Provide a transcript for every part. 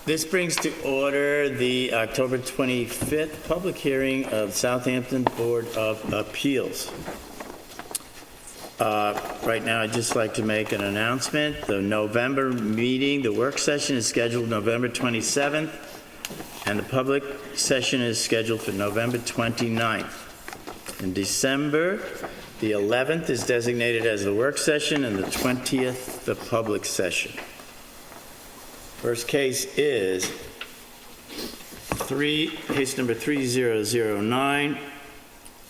This brings to order the October 25th public hearing of Southampton Board of Appeals. Right now, I'd just like to make an announcement. The November meeting, the work session is scheduled November 27th, and the public session is scheduled for November 29th. In December, the 11th is designated as the work session, and the 20th, the public session. First case is case number 3009.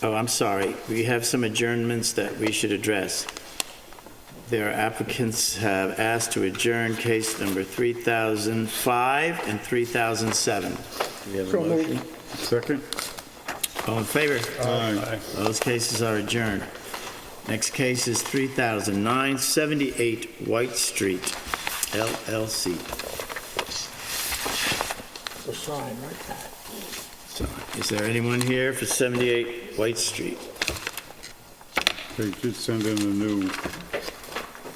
Oh, I'm sorry. We have some adjournments that we should address. Their applicants have asked to adjourn case number 3005 and 3007. Do we have a motion? Second. All in favor? Aye. Those cases are adjourned. Next case is 3009, 78 White Street, LLC. The sign, right there. So, is there anyone here for 78 White Street? They did send in a new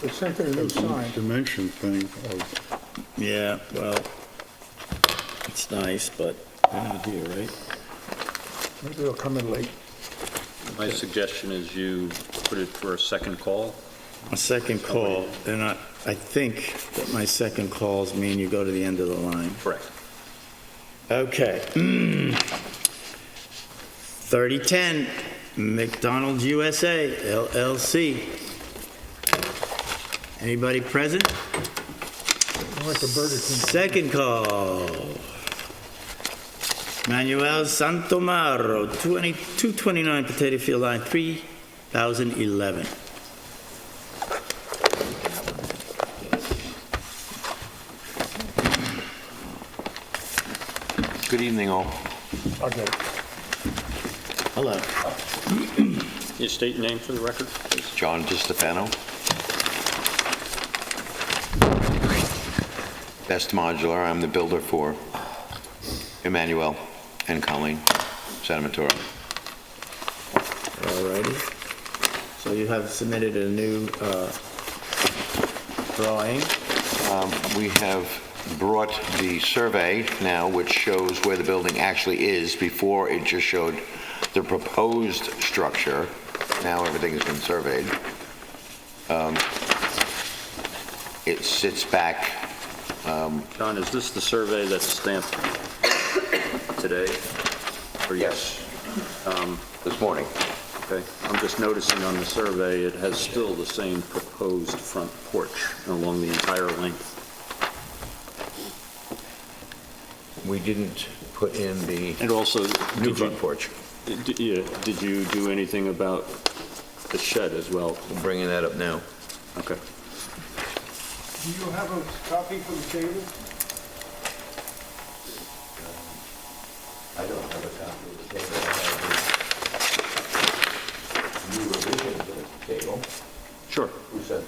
They sent in a new sign. dimension thing. Yeah, well, it's nice, but they're not here, right? Maybe they'll come in late. My suggestion is you put it for a second call. A second call, they're not, I think that my second calls mean you go to the end of the line. Correct. Okay. 3010 McDonald's USA, LLC. Anybody present? Like a Burger King. Second call. Manuel Santomaro, 229 Potato Field Line, 3011. Good evening, all. Okay. Hello. You state your name for the record, please. John DiStefano. Best Modular. I'm the builder for Emmanuel and Colleen Santamatura. All righty. So you have submitted a new drawing. We have brought the survey now, which shows where the building actually is. Before, it just showed the proposed structure. Now everything has been surveyed. It sits back. John, is this the survey that's stamped today? Or Yes. This morning. Okay. I'm just noticing on the survey, it has still the same proposed front porch along the entire length. We didn't put in the And also, new front porch. did you do anything about the shed as well? I'm bringing that up now. Okay. Do you have a copy for the table? I don't have a copy of the table. I have the new revision to the table. Sure. Who said?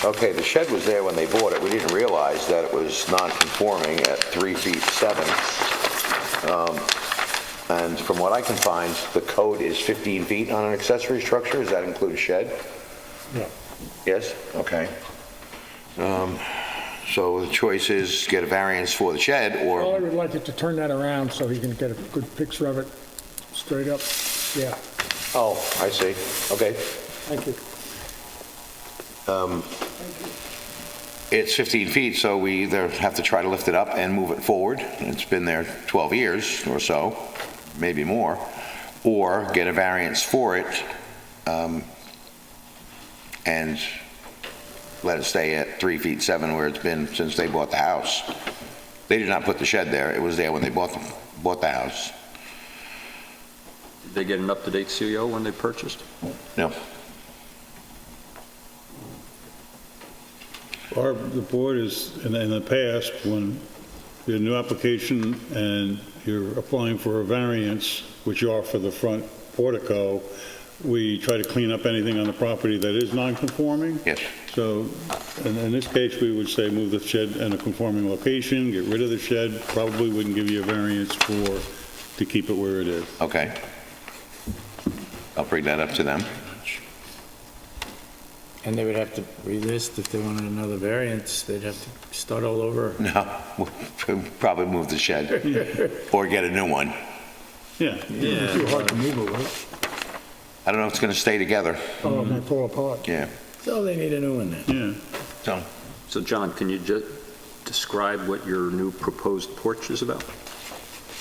Okay, the shed was there when they bought it. We didn't realize that it was non-conforming at 3 feet 7. And from what I can find, the code is 15 feet on an accessory structure. Does that include a shed? Yeah. Yes? Okay. So the choice is get a variance for the shed Well, I or, would like it to turn that around so he can get a good picture of it straight up. Yeah, oh, I see. Okay. thank you. It's 15 feet, so we either have to try to lift it up and move it forward. It's been there 12 years or so, maybe more, or get a variance for it and let it stay at 3 feet 7 where it's been since they bought the house. They did not put the shed there. It was there when they bought the house. Did they get an up-to-date CO when they purchased? No. The board is, in the past, when you have a new application and you're applying for a variance, which you are for the front portico, we try to clean up anything on the property that is non-conforming. Yes. So in this case, we would say move the shed in a conforming location, get rid of the shed, probably wouldn't give you a variance to keep it where it is. Okay. I'll bring that up to them. And they would have to relist if they wanted another variance, they'd have to start all over. No, we'll probably move the shed or get a new one. Yeah. It's too hard to move it, right? I don't know if it's going to stay together. Oh, it might fall apart. Yeah. So they need a new one then. Yeah. So, So John, can you just describe what your new proposed porch is about?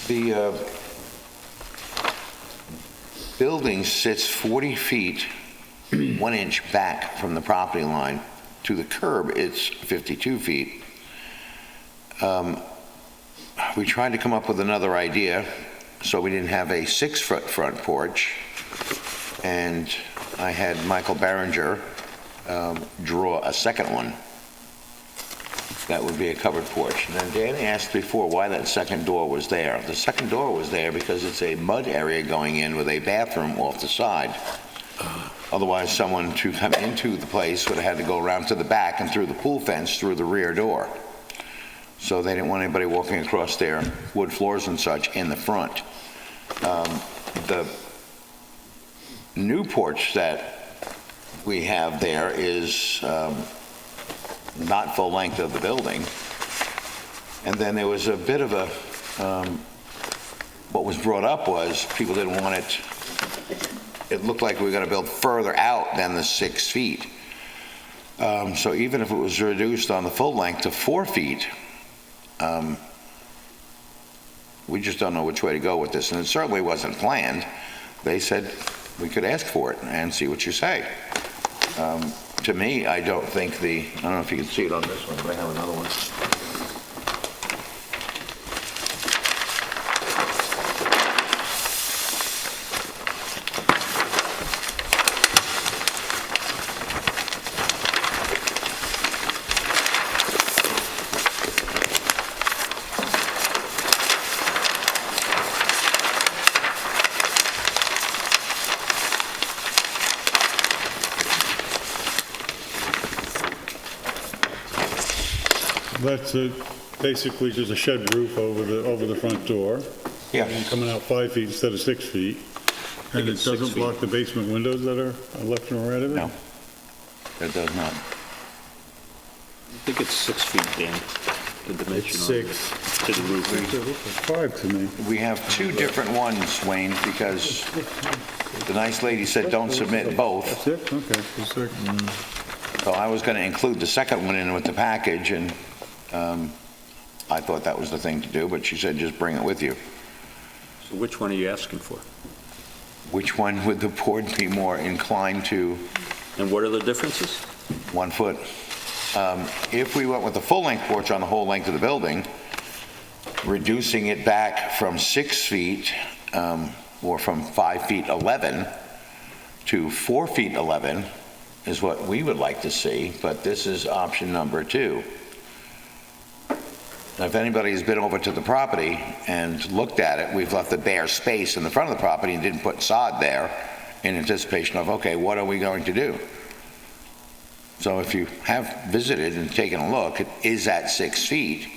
the building sits 40 feet, 1 inch back from the property line. To the curb, it's 52 feet. We tried to come up with another idea, so we didn't have a 6-foot front porch. And I had Michael Barringer draw a second one. That would be a covered porch. And then Danny asked before why that second door was there. The second door was there because it's a mud area going in with a bathroom off the side. Otherwise, someone to come into the place would have had to go around to the back and through the pool fence through the rear door. So they didn't want anybody walking across their wood floors and such in the front. The new porch that we have there is not full length of the building. And then there was a bit of a, what was brought up was people didn't want it looked like we were going to build further out than the 6 feet. So even if it was reduced on the full length to 4 feet, we just don't know which way to go with this. And it certainly wasn't planned. They said we could ask for it and see what you say. To me, I don't think I don't know if you can see it on this one, but I have another one. That's basically just a shed roof over the front door. Yeah. And coming out 5 feet instead of 6 feet. And it it's 6 doesn't feet. block the basement windows that are left and right of it? No, it does not. I think it's 6 feet, Dan, the dimension on it, 6. to the roof. It's 5 to me. We have two different ones, Wayne, because the nice lady said don't submit both. 6? Okay, so 6. So I was going to include the second one in with the package, and I thought that was the thing to do, but she said just bring it with you. So which one are you asking for? Which one would the board be more inclined to? And what are the differences? 1 foot. If we went with the full-length porch on the whole length of the building, reducing it back from 6 feet, or from 5 feet 11 to 4 feet 11 is what we would like to see, but this is option number 2. Now, if anybody's been over to the property and looked at it, we've left a bare space in the front of the property and didn't put sod there in anticipation of, okay, what are we going to do? So if you have visited and taken a look, it is at 6 feet,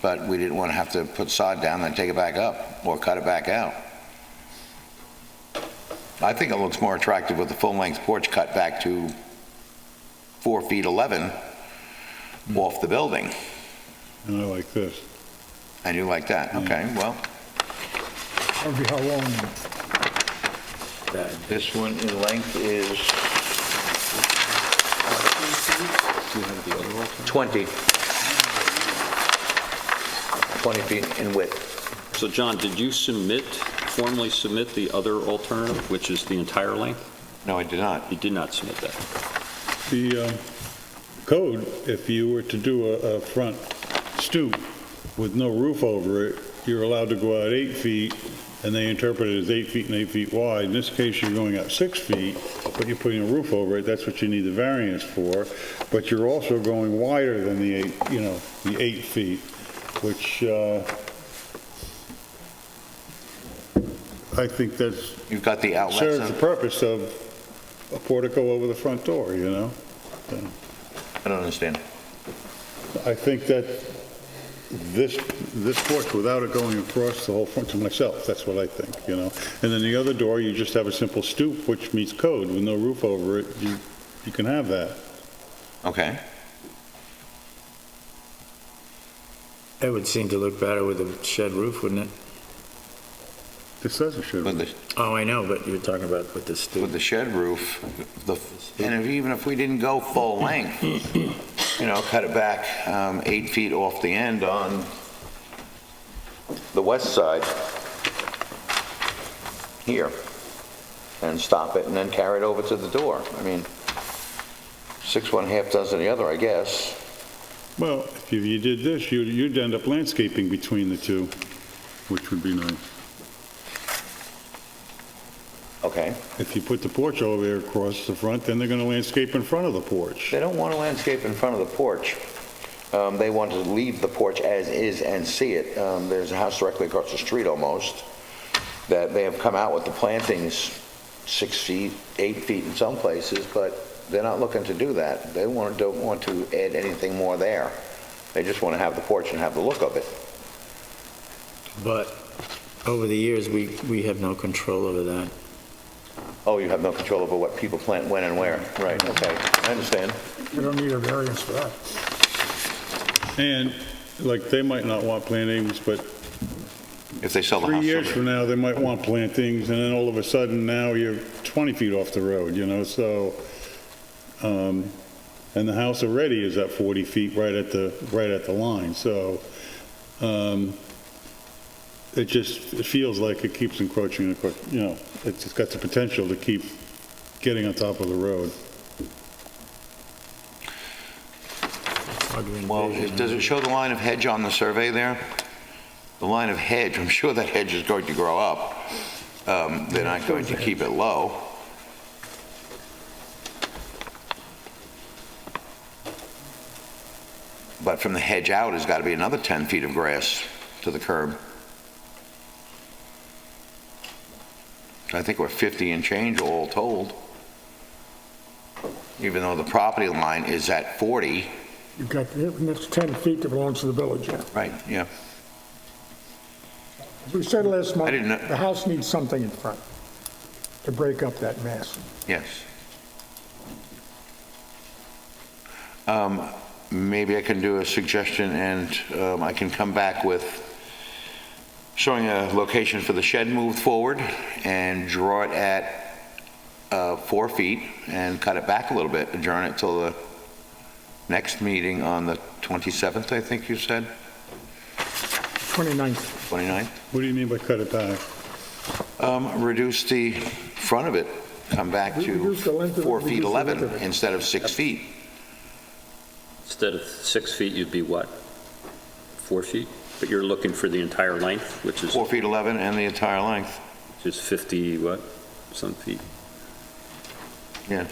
but we didn't want to have to put sod down and then take it back up or cut it back out. I think it looks more attractive with the full-length porch cut back to 4 feet 11 off the building. And I like this. And you like that? Okay, well, That would be how long? this one in length is 20. 20 feet in width. So John, did you formally submit the other alternative, which is the entire length? No, I did not. You did not submit that. The code, if you were to do a front stoop with no roof over it, you're allowed to go out 8 feet, and they interpret it as 8 feet and 8 feet wide. In this case, you're going out 6 feet, but you're putting a roof over it. That's what you need the variance for. But you're also going wider than the 8 feet, which I think that's You've got the outlets. serves the purpose of a portico over the front door, you know? So I don't understand. I think that this porch, without it going across the whole front, to myself, that's what I think, you know? And then the other door, you just have a simple stoop, which meets code. With no roof over it, you can have that. Okay. It would seem to look better with a shed roof, wouldn't it? This says it should. With the, Oh, I know, but you're talking about with the with stoop. the shed roof, even if we didn't go full length, cut it back 8 feet off the end on the west side here, and stop it, and then carry it over to the door. I mean, 6 one half dozen the other, I guess. Well, if you did this, you'd end up landscaping between the two, which would be nice. Okay. If you put the porch over there across the front, then they're going to landscape in front of the porch. They don't want to landscape in front of the porch. They want to leave the porch as is and see it. There's a house directly across the street almost that they have come out with the plantings 6 feet, 8 feet in some places, but they're not looking to do that. They don't want to add anything more there. They just want to have the porch and have the look of it. But over the years, we have no control over that. Oh, you have no control over what people plant when and where. Right, okay, I understand. We don't need a variance for that. And, like, they might not want plantings, but If they sell the 3 house. years from now, they might want plantings, and then all of a sudden, now you're 20 feet off the road, so, and the house already is at 40 feet right at the line, so, it feels like it keeps encroaching, it's got the potential to keep getting on top of the road. Well, does it show the line of hedge on the survey there? The line of hedge, I'm sure that hedge is going to grow up. They're not going to keep it low. But from the hedge out, there's got to be another 10 feet of grass to the curb. I think we're 50 and change all told. Even though the property line is at 40. You've got the next 10 feet that belongs to the village, yeah. Right, yeah. As we said last month, I didn't know- the house needs something in front to break up that mass. Yes. Maybe I can do a suggestion, and I can come back with showing a location for the shed moved forward and draw it at 4 feet and cut it back a little bit, adjourn it till the next meeting on the 27th, I think you said, 29th. 29th. What do you mean by cut it back? Reduce the front of it, come back to Reduce the length of it, 4 feet reduce the width 11 of it. instead of 6 feet. Instead of 6 feet, you'd be what? 4 feet? But you're looking for the entire length, which is 4 feet 11 and the entire length, just 50, what, some feet? yes.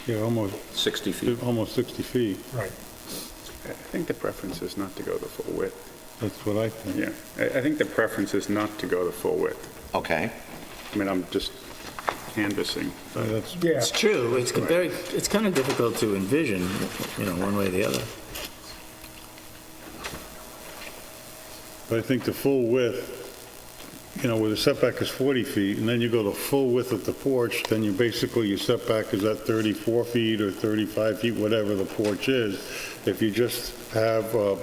Yeah, almost 60 feet. 60 feet. Right. I think the preference is not to go the full width. That's what I think. Yeah, I think the preference is not to go the full width. Okay. I mean, I'm just canvassing. That's, Yeah, It's true, it's kind of difficult to envision, one way or the other. but I think the full width, where the setback is 40 feet, and then you go the full width of the porch, then your setback is at 34 feet or 35 feet, whatever the porch is. If you just have a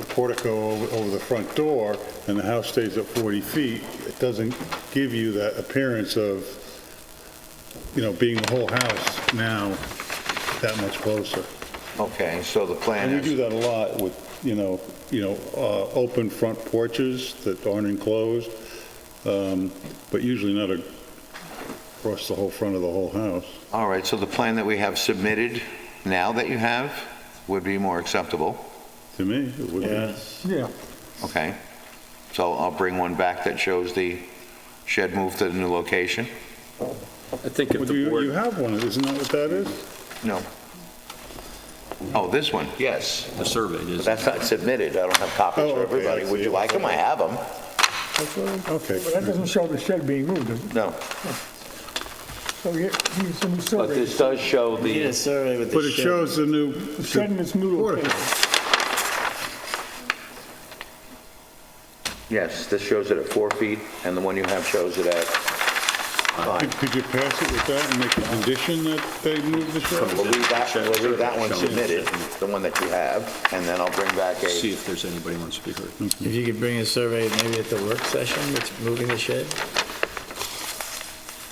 portico over the front door and the house stays at 40 feet, it doesn't give you that appearance of, being the whole house now that much closer. Okay, so the plan And we do is, that a lot with, open front porches that aren't enclosed, but usually not across the whole front of the whole house. all right, so the plan that we have submitted now that you have would be more acceptable. To me, it would be. Yes. yeah. Okay. So I'll bring one back that shows the shed moved to the new location. I think if Well, the you board, have one, isn't that what that is? No. Oh, this one, yes. the survey But is, that's not submitted. I don't have copies Oh, for okay, everybody. I Would see. you like them? I have them. Okay. But that doesn't show the shed being moved, does it? No. So he's in the But survey. this does show We need a the, survey with But the it shed. shows the new. The shed in its new portico. location. yes, this shows it at 4 feet, and the one you have shows it at Could you pass it with that and make a condition that they move the shed? We'll leave that one submitted, the one that you have, and then I'll bring back See a, if there's anybody who wants to be heard. If you could bring a survey maybe at the work session, that's moving the shed?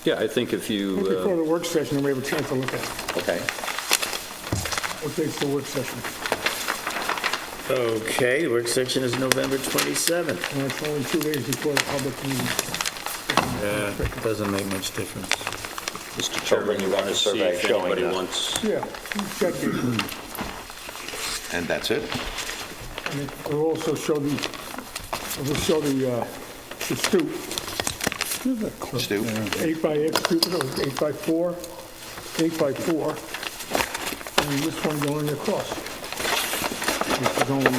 Yeah, I think if you, Before the work session, then we have a chance to look at it. okay. What date's the work session? Okay, the work session is November 27th. And it's only 2 days before the public meeting. Yeah, it doesn't make much difference. Mr. Chairman, you want to see survey if showing anybody that. wants, Yeah, shed gate. And that's it? And we'll also show the stoop, Stu? 8x8 stoop, no, 8x4, 8x4, and this one going across. This is only,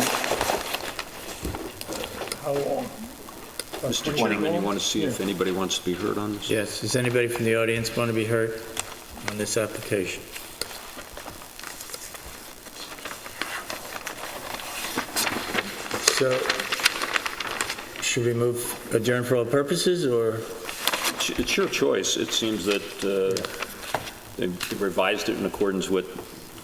how long? About Mr. 20 Chairman, you long? want to see if Yeah. anybody wants to be heard on this? Yes, does anybody from the audience want to be heard on this application? So, should we adjourn for all purposes, or? It's your choice. It seems that they revised it in accordance with,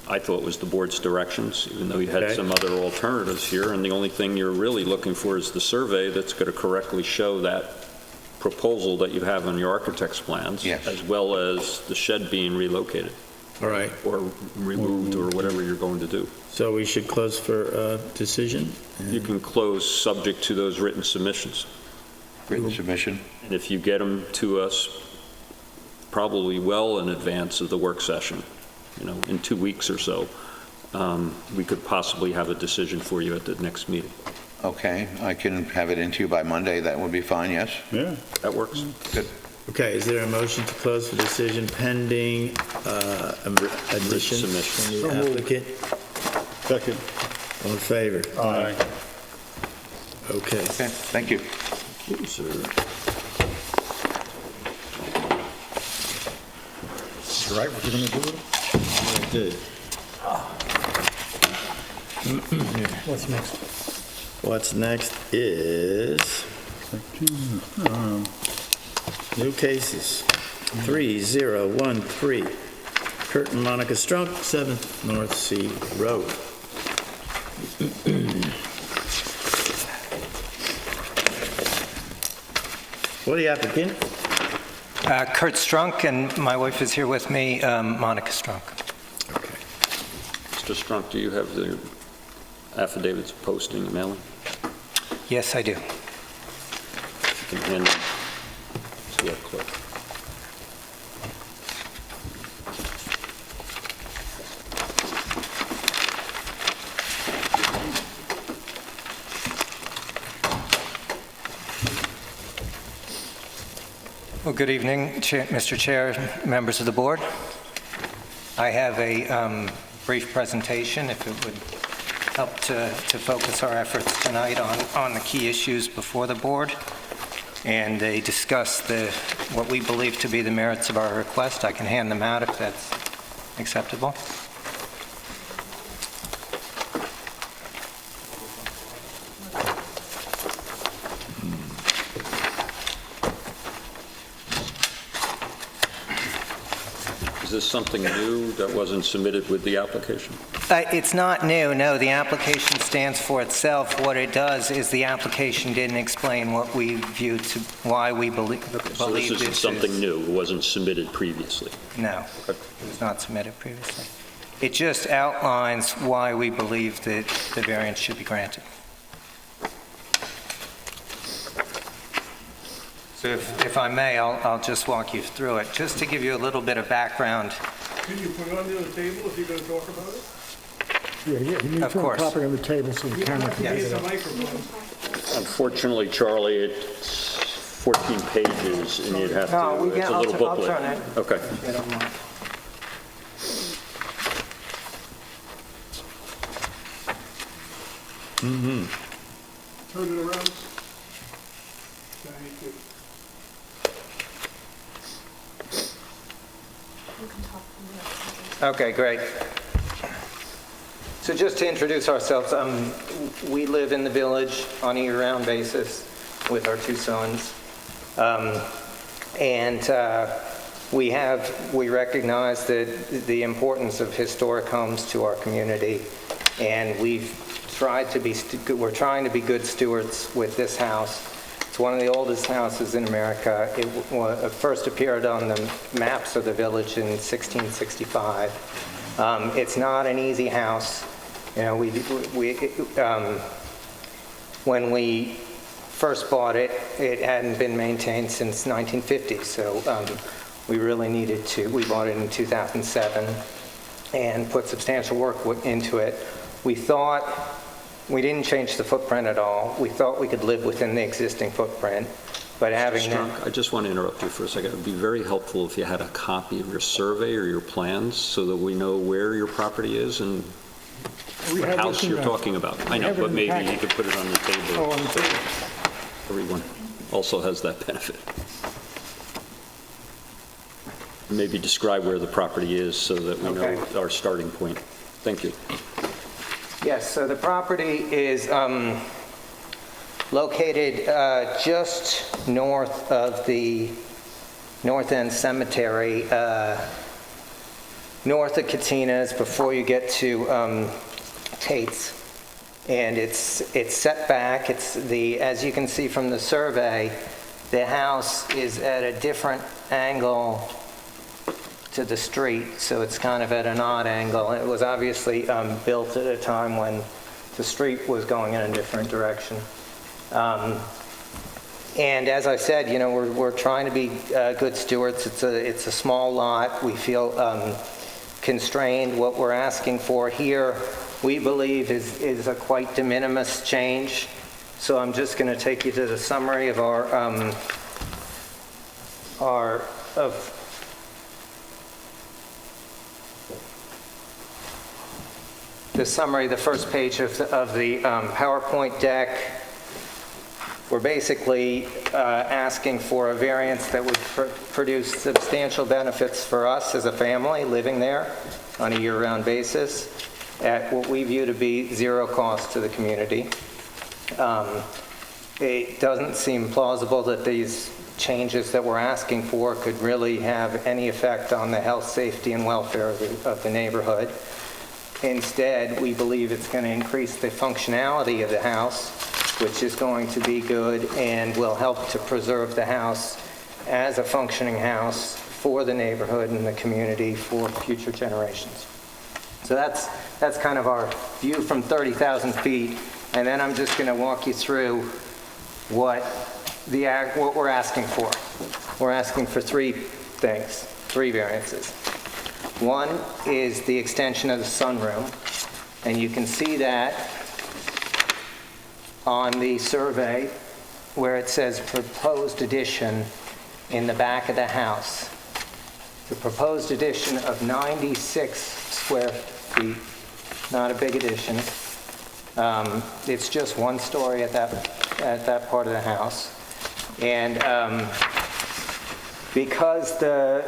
I thought was the board's directions, even though you had Okay. some other alternatives here, and the only thing you're really looking for is the survey that's going to correctly show that proposal that you have on your architect's plans, Yes. as well as the shed being relocated All right, or removed or whatever you're going to do. so we should close for decision? You can close subject to those written submissions. Written submission? And if you get them to us probably well in advance of the work session, in 2 weeks or so, we could possibly have a decision for you at the next meeting. Okay, I can have it into you by Monday, that would be fine, yes? Yeah. That works? Good. Okay, is there a motion to close for decision pending addition submission. from the applicant? Second. All in favor? Aye. Okay. Okay, thank you. Right, what you're gonna do with it? Good. What's next? What's next is new cases. 3013, Kurt and Monica Strunk, 7th North Sea Road. What the applicant? Kurt Strunk, and my wife is here with me, Monica Strunk. Okay. Mr. Strunk, do you have the affidavits of posting and mailing? Yes, I do. You can hand them to our clerk. Well, good evening, Mr. Chair, members of the board. I have a brief presentation, if it would help to focus our efforts tonight on the key issues before the board, and they discuss what we believe to be the merits of our request. I can hand them out if that's acceptable. Is this something new that wasn't submitted with the application? It's not new, no. The application stands for itself. What it does is the application didn't explain what we view to, why we believe So this isn't this something is. new, it wasn't submitted previously? No, it was not submitted previously. It just outlines why we believe that the variance should be granted. So if I may, I'll just walk you through it, just to give you a little bit of background. Can you put it under the table if you're going to talk about it? Yeah, you need Of to put course. a copy on the table so the camera can Be pick in it the up. microphone. Unfortunately, Charlie, it's 14 pages, and you'd have No, to, it's a little booklet. I'll turn it. Okay. If you don't mind. Turn it around. Thank you. Okay, great. So just to introduce ourselves, we live in the village on a year-round basis with our two sons. And we recognize the importance of historic homes to our community, and we're trying to be good stewards with this house. It's one of the oldest houses in America. It first appeared on the maps of the village in 1665. It's not an easy house. You know, when we first bought it, it hadn't been maintained since 1950, so we really needed to. We bought it in 2007 and put substantial work into it. We didn't change the footprint at all. We thought we could live within the existing footprint, but having that... Strunk, I just want to interrupt you for a second. It would be very helpful if you had a copy of your survey or your plans so that we know where your property is and what house you're talking about. I know, but maybe you could put it on the table. Oh, on the table. Everyone also has that benefit. Maybe describe where the property is so that we know our starting point. Thank you. Yes, so the property is located just north of the North End Cemetery, north of Catina's before you get to Tate's. And it's set back. As you can see from the survey, the house is at a different angle to the street, so it's kind of at an odd angle. It was obviously built at a time when the street was going in a different direction. And as I said, you know, we're trying to be good stewards. It's a small lot. We feel constrained. What we're asking for here, we believe, is a quite de minimis change. So I'm just going to take you to the summary of the first page of the PowerPoint deck. We're basically asking for a variance that would produce substantial benefits for us as a family living there on a year-round basis at what we view to be zero cost to the community. It doesn't seem plausible that these changes that we're asking for could really have any effect on the health, safety, and welfare of the neighborhood. Instead, we believe it's going to increase the functionality of the house, which is going to be good and will help to preserve the house as a functioning house for the neighborhood and the community for future generations. So that's kind of our view from 30,000 feet. And then I'm just going to walk you through what we're asking for. We're asking for three variances. One is the extension of the sunroom, and you can see that on the survey where it says proposed addition in the back of the house. The proposed addition of 96 square feet, not a big addition. It's just one story at that part of the house. And because the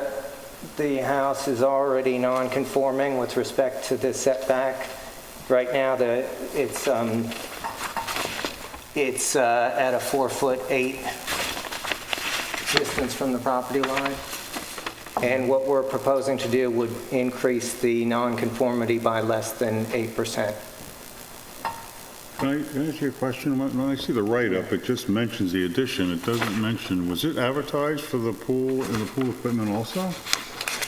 house is already non-conforming with respect to the setback, right now it's at a 4'8" distance from the property line. And what we're proposing to do would increase the non-conformity by less than 8%. Can I ask you a question? When I see the write-up, it just mentions the addition. It doesn't mention, was it advertised for the pool and the pool equipment also?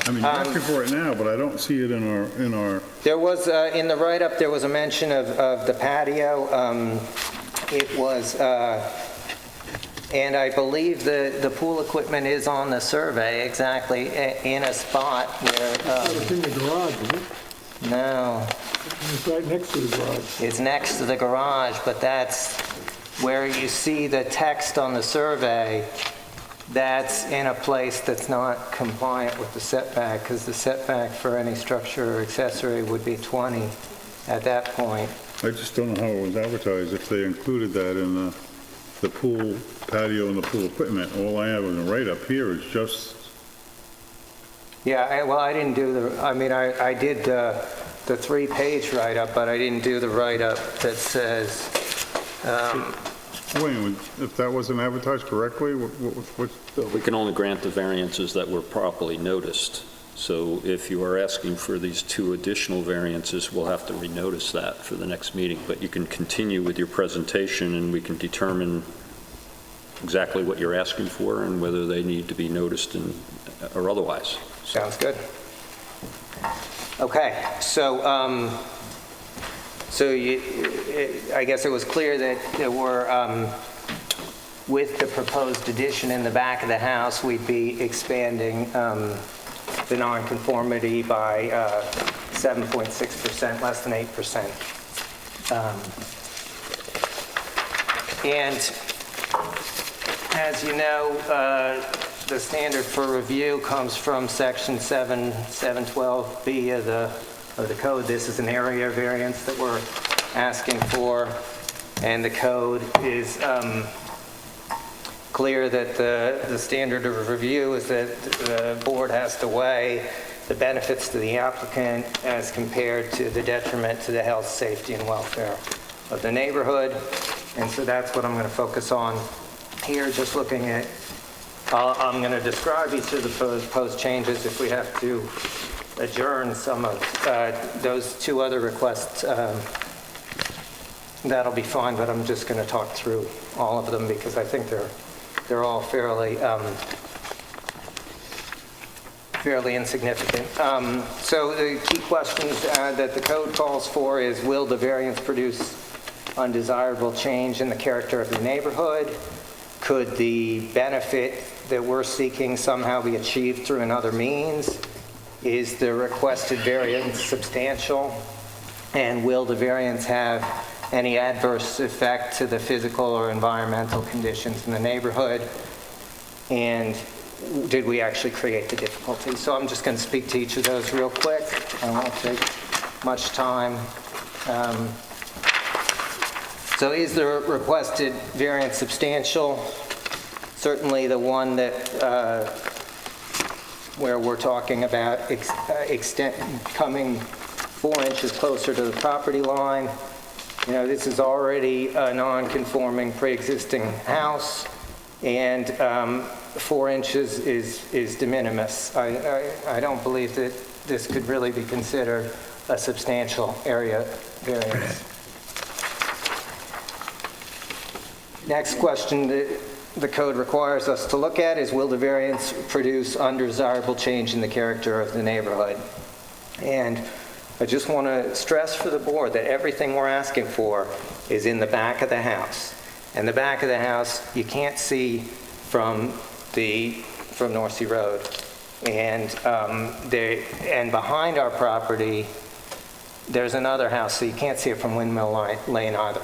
I mean, you're asking for it now, but I don't see it in our... There was, in the write-up, there was a mention of the patio. It was, and I believe the pool equipment is on the survey exactly in a spot where... It's in the garage, isn't it? No. It's right next to the garage. It's next to the garage, but that's where you see the text on the survey. That's in a place that's not compliant with the setback, because the setback for any structure or accessory would be 20 at that point. I just don't know how it was advertised, if they included that in the pool patio and the pool equipment. All I have in the write-up here is just... Yeah, I didn't do I did the 3-page write-up, but I didn't do the write-up that says, Wait, a minute, if that wasn't advertised correctly, what, We can only grant the variances that were properly noticed. So if you are asking for these 2 additional variances, we'll have to renotice that for the next meeting. But you can continue with your presentation, and we can determine exactly what you're asking for and whether they need to be noticed or otherwise. Sounds good. Okay, so, I guess it was clear that there were, with the proposed addition in the back of the house, we'd be expanding the nonconformity by 7.6%, less than 8%. And as you know, the standard for review comes from section 712B of the code. This is an area variance that we're asking for, and the code is clear that the standard of review is that the board has to weigh the benefits to the applicant as compared to the detriment to the health, safety, and welfare of the neighborhood. And so that's what I'm going to focus on here, just looking at, I'm going to describe each of the proposed changes. If we have to adjourn some of those 2 other requests, that'll be fine, but I'm just going to talk through all of them because I think they're all fairly insignificant. So the key questions that the code calls for is, will the variance produce undesirable change in the character of the neighborhood? Could the benefit that we're seeking somehow be achieved through another means? Is the requested variance substantial? And will the variance have any adverse effect to the physical or environmental conditions in the neighborhood? And did we actually create the difficulty? So I'm just going to speak to each of those real quick. I won't take much time. So is the requested variance substantial? Certainly the one that where we're talking about coming 4 inches closer to the property line. You know, this is already a non-conforming pre-existing house, and 4 inches is de minimis. I don't believe that this could really be considered a substantial area variance. Next question that the code requires us to look at is, will the variance produce undesirable change in the character of the neighborhood? And I just want to stress for the board that everything we're asking for is in the back of the house. And the back of the house, you can't see from North Sea Road. And behind our property, there's another house, so you can't see it from Windmill Lane either.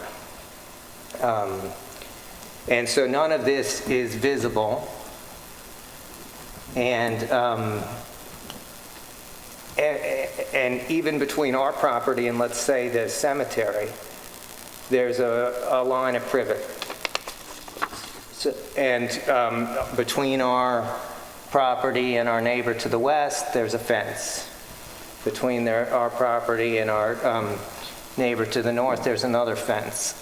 And so none of this is visible. And even between our property and, let's say, the cemetery, there's a line of privet. So, and between our property and our neighbor to the west, there's a fence. Between our property and our neighbor to the north, there's another fence.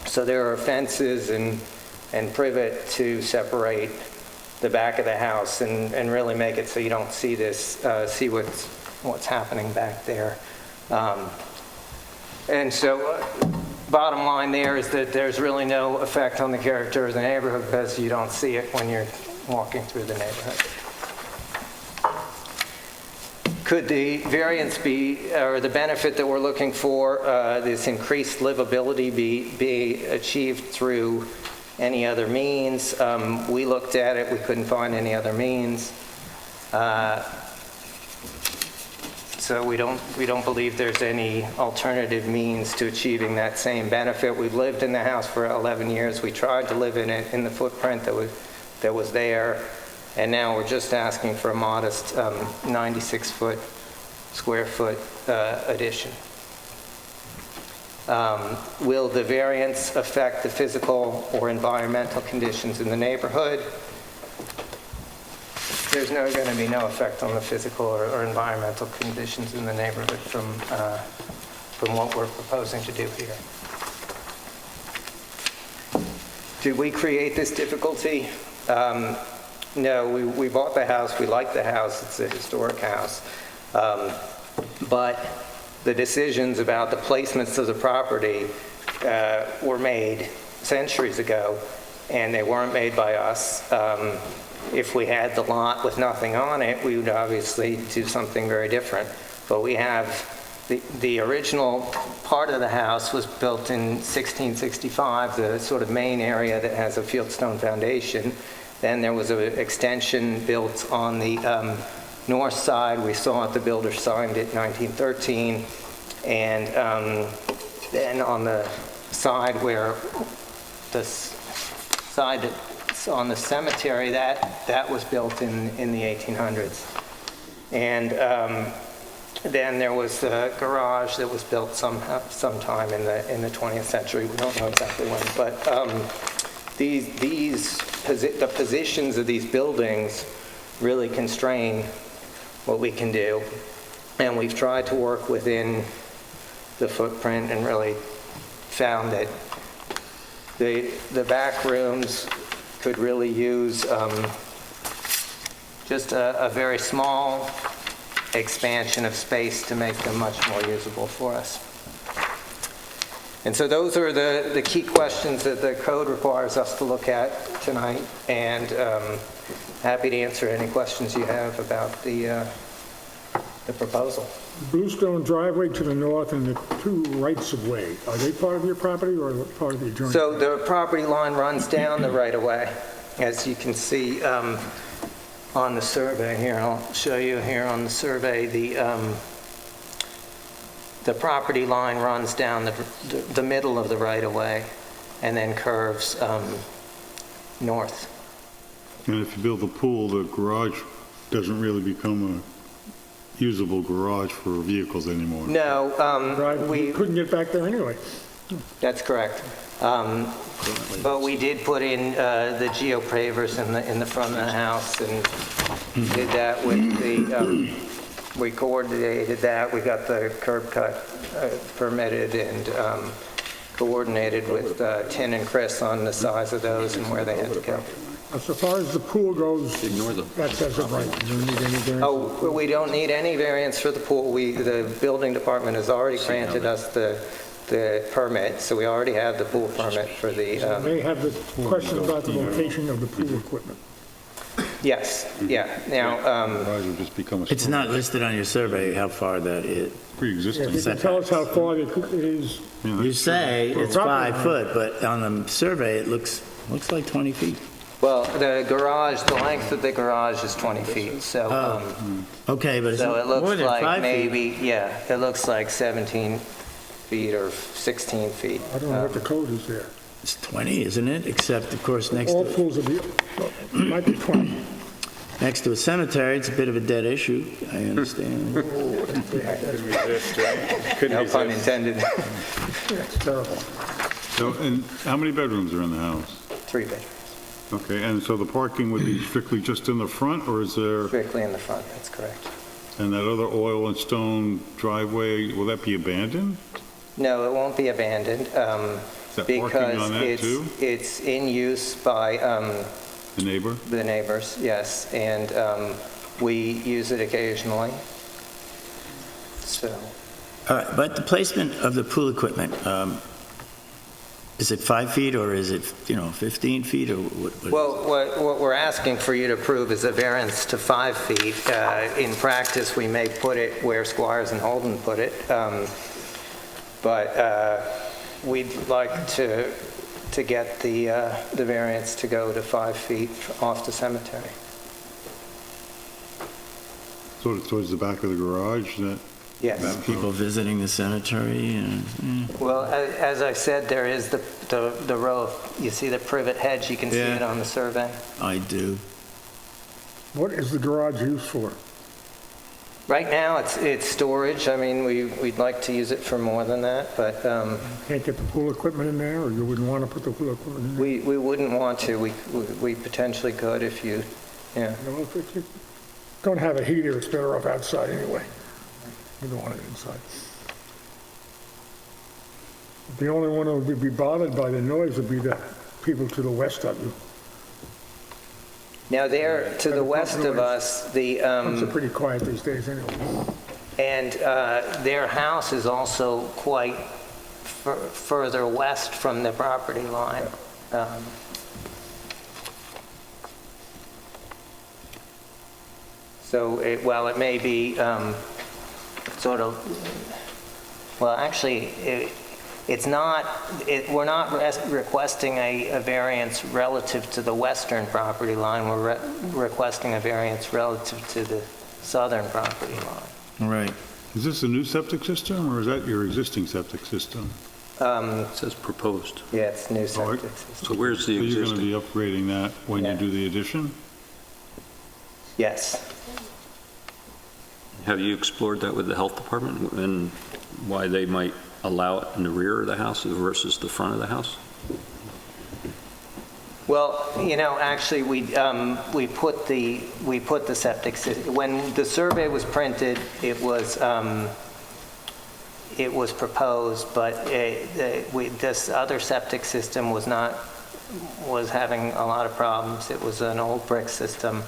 So there are fences and privet to separate the back of the house and really make it so you don't see this, see what's happening back there. And so bottom line there is that there's really no effect on the character of the neighborhood because you don't see it when you're walking through the neighborhood. Could the variance be, or the benefit that we're looking for, this increased livability be achieved through any other means? We looked at it, we couldn't find any other means. So we don't believe there's any alternative means to achieving that same benefit. We've lived in the house for 11 years. We tried to live in it in the footprint that was there. And now we're just asking for a modest 96-square foot addition. Will the variance affect the physical or environmental conditions in the neighborhood? There's going to be no effect on the physical or environmental conditions in the neighborhood from what we're proposing to do here. Did we create this difficulty? No, we bought the house, we like the house, it's a historic house. But the decisions about the placements of the property were made centuries ago, and they weren't made by us. If we had the lot with nothing on it, we would obviously do something very different. But we have, the original part of the house was built in 1665, the sort of main area that has a fieldstone foundation. Then there was an extension built on the north side. We saw it, the builder signed it in 1913. And then on the side where the side that's on the cemetery, that was built in the 1800s. And then there was a garage that was built sometime in the 20th century. We don't know exactly when, but the positions of these buildings really constrain what we can do. And we've tried to work within the footprint and really found that the back rooms could really use just a very small expansion of space to make them much more usable for us. And so those are the key questions that the code requires us to look at tonight, and happy to answer any questions you have about the proposal. Bluestone driveway to the north and the two rights-of-way, are they part of your property or part of the adjoining? So the property line runs down the right-of-way, as you can see on the survey here. I'll show you here on the survey. The property line runs down the middle of the right-of-way and then curves north. And if you build the pool, the garage doesn't really become a usable garage for vehicles anymore. No, We couldn't get back there anyway. that's correct. But we did put in the geopavers in the front of the house, and did that with the, we coordinated that. We got the curb cut permitted and coordinated with Tin and Chris on the size of those and where they had to go. So far as the pool goes, that's as of right. You don't need any variance? Oh, we don't need any variance for the pool. The building department has already granted us the permit, so we already have the pool permit for the, They have the question about the location of the pool equipment. yes, yeah. Now, Garage would just become a It's not listed on your survey how far that is. Yeah, pre-existing. if you can tell us how far it is, You say it's 5 foot, but on the survey, it looks like 20 feet. well, the garage, the length of the garage is 20 feet, so, Okay, but it's so it more looks than like 5 feet. maybe, yeah, it looks like 17 feet or 16 feet. I don't know what the code is there. It's 20, isn't it? Except, of course, next All to pools will be, might be 20. a cemetery, it's a bit of a dead issue, I understand. No pun intended. That's terrible. So, and how many bedrooms are in the house? 3 bedrooms, Okay, and so the parking would be strictly just in the front, or is there, strictly in the front, that's correct. and that other oil and stone driveway, will that be abandoned? No, it won't be abandoned, Is that parking because on that too? it's in use by The neighbor? the neighbors, yes, and we use it occasionally. So, All right, but the placement of the pool equipment, is it 5 feet or is it, 15 feet or what? well, what we're asking for you to approve is a variance to 5 feet. In practice, we may put it where Squires and Holden put it, but we'd like to get the variance to go to 5 feet off the cemetery. Sort of towards the back of the garage, that, Yes. People visiting the cemetery and, Well, as I said, there is the row of, you see the privet hedge, you can see Yeah. it on the survey. I do. What is the garage used for? Right now, it's storage. I mean, we'd like to use it for more than that, but Can't get the pool equipment in there, or you wouldn't want to put the pool equipment in there? we wouldn't want to. We potentially could if you, yeah. Well, if you don't have a heater, it's better off outside anyway. We don't want it inside. The only one that would be bothered by the noise would be the people to the west of you. Now, there, to the west of us, It's pretty quiet these days anyway. and their house is also quite further west from the property line. So, while it may be sort of, well, actually, it's not, we're not requesting a variance relative to the western property line. We're requesting a variance relative to the southern property line. Right. Is this a new septic system, or is that your existing septic system? It says proposed. Yeah, it's new septic right. system. So where's the So you're going to existing? be upgrading that when you Yeah. do the addition? Yes. Have you explored that with the health department and why they might allow it in the rear of the house versus the front of the house? Well, actually, we put the septic system, when the survey was printed, it was proposed, but this other septic system was having a lot of problems. It was an old brick system,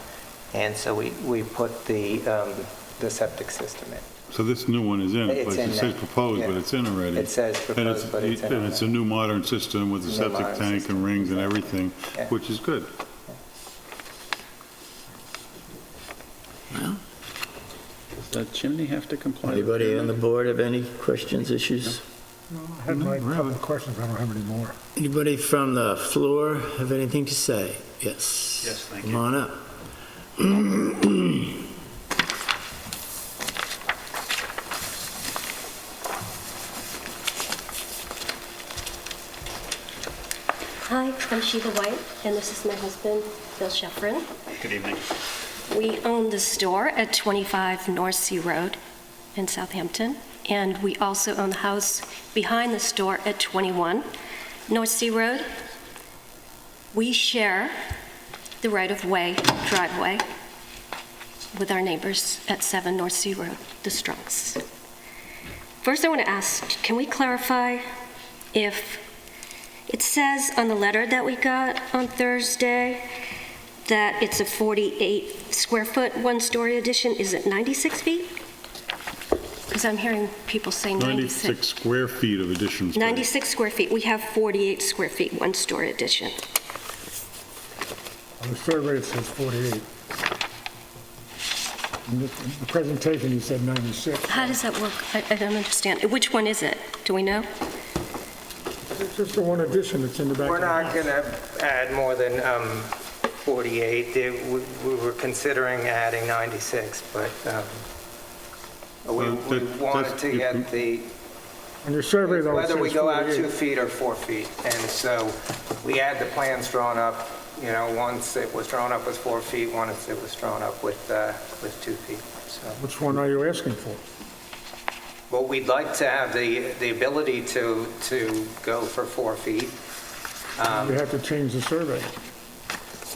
and so we put the septic system in. So this new one is in, It's but in it says now. proposed, but Yeah. it's in already. It says proposed, but it's in And it's a new modern system with a New septic modern tank system, and rings and everything, Yeah. which is good. Does that chimney have to comply? with Anybody the- on the board have any questions, issues? I had my couple really. of questions, I don't have any more. Anybody from the floor have anything to say? Yes. Yes, thank Come you. on up. Hi, I'm Sheila White, and this is my husband, Bill Sheffrin. Good evening. We own the store at 25 North Sea Road in Southampton, and we also own the house behind the store at 21 North Sea Road. We share the right-of-way driveway with our neighbors at 7 North Sea Road, the Strunks. First, I want to ask, can we clarify if it says on the letter that we got on Thursday that it's a 48 square foot, one-story addition. Is it 96 feet? Because I'm hearing people say 96. 96 square feet of addition space. 96 square feet. We have 48 square feet, one-story addition. On the survey, it says 48. In the presentation, you said 96. How does that work? I don't understand. Which one is it? Do we know? It's just the one addition that's in the back We're of the not house. going to add more than 48. We were considering adding 96, but we Well, wanted that's- to get the, On your survey, though, it says whether we go out 2 48. feet or 4 feet. And so we had the plans drawn up, once it was drawn up with 4 feet, once it was drawn up with 2 feet. So, Which one are you asking for? well, we'd like to have the ability to go for 4 feet. You have to change the survey.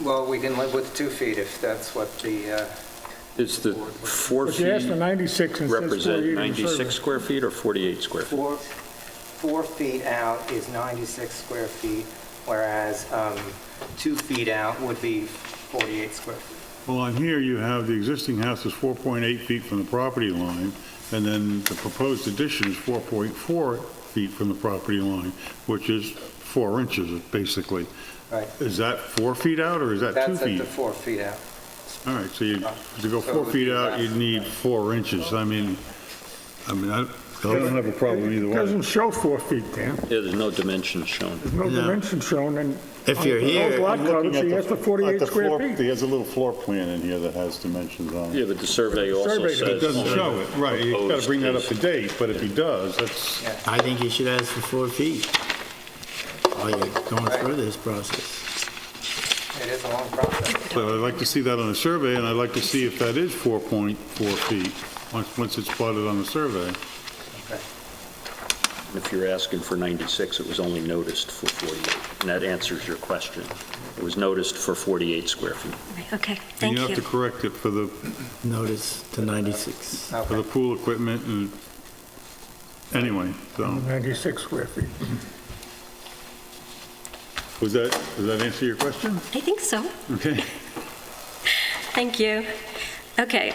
Well, we can live with 2 feet if that's what the, Is the 4 If you ask feet the 96 and says 48 represent in the survey. 96 square feet or 48 square feet? 4 feet out is 96 square feet, whereas 2 feet out would be 48 square feet. Well, on here, you have the existing house is 4.8 feet from the property line, and then the proposed addition is 4.4 feet from the property line, which is 4 inches, basically. Right. Is that 4 feet out, or is that 2 That's at feet? the 4 feet out. All right, so to go So it 4 would feet be out, less. you'd need 4 inches. I don't have a problem either It way. doesn't show 4 feet, Dan. Yeah, there's no dimensions shown. There's no No. dimension shown, and If on you're the here- old lot I'm looking coverage, at he the- has the 48 at the square floor- feet. There's a little floor plan in here that has dimensions on it. Yeah, but the survey also survey says. It doesn't show it, right, he's got to proposed bring that up is- to date, but if he does, that's, I think you should ask for 4 feet while you're going through this process. It is a long process. but I'd like to see that on the survey, and I'd like to see if that is 4.4 feet, once it's plotted on the survey. If you're asking for 96, it was only noticed for 48, and that answers your question. It was noticed for 48 square feet. Right, okay, And thank you have to you. correct it for the Notice to 96. for the pool equipment, and, anyway, so. 96 square feet. Does that answer your question? I think so. Okay. Thank you. Okay,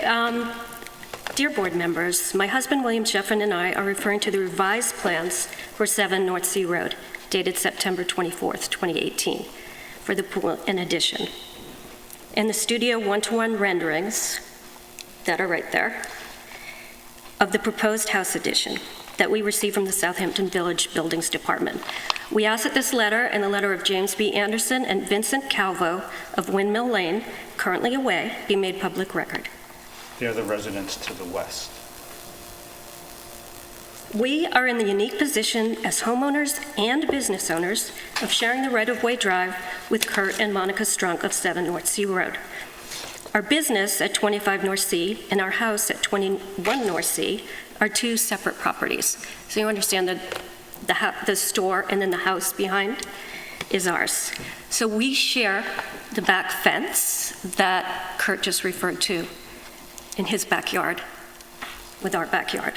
dear board members, my husband William Jeffrin and I are referring to the revised plans for 7 North Sea Road, dated September 24th, 2018, for the pool and addition. And the studio one-to-one renderings that are right there of the proposed house addition that we received from the Southampton Village Buildings Department. We ask that this letter and the letter of James B. Anderson and Vincent Calvo of Windmill Lane, currently away, be made public record. They're the residents to the west. We are in the unique position as homeowners and business owners of sharing the right-of-way drive with Kurt and Monica Strunk of 7 North Sea Road. Our business at 25 North Sea and our house at 21 North Sea are 2 separate properties. So you understand that the store and then the house behind is ours. So we share the back fence that Kurt just referred to in his backyard with our backyard.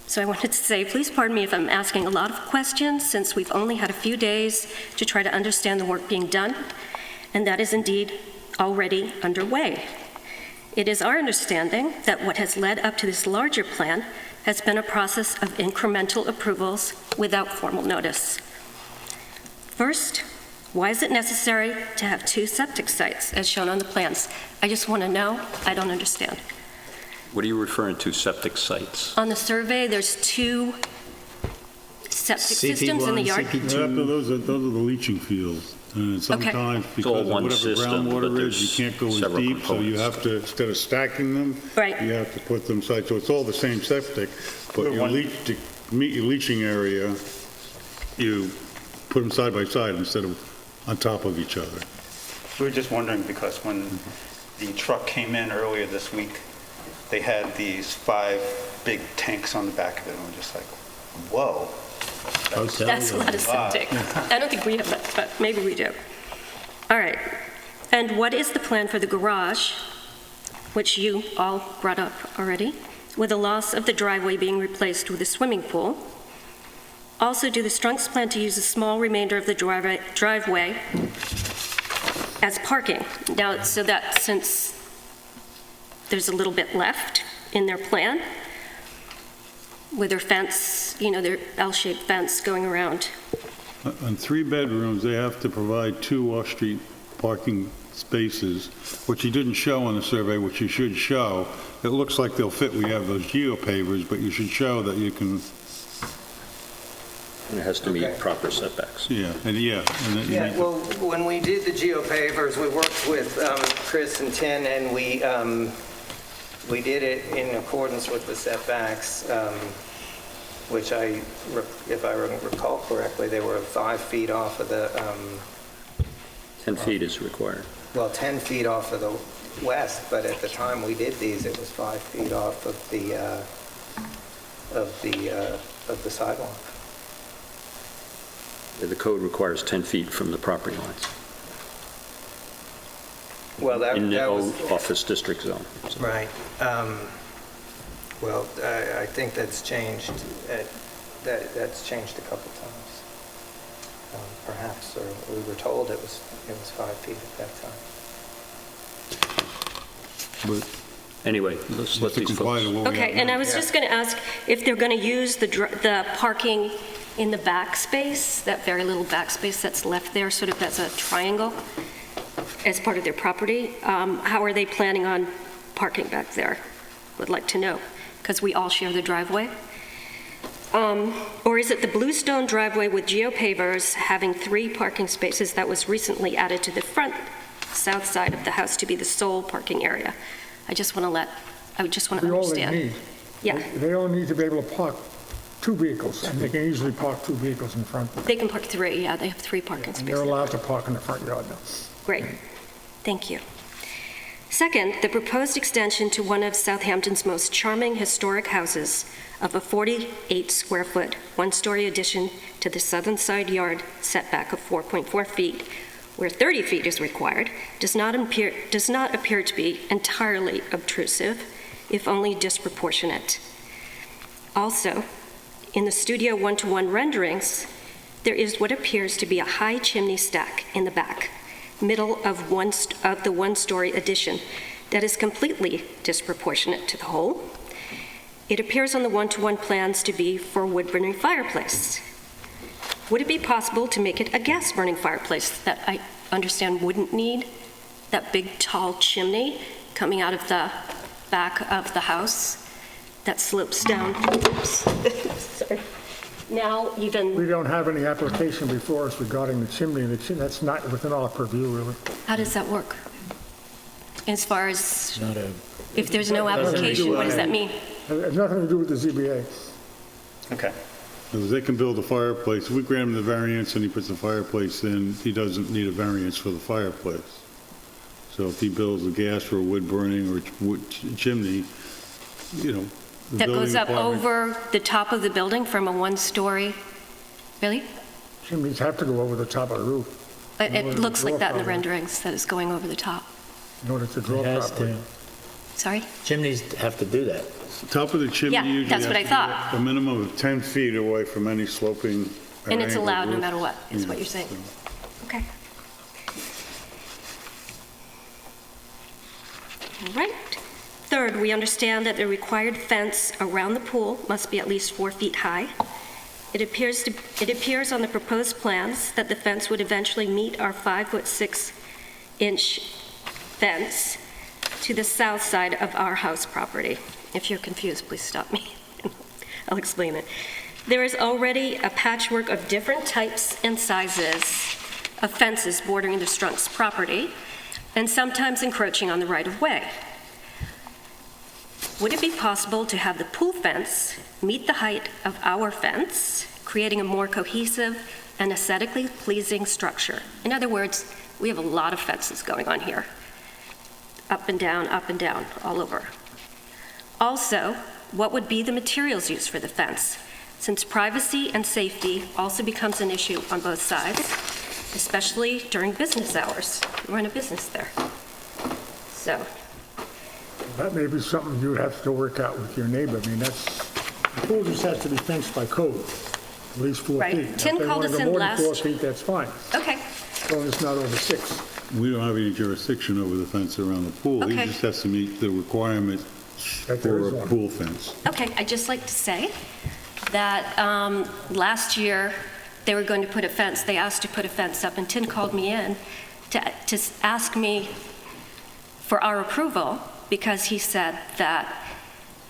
So I wanted to say, please pardon me if I'm asking a lot of questions, since we've only had a few days to try to understand the work being done, and that is indeed already underway. It is our understanding that what has led up to this larger plan has been a process of incremental approvals without formal notice. First, why is it necessary to have 2 septic sites as shown on the plans? I just want to know. I don't understand. What are you referring to, septic sites? On the survey, there's 2 septic systems in the CP1, yard. CP2. Those are the leaching fields. And sometimes, It's all because of one whatever system, but groundwater is, there's you can't go as several deep, so you components. have to, instead of stacking them, Right. you have to put them side, so it's all the same septic, but Good your one. to meet your leaching area, you put them side by side instead of on top of each other. We were just wondering, because when the truck came in earlier this week, they had these 5 big tanks on the back of it, and we're just like, whoa. Hotel That's a lot of septic. I don't think we have that, but maybe we do. All right. And what is the plan for the garage, which you all brought up already, with the loss of the driveway being replaced with a swimming pool? Also, do the Strunks plan to use a small remainder of the driveway as parking? Now, so that since there's a little bit left in their plan, with their fence, their L-shaped fence going around. On 3 bedrooms, they have to provide 2 off-street parking spaces, which you didn't show on the survey, which you should show. It looks like they'll fit, we have those geopavers, but you should show that you can, And it has to meet Okay. proper setbacks. and then you Yeah, need well, when we did the geopavers, we worked with Chris and Tin, and we did it in accordance with the setbacks, which if I recall correctly, they were 5 feet off of the, 10 feet is required. 10 feet off of the west, but at the time we did these, it was 5 feet off of the sidewalk. The code requires 10 feet from the property lines Well, that in the was... office district zone. Right. Well, I think that's changed. That's changed a couple times. Perhaps, or we were told it was 5 feet at that time. but Anyway, let's you let have to these comply folks. to what we have Okay, and now. I was just going to ask if they're going to use the parking in the back space, that very little back space that's left there, sort of as a triangle, as part of their property. How are they planning on parking back there? Would like to know, because we all share the driveway. Or is it the bluestone driveway with geopavers having 3 parking spaces that was recently added to the front south side of the house to be the sole parking area? I just want to Be all they understand. need. Yeah, They only need to be able to park 2 vehicles, and they can easily park 2 vehicles in front. they can park 3, yeah, they have 3 parking And they're spaces. allowed to park in the front yard now. Great, thank you. Second, the proposed extension to one of Southampton's most charming historic houses of a 48-square-foot, 1-story addition to the southern side yard setback of 4.4 feet, where 30 feet is required, does not appear to be entirely obtrusive, if only disproportionate. Also, in the studio one-to-one renderings, there is what appears to be a high chimney stack in the back, middle of the one-story addition that is completely disproportionate to the whole. It appears on the one-to-one plans to be for a wood-burning fireplace. Would it be possible to make it a gas-burning fireplace that I understand wouldn't need that big, tall chimney coming out of the back of the house that slopes down? Oops. Sorry. Now even, We don't have any application before us regarding the chimney, and that's not within our purview, really. how does that work? As far as, Not a, if there's no application, what does that mean? It has nothing to do with the ZBA. Okay. They can build a fireplace. If we grant him the variance and he puts the fireplace in, he doesn't need a variance for the fireplace. So if he builds a gas or a wood burning or wood chimney, you know. the That goes building up department- over the top of the building from a one-story, really? Chimneys have to go over the top of the roof It looks like that in the Draw renderings, that it's going over the top. in order to draw it has properly. to. Sorry? Chimneys have to do that. Top of the chimney Yeah, usually that's what has I to thought. be a minimum of 10 feet away from any sloping or And it's angled allowed no roof. matter what, is what Yeah, you're saying? so- Okay. All right. Third, we understand that the required fence around the pool must be at least 4 feet high. It appears on the proposed plans that the fence would eventually meet our 5'6" fence to the south side of our house property. If you're confused, please stop me. I'll explain it. There is already a patchwork of different types and sizes of fences bordering the Strunk's property, and sometimes encroaching on the right-of-way. Would it be possible to have the pool fence meet the height of our fence, creating a more cohesive and aesthetically pleasing structure? In other words, we have a lot of fences going on here. Up and down, all over. Also, what would be the materials used for the fence? Since privacy and safety also becomes an issue on both sides, especially during business hours. We run a business there. So, That may be something you'd have to work out with your neighbor. I mean, the pool just has to be fenced by code, at least 4 Right. feet. Now, Tim if they called wanna us go in more than 4 last- feet, that's fine, okay, as long as it's not over 6. We don't have any jurisdiction over the fence around the pool. He Okay. just has to meet the requirement That there for is a one. pool fence. okay. I'd just like to say that last year, they were going to put a fence, they asked to put a fence up, and Tim called me in to ask me for our approval, because he said that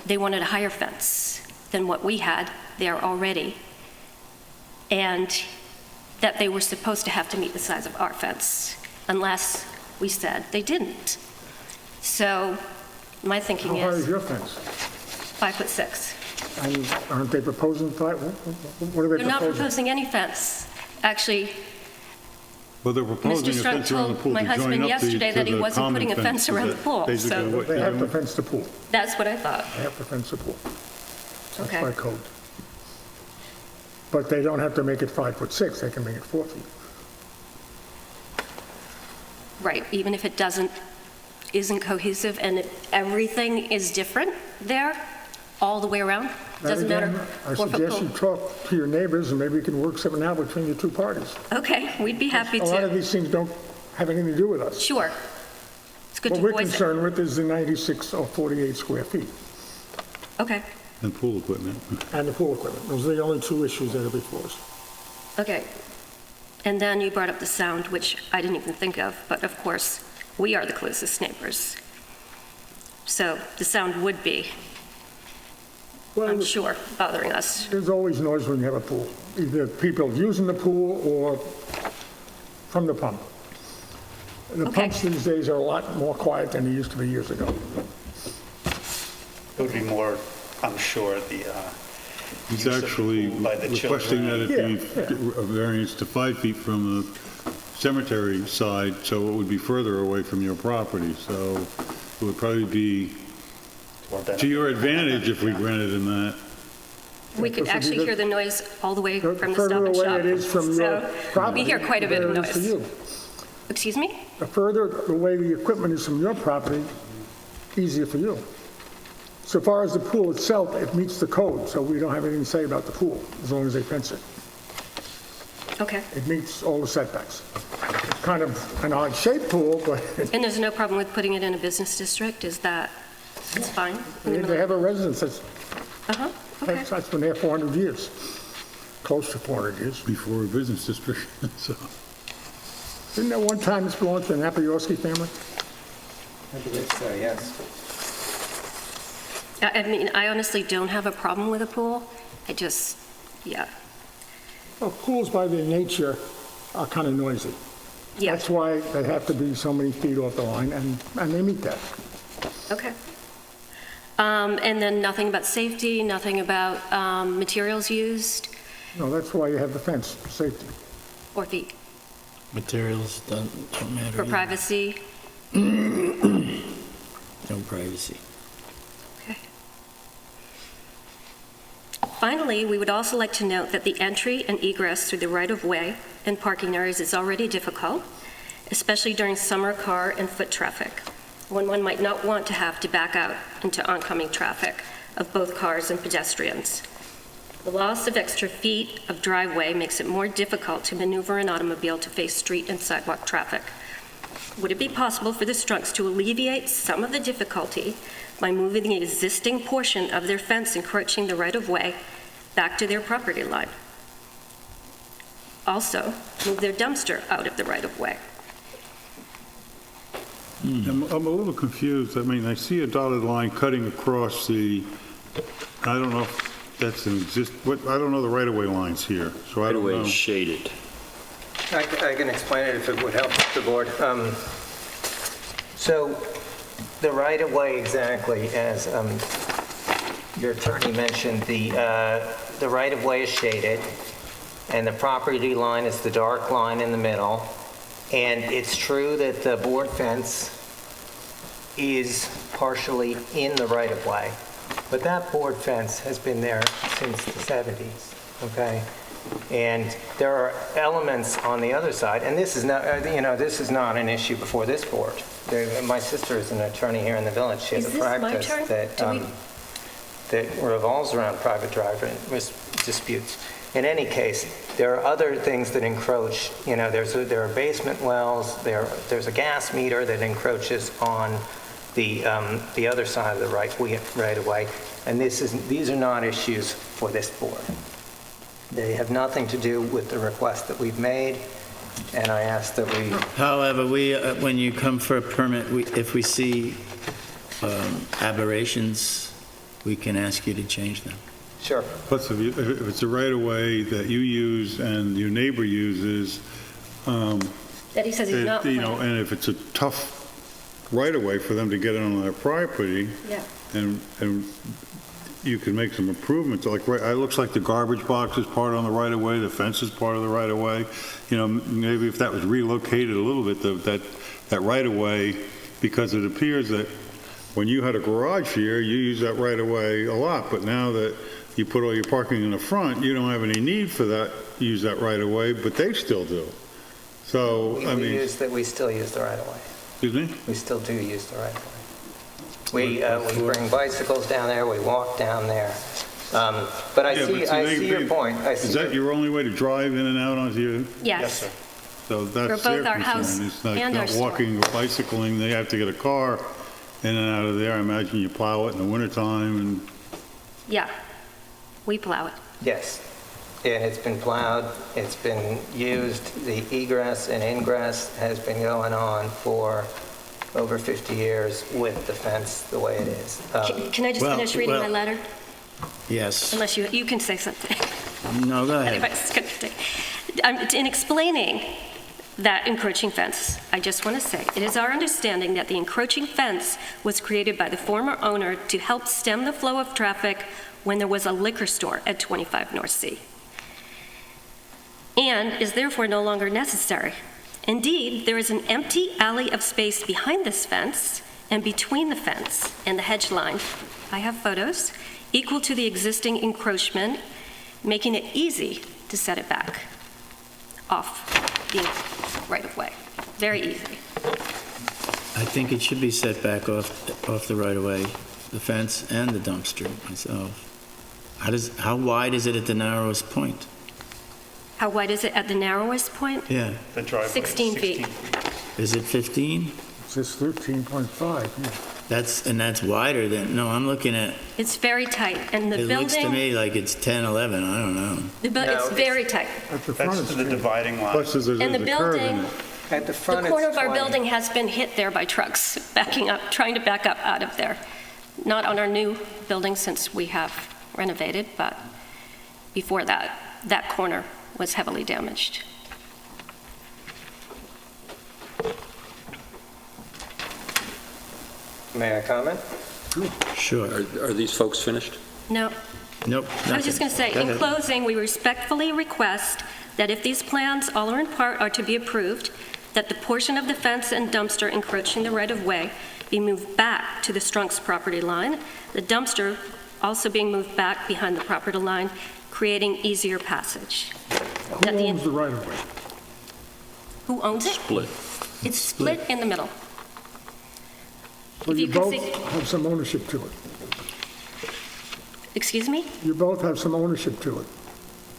they wanted a higher fence than what we had there already, and that they were supposed to have to meet the size of our fence, unless we said they didn't. So my thinking How high is is your fence? 5'6". And aren't they proposing 5? What are they They're not proposing? proposing any fence. Actually, Well, they're proposing Mr. a Strunk fence around the told pool my to join husband up yesterday to that he the wasn't common putting a fence Is around that the pool, basically so- what They they're have to doing? fence the pool. that's what I thought. They have to fence the pool. That's Okay. by code. But they don't have to make it 5'6", they can make it 4 feet. Right, even if it isn't cohesive and everything is different there, all the way around? Doesn't Then matter? again, I 4 foot suggest you pool. talk to your neighbors, and maybe you can work something out between the two parties. Okay, we'd be happy A lot of to. these things don't have anything to do with us. Sure. It's good What to we're voice it. concerned with is the 96 or 48 square feet, Okay, And pool equipment. and the pool equipment. Those are the only two issues that are before us. okay. And then you brought up the sound, which I didn't even think of, but of course, we are the closest neighbors. So the sound would be, Well, I'm sure, bothering us. there's always noise when you have a pool, either people using the pool or from the pump. The Okay. pumps these days are a lot more quiet than they used to be years ago. It would be more, I'm sure, the He's use of actually pool by the requesting that children. it be a variance to 5 feet from the cemetery side, so it would be further away from your property. So it would probably be to your advantage if we granted him that. We could This would be actually the- hear the noise all the way The from the further Stop and Shop. away it is from your So property, we hear quite a bit of the better it is for noise. you. Excuse me? The further away the equipment is from your property, easier for you. So far as the pool itself, it meets the code, so we don't have anything to say about the pool, as long as they fence it. Okay. It meets all the setbacks. It's kind of an odd-shaped pool, but And there's no problem with putting it in a business district? Is that, it's fine? in the they middle? have a residence Uh-huh, okay. that's been there 400 years, close to 400 years. Before a business district, so. Didn't that one time this belonged to the Napiorski family? I believe so, yes. I mean, I honestly don't have a problem with a pool. I just, yeah, Well, pools by their nature are kind of noisy. yeah, That's why they have to be so many feet off the line, and they meet that. okay. And then nothing about safety, nothing about materials used No, that's why you have the fence, safety. or feet Materials don't matter. for either. privacy? No privacy. Okay. Finally, we would also like to note that the entry and egress through the right-of-way and parking areas is already difficult, especially during summer car and foot traffic, when one might not want to have to back out into oncoming traffic of both cars and pedestrians. The loss of extra feet of driveway makes it more difficult to maneuver an automobile to face street and sidewalk traffic. Would it be possible for the Strunks to alleviate some of the difficulty by moving the existing portion of their fence encroaching the right-of-way back to their property line? Also, move their dumpster out of the right-of-way. I'm a little confused. I mean, I see a dotted line cutting across the, I don't know if that's an I don't know the right-of-way lines here, so I Right don't away know. is shaded. I can explain it if it would help the board. So the right-of-way, exactly, as your attorney mentioned, the right-of-way is shaded, and the property line is the dark line in the middle. And it's true that the board fence is partially in the right-of-way, but that board fence has been there since the 70s, okay? And there are elements on the other side, and this is not, this is not an issue before this board. My sister is an attorney here in the village. She has Is a this my practice turn? that Do we- that revolves around private driver disputes. In any case, there are other things that encroach. There are basement wells. There's a gas meter that encroaches on the other side of the right-of-way, and these are not issues for this board. They have nothing to do with the request that we've made, and I ask that we. However, when you come for a permit, if we see aberrations, we can ask you to change them. Sure. Plus, if it's a right-of-way that you use and your neighbor uses, That he says he's not planning. and if it's a tough right-of-way for them to get on their property, Yeah. and you can make some improvements, like, it looks like the garbage box is part on the right-of-way, the fence is part of the right-of-way. Maybe if that was relocated a little bit, that right-of-way, because it appears that when you had a garage here, you used that right-of-way a lot, but now that you put all your parking in the front, you don't have any need for that, use that right-of-way, but they still do. So, I mean, We still use the right-of-way. excuse me? We still do use the right-of-way. We bring bicycles down there, we walk down there. But I Yeah, see, but so I see your point. Is that your only way to drive in and out onto your, Yes. so that's For both their our house concern. It's like and our not store. walking or bicycling, they have to get a car in and out of there. I imagine you plow it in the wintertime and, Yeah. We plow it. Yes, and it's been plowed, it's been used, the egress and ingress has been going on for over 50 years with the fence the way it is. Can I just well, finish reading my well- letter? Yes. Unless you can say something. No, go ahead. Anybody's gonna say. In explaining that encroaching fence, I just want to say, it is our understanding that the encroaching fence was created by the former owner to help stem the flow of traffic when there was a liquor store at 25 North C, and is therefore no longer necessary. Indeed, there is an empty alley of space behind this fence and between the fence and the hedge line. I have photos equal to the existing encroachment, making it easy to set it back off the right-of-way. Very easy. I think it should be set back off the right-of-way, the fence and the dumpster myself. How wide is it at the narrowest point? How wide is it at the narrowest point? Yeah. The driveway is 16 feet. Is it 15? It says 13.5, yeah. That's wider than, no, I'm looking at, It's very tight, and the it looks to building, me like it's 10, 11, I don't know. it's very tight. At the That's front, to the it's dividing line. Plus, there's a And the curve in building, it. At the the front, corner it's of our 20. building has been hit there by trucks backing up, trying to back up out of there. Not on our new building since we have renovated, but before that, that corner was heavily damaged. May I comment? Sure. Are these folks finished? No, Nope. I was just going to say, Go in ahead. closing, we respectfully request that if these plans, all or in part, are to be approved, that the portion of the fence and dumpster encroaching the right-of-way be moved back to the Strunk's property line, the dumpster also being moved back behind the property line, creating easier passage. who owns the right-of-way? Who owns it? Split. It's split in the middle. So If you you can both see- have some ownership to it. Excuse me? You both have some ownership to it.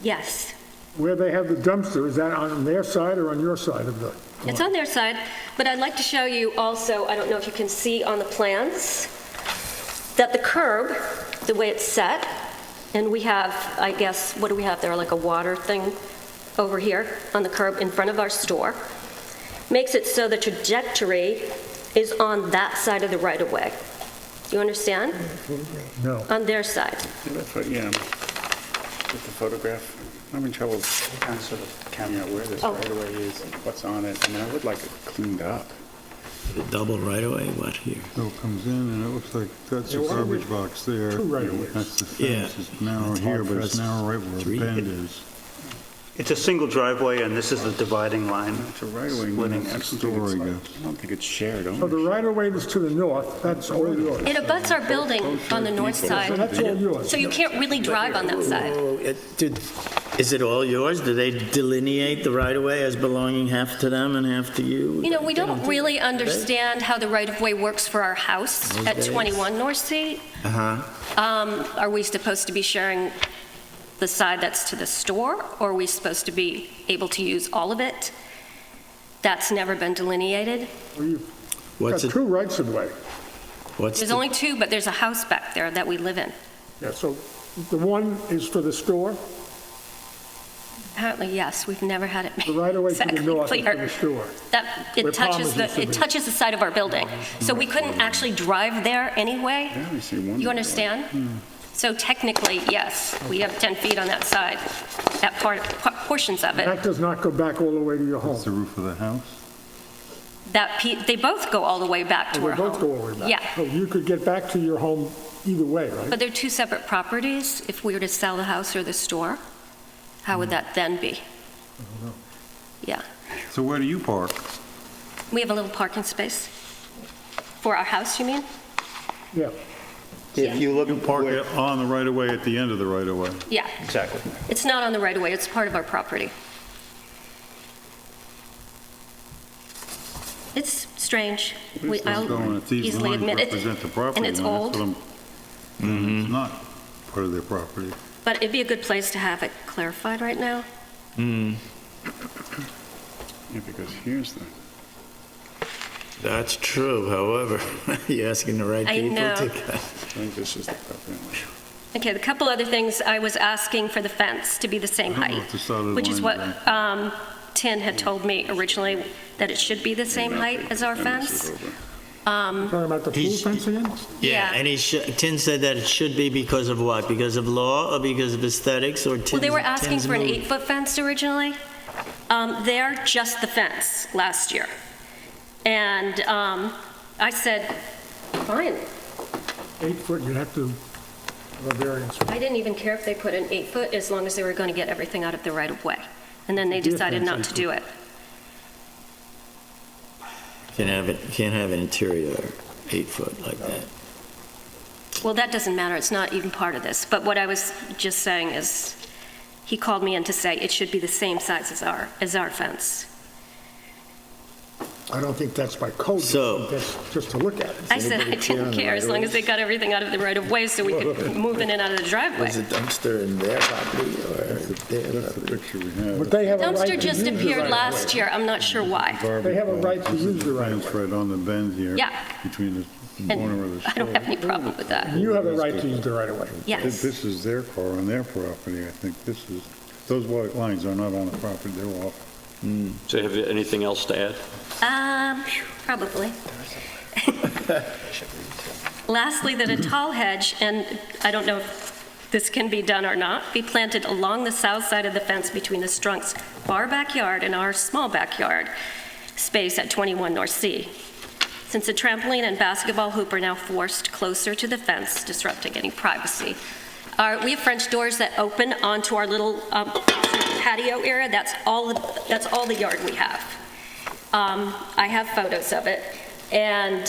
Yes. Where they have the dumpster, is that on their side or on your side of the? It's on their side, but I'd like to show you also, I don't know if you can see on the plans, that the curb, the way it's set, and we have, I guess, what do we have there, like a water thing over here on the curb in front of our store, makes it so the trajectory is on that side of the right-of-way. Do you understand? No. On their side. Yeah. With the photograph, I'm having trouble kind of sort of counting out where this Oh. right-of-way is and what's on it. I mean, I would like it cleaned up. The double right away, what here? So it comes in, and it looks like that's the Yeah, why don't we- garbage box there. Two right-of-ways. That's the Yeah. fence, it's narrow It's here, hard but for it's us narrow right where to the read bend it. is. It's a single driveway, and this is the dividing line. It's a right-of-way, Splitting that's it. the story, I guess. I don't think it's shared So the ownership. right-of-way that's to the north, that's all yours. It abuts our building on the north So side, that's all yours. so you can't really drive on that side. Oh, is it all yours? Do they delineate the right-of-way as belonging half to them and half to you? You know, we don't really understand how the right-of-way works for our house at days. 21 North Street. Uh-huh. Are we supposed to be sharing the side that's to the store, or are we supposed to be able to use all of it? That's never been delineated. Well, you've What's got it, two rights of way. what's There's the, only two, but there's a house back there that we live in. Yeah, so the one is for the store, Apparently, yes, we've never had it the right-of-way to the exactly north is for the clear. store. That, Where it touches Palmer's used to it be. touches the side of our building, so we couldn't actually drive there anyway. I only see one. You understand? So technically, yes, we have 10 feet on that side, that portions of it. That does not go back all the way to your That's the home. roof of the house. They both go all the way back to They our both home. go all the way back. Yeah, So you could get back to your home either way, right? but they're two separate properties. If we were to sell the house or the store, how would that then be? Yeah, So where do you park? we have a little parking space. For our house, you mean? Yeah. if you look You park where- it on the right-of-way at the end of the right-of-way. Yeah, Exactly. it's not on the right-of-way, it's part of our property. It's strange. I'll So if these easily lines admit it. represent the property And it's line, old, that's what I'm- It's not part of their property. but it'd be a good place to have it clarified right now. Yeah, because here's the, That's true, however, you're asking the right I people know. to... I think this is the property line. Okay, the couple other things, I was asking for the fence to be the same I don't know height, if the solid which is line what Tin had told me originally, that it should be the same height as our And this is fence. over. Talking about the pool He's- fence again? Yeah. And Tim said that it should be because of what? Because of law or because of aesthetics or Tim's... Well, they were asking Tim's for an mood? 8-foot fence originally. They're just the fence last year. And I said, fine. 8 foot, you'd have to have a variance. I didn't even care if they put an 8-foot as long as they were going to get everything out of the right-of-way. And then they Deer decided fence, not 8 to do it. Can't have an interior 8 foot like that. Well, that doesn't matter, it's not even part of this. But what I was just saying is, he called me in to say it should be the same size as our fence. I don't think that's by code. So- That's just to look at it. I said I didn't care as long as they got everything out of the right of way so we could move in and out of the driveway. Was a dumpster in their property or their That's the property? picture we have. But they have a right Dumpster to just use the appeared right of last way. year, I'm not sure why. They have a right to use the right of Fence way. right on the bend here. Yeah. Between the And corner of the store. I don't have any problem with that. You have a right to use the right of way. Yes. This is their car on their property, I think. Those white lines are not on the property, they're off. So have you anything else to add? Probably. Lastly, that a tall hedge, and I don't know if this can be done or not, be planted along the south side of the fence between the Strunk's far backyard and our small backyard space at 21 North C. Since the trampoline and basketball hoop are now forced closer to the fence, disrupting any privacy. We have French doors that open onto our little patio area. That's all the yard we have. I have photos of it. And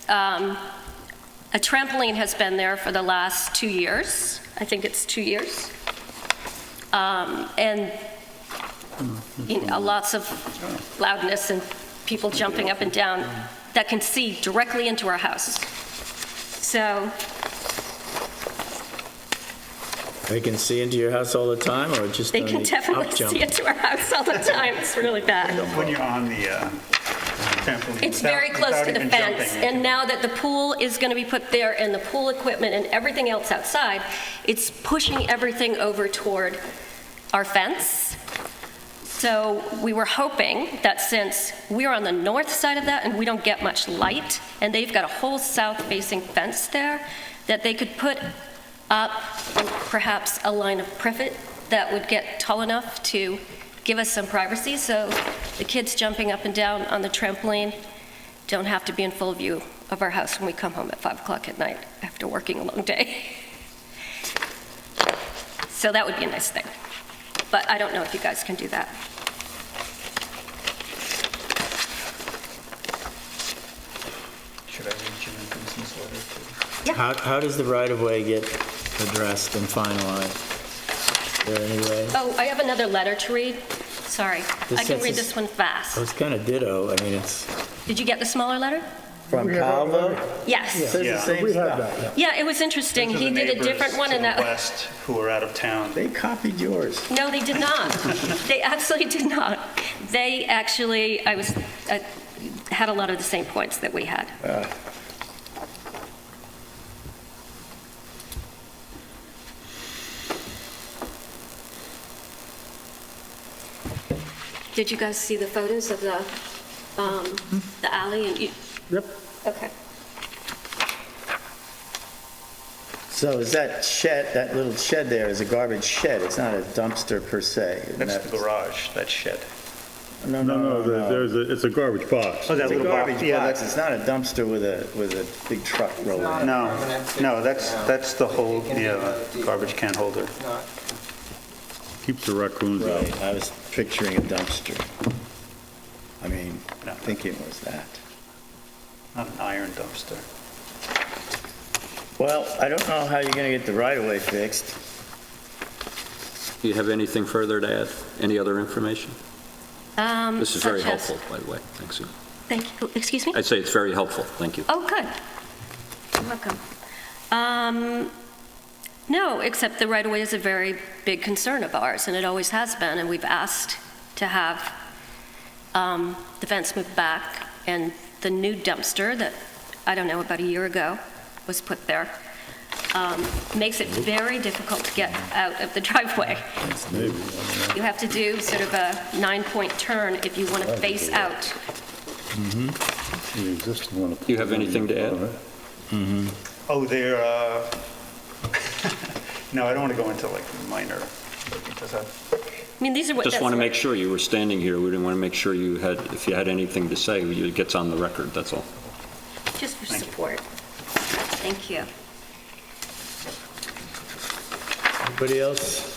a trampoline has been there for the last 2 years. I think it's 2 years. And lots of loudness and people jumping up and down that can see directly into our house. So They can see into your house all the time or just they on can the definitely up jump? see into our house all the time. It's really bad. When you're on the trampoline. It's without- very close without to the even fence, jumping, and now that the pool is going to be put there, and the pool equipment and everything else outside, it's pushing everything over toward our fence. So we were hoping that since we're on the north side of that and we don't get much light, and they've got a whole south-facing fence there, that they could put up perhaps a line of privet that would get tall enough to give us some privacy, so the kids jumping up and down on the trampoline don't have to be in full view of our house when we come home at 5 o'clock at night after working a long day. So that would be a nice thing. But I don't know if you guys can do that. Should I read Jim and Vincent's letter too? How does the right-of-way get addressed and finalized? Is there any way? Oh, I have another letter to read. Sorry. This I can says read this- this one fast. Oh, it's kind of ditto. I mean, it's Did you get the smaller letter? from We have a Calvo. letter. Yes. Says the Yeah. same We have stuff. that, yeah. Yeah, it was interesting. To He the did a neighbors different one, to and the that, west who are out of town. They copied yours. no, they did not. They absolutely did not. They actually, I had a lot of the same points that we had. Did you guys see the photos of the alley? And you, Yep. okay. So is that shed, that little shed there is a garbage shed? It's not a dumpster per se? isn't That's that- the garage, that shed. No, No, it's a garbage box. Oh, that It's a little garbage box. Yeah, box. It's not a dumpster with a big truck rolling in. no, that's the whole, garbage can holder. Keeps the raccoons out. Right, I was picturing a dumpster. I mean, No. thinking it was that. Not an iron dumpster. Well, I don't know how you're going to get the right-of-way fixed. Do you have anything further to add? Any other information? This is very Such as- helpful, by the way. Thanks, Sue. Thank you. Excuse me? I'd say it's very helpful. Thank you. Oh, good. You're welcome. No, except the right-of-way is a very big concern of ours, and it always has been, and we've asked to have the fence moved back, and the new dumpster that, I don't know, about a year ago was put there, makes it very difficult to get out of the driveway. You have to do sort of a 9-point turn if you want to face out. The existing one. Do you have anything to add? Oh, they're, no, I don't want to go into like minor, because I mean, these are what... Just that's want to what- make sure you were standing here. We didn't want to make sure you had, if you had anything to say, it gets on the record, that's all. Just for Thank you. support. Thank you. Anybody else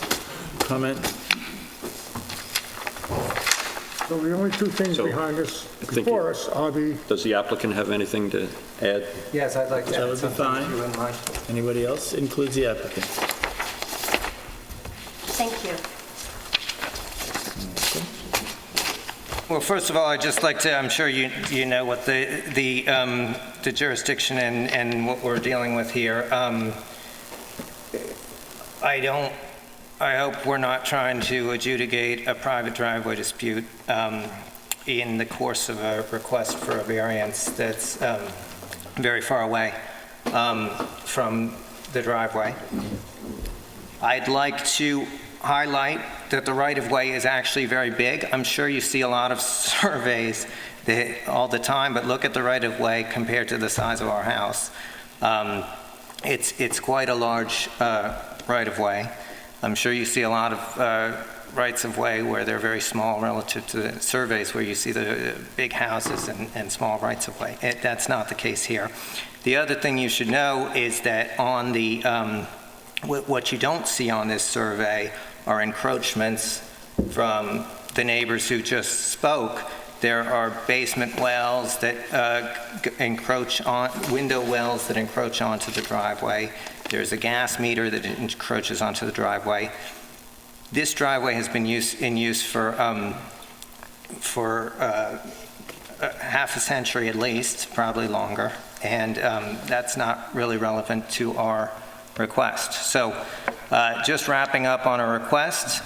comment? So the only two things So, behind us, think before you- us, are the, Does the applicant have anything to add? Yes, I'd like to That add would be something fine. if you wouldn't mind. Anybody else? Includes the applicant. Thank you. Well, first of all, I'd just like to, I'm sure you know what the jurisdiction and what we're dealing with here. I hope we're not trying to adjudicate a private driveway dispute in the course of a request for a variance that's very far away from the driveway. I'd like to highlight that the right-of-way is actually very big. I'm sure you see a lot of surveys all the time, but look at the right-of-way compared to the size of our house. It's quite a large right-of-way. I'm sure you see a lot of rights-of-way where they're very small relative to the surveys where you see the big houses and small rights-of-way. That's not the case here. The other thing you should know is that on the what you don't see on this survey are encroachments from the neighbors who just spoke. There are basement wells that encroach on, window wells that encroach onto the driveway. There's a gas meter that encroaches onto the driveway. This driveway has been in use for half a century at least, probably longer, and that's not really relevant to our request. So just wrapping up on a request,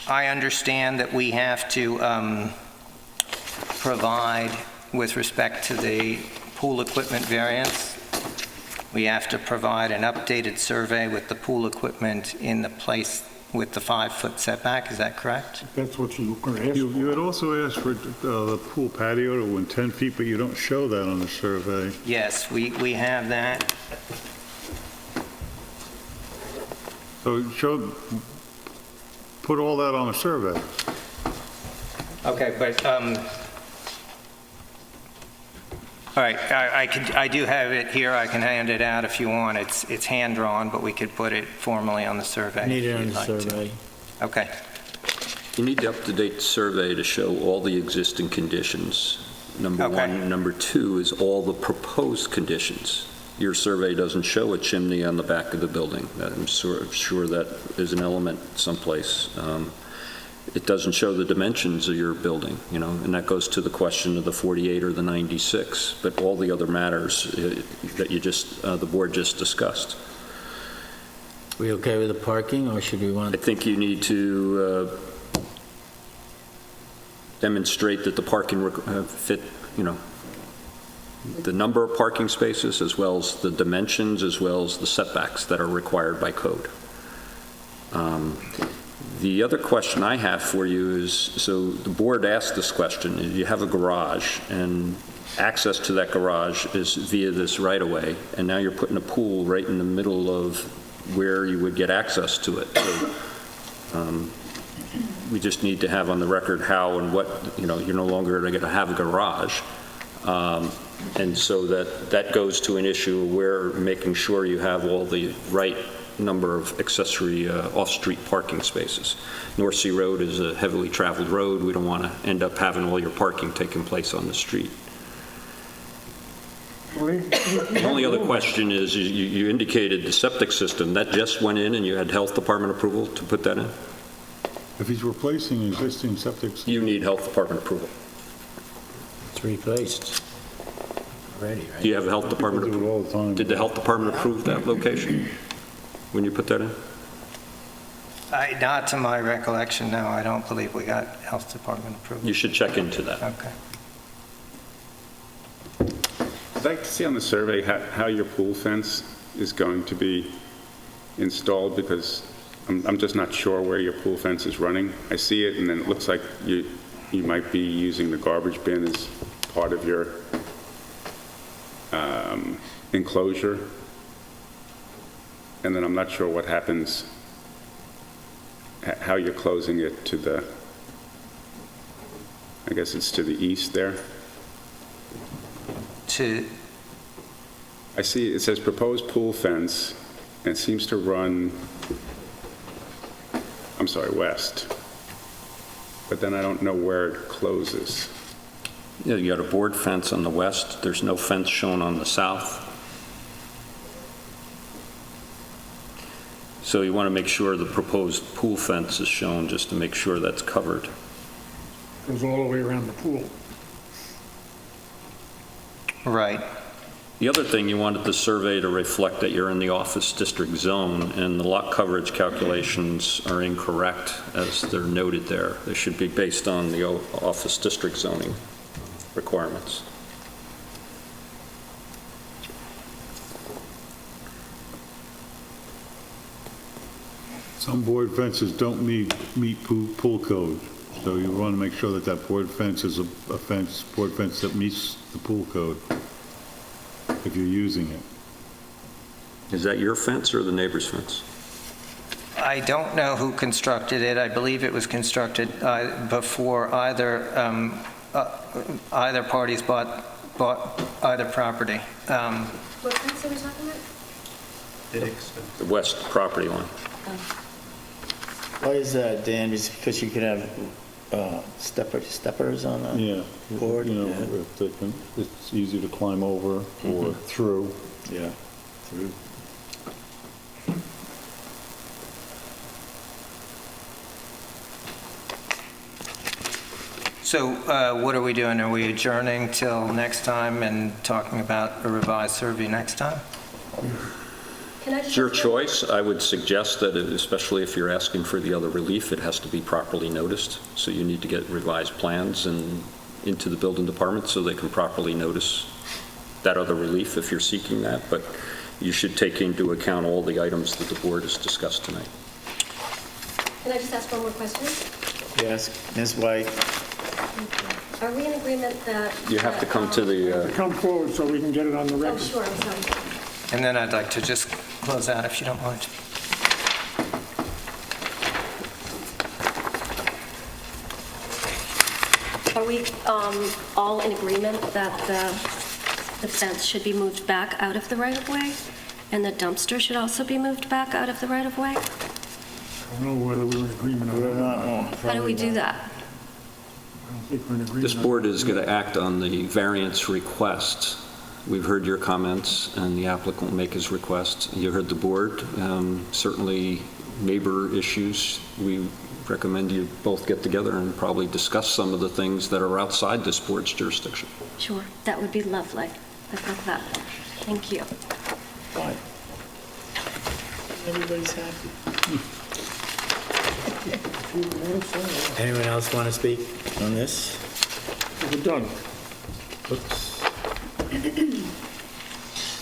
I understand that we have to provide, with respect to the pool equipment variance, we have to provide an updated survey with the pool equipment in the place with the 5-foot setback. Is that correct? That's what you were going to ask for. You had also asked for the pool patio to win 10 feet, but you don't show that on the survey. Yes, we have that. So put all that on the survey. Okay, but, all right, I do have it here. I can hand it out if you want. It's hand-drawn, but we could put it formally on the survey. Need it if on you'd the like to. survey. Okay. You need the up-to-date survey to show all the existing conditions, number Okay. one. Number two is all the proposed conditions. Your survey doesn't show a chimney on the back of the building. I'm sure that is an element someplace. It doesn't show the dimensions of your building, and that goes to the question of the 48 or the 96, but all the other matters that the board just discussed. We okay with the parking, or should we I want? think you need to demonstrate that the parking fit, the number of parking spaces, as well as the dimensions, as well as the setbacks that are required by code. The other question I have for you is, so the board asked this question, you have a garage, and access to that garage is via this right-of-way, and now you're putting a pool right in the middle of where you would get access to it. So, we just need to have on the record how and what, you're no longer going to have a garage. And so that goes to an issue where making sure you have all the right number of accessory off-street parking spaces. North Sea Road is a heavily traveled road. We don't want to end up having all your parking taking place on the street. The only other question is, you indicated the septic system. That just went in and you had health department approval to put that in? If he's replacing existing septic system. You need health department approval. It's replaced already, right? Do you have a health department People do it approval? all the time. Did the health department approve that location when you put that in? Not to my recollection, no. I don't believe we got health department approval. You should check into that. Okay. I'd like to see on the survey how your pool fence is going to be installed, because I'm just not sure where your pool fence is running. I see it, and then it looks like you might be using the garbage bin as part of your enclosure. And then I'm not sure what happens, how you're closing it to the, I guess it's to the east there. I see it says proposed pool fence, and it seems to run, I'm sorry, west. But then I don't know where it closes. Yeah, you got a board fence on the west. There's no fence shown on the south. So you want to make sure the proposed pool fence is shown, just to make sure that's covered. goes all the way around the pool. Right. The other thing, you wanted the survey to reflect that you're in the office district zone, and the lot coverage calculations are incorrect as they're noted there. They should be based on the office district zoning requirements. Some board fences don't meet pool code, so you want to make sure that that board fence is a board fence that meets the pool code if you're using it. Is that your fence or the neighbor's fence? I don't know who constructed it. I believe it was constructed before either parties bought either property. What fence are we talking about? The west property line. Why is that, Dan? Is it because you could have steppers on the Yeah. board? You know, Yeah. if they can, it's easy to climb over or through. Yeah. Through. So what are we doing? Are we adjourning till next time and talking about a revised survey next time? Can I just... It's your choice. I would suggest that, especially if you're asking for the other relief, it has to be properly noticed. So you need to get revised plans and into the building department so they can properly notice that other relief if you're seeking that. But you should take into account all the items that the board has discussed tonight. Can I just ask one more question? Yes, Ms. White? Are we in agreement that... You have to come to the, Come forward so we can get it on the Oh, record. sure, I'm sorry. And then I'd like to just close out if you don't mind. Are we all in agreement that the fence should be moved back out of the right-of-way? And the dumpster should also be moved back out of the right-of-way? I don't know whether we're in agreement on that. How do we do that? I don't think we're in agreement. this board is going to act on the variance request. We've heard your comments, and the applicant will make his request. You heard the board. Certainly, neighbor issues, we recommend you both get together and probably discuss some of the things that are outside this board's jurisdiction. Sure, that would be lovely. I'd love that. Thank you. Fine. Everybody's happy. Anyone else want to speak on this? We're done. Oops.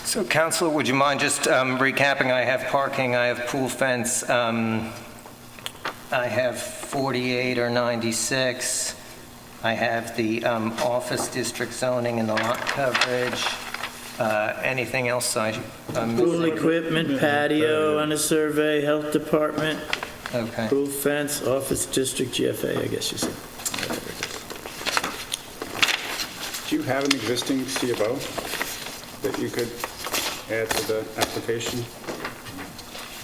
So, Council, would you mind just recapping? I have parking, I have pool fence, I have 48 or 96, I have the office district zoning and the lot coverage. Anything else I'm Pool missing? equipment, patio on a survey, health department, Okay. pool fence, office district, GFA, I guess you said. Do you have an existing C of O that you could add to the application?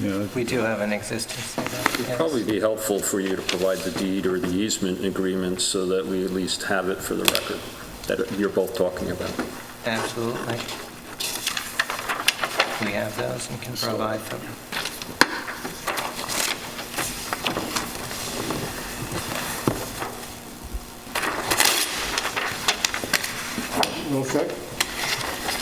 Yeah, We do have an existing setup, It'd yes. probably be helpful for you to provide the deed or the easement agreement so that we at least have it for the record that you're both talking about. Absolutely. We have those and can provide them. Well set.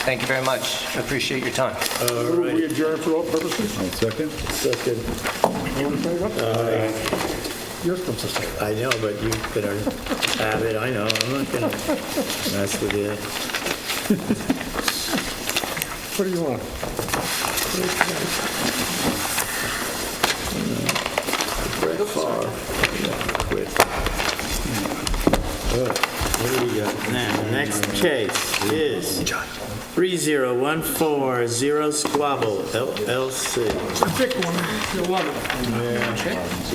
Thank you very much. Appreciate your time. Move we adjourn for all purposes? I'll second. Second. All in favor? You're supposed to say that. I know, but you better have it, I know, I'm not gonna mess with you. What do you want? Brett Favre. Yeah, quit. What do we got now? Next case is 3014 Squabble LLC. It's a thick one. You'll love it.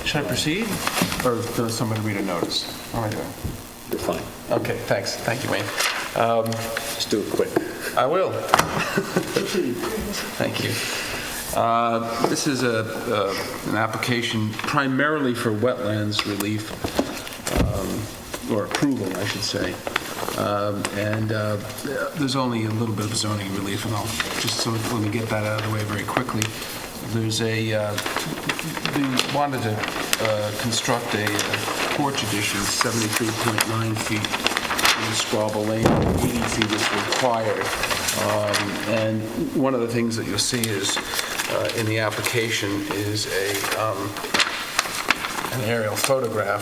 Should I proceed, or does someone read a notice? What am I doing? You're fine. Okay, thanks. Thank you, Wayne. Just do it quick. I will. Thank you. This is an application primarily for wetlands relief, or approval, I should say. And there's only a little bit of zoning relief, and I'll just so let me get that out of the way very quickly. There's they wanted to construct a porch addition, 73.9 feet in Squabble Lane, 80 feet is required. And one of the things that you'll see is in the application is an aerial photograph.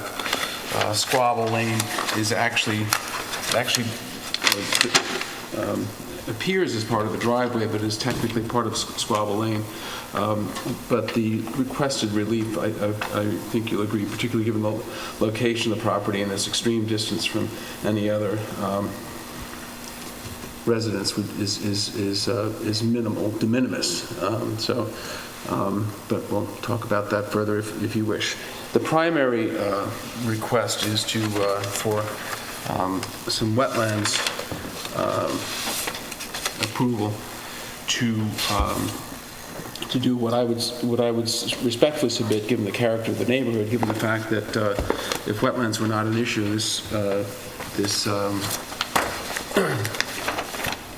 Squabble Lane is actually appears as part of the driveway, but is technically part of Squabble Lane. But the requested relief, I think you'll agree, particularly given the location of the property and its extreme distance from any other residence, is minimal, de minimis. But we'll talk about that further if you wish. The primary request is for some wetlands approval to do what I would respectfully submit, given the character of the neighborhood, given the fact that if wetlands were not an issue, this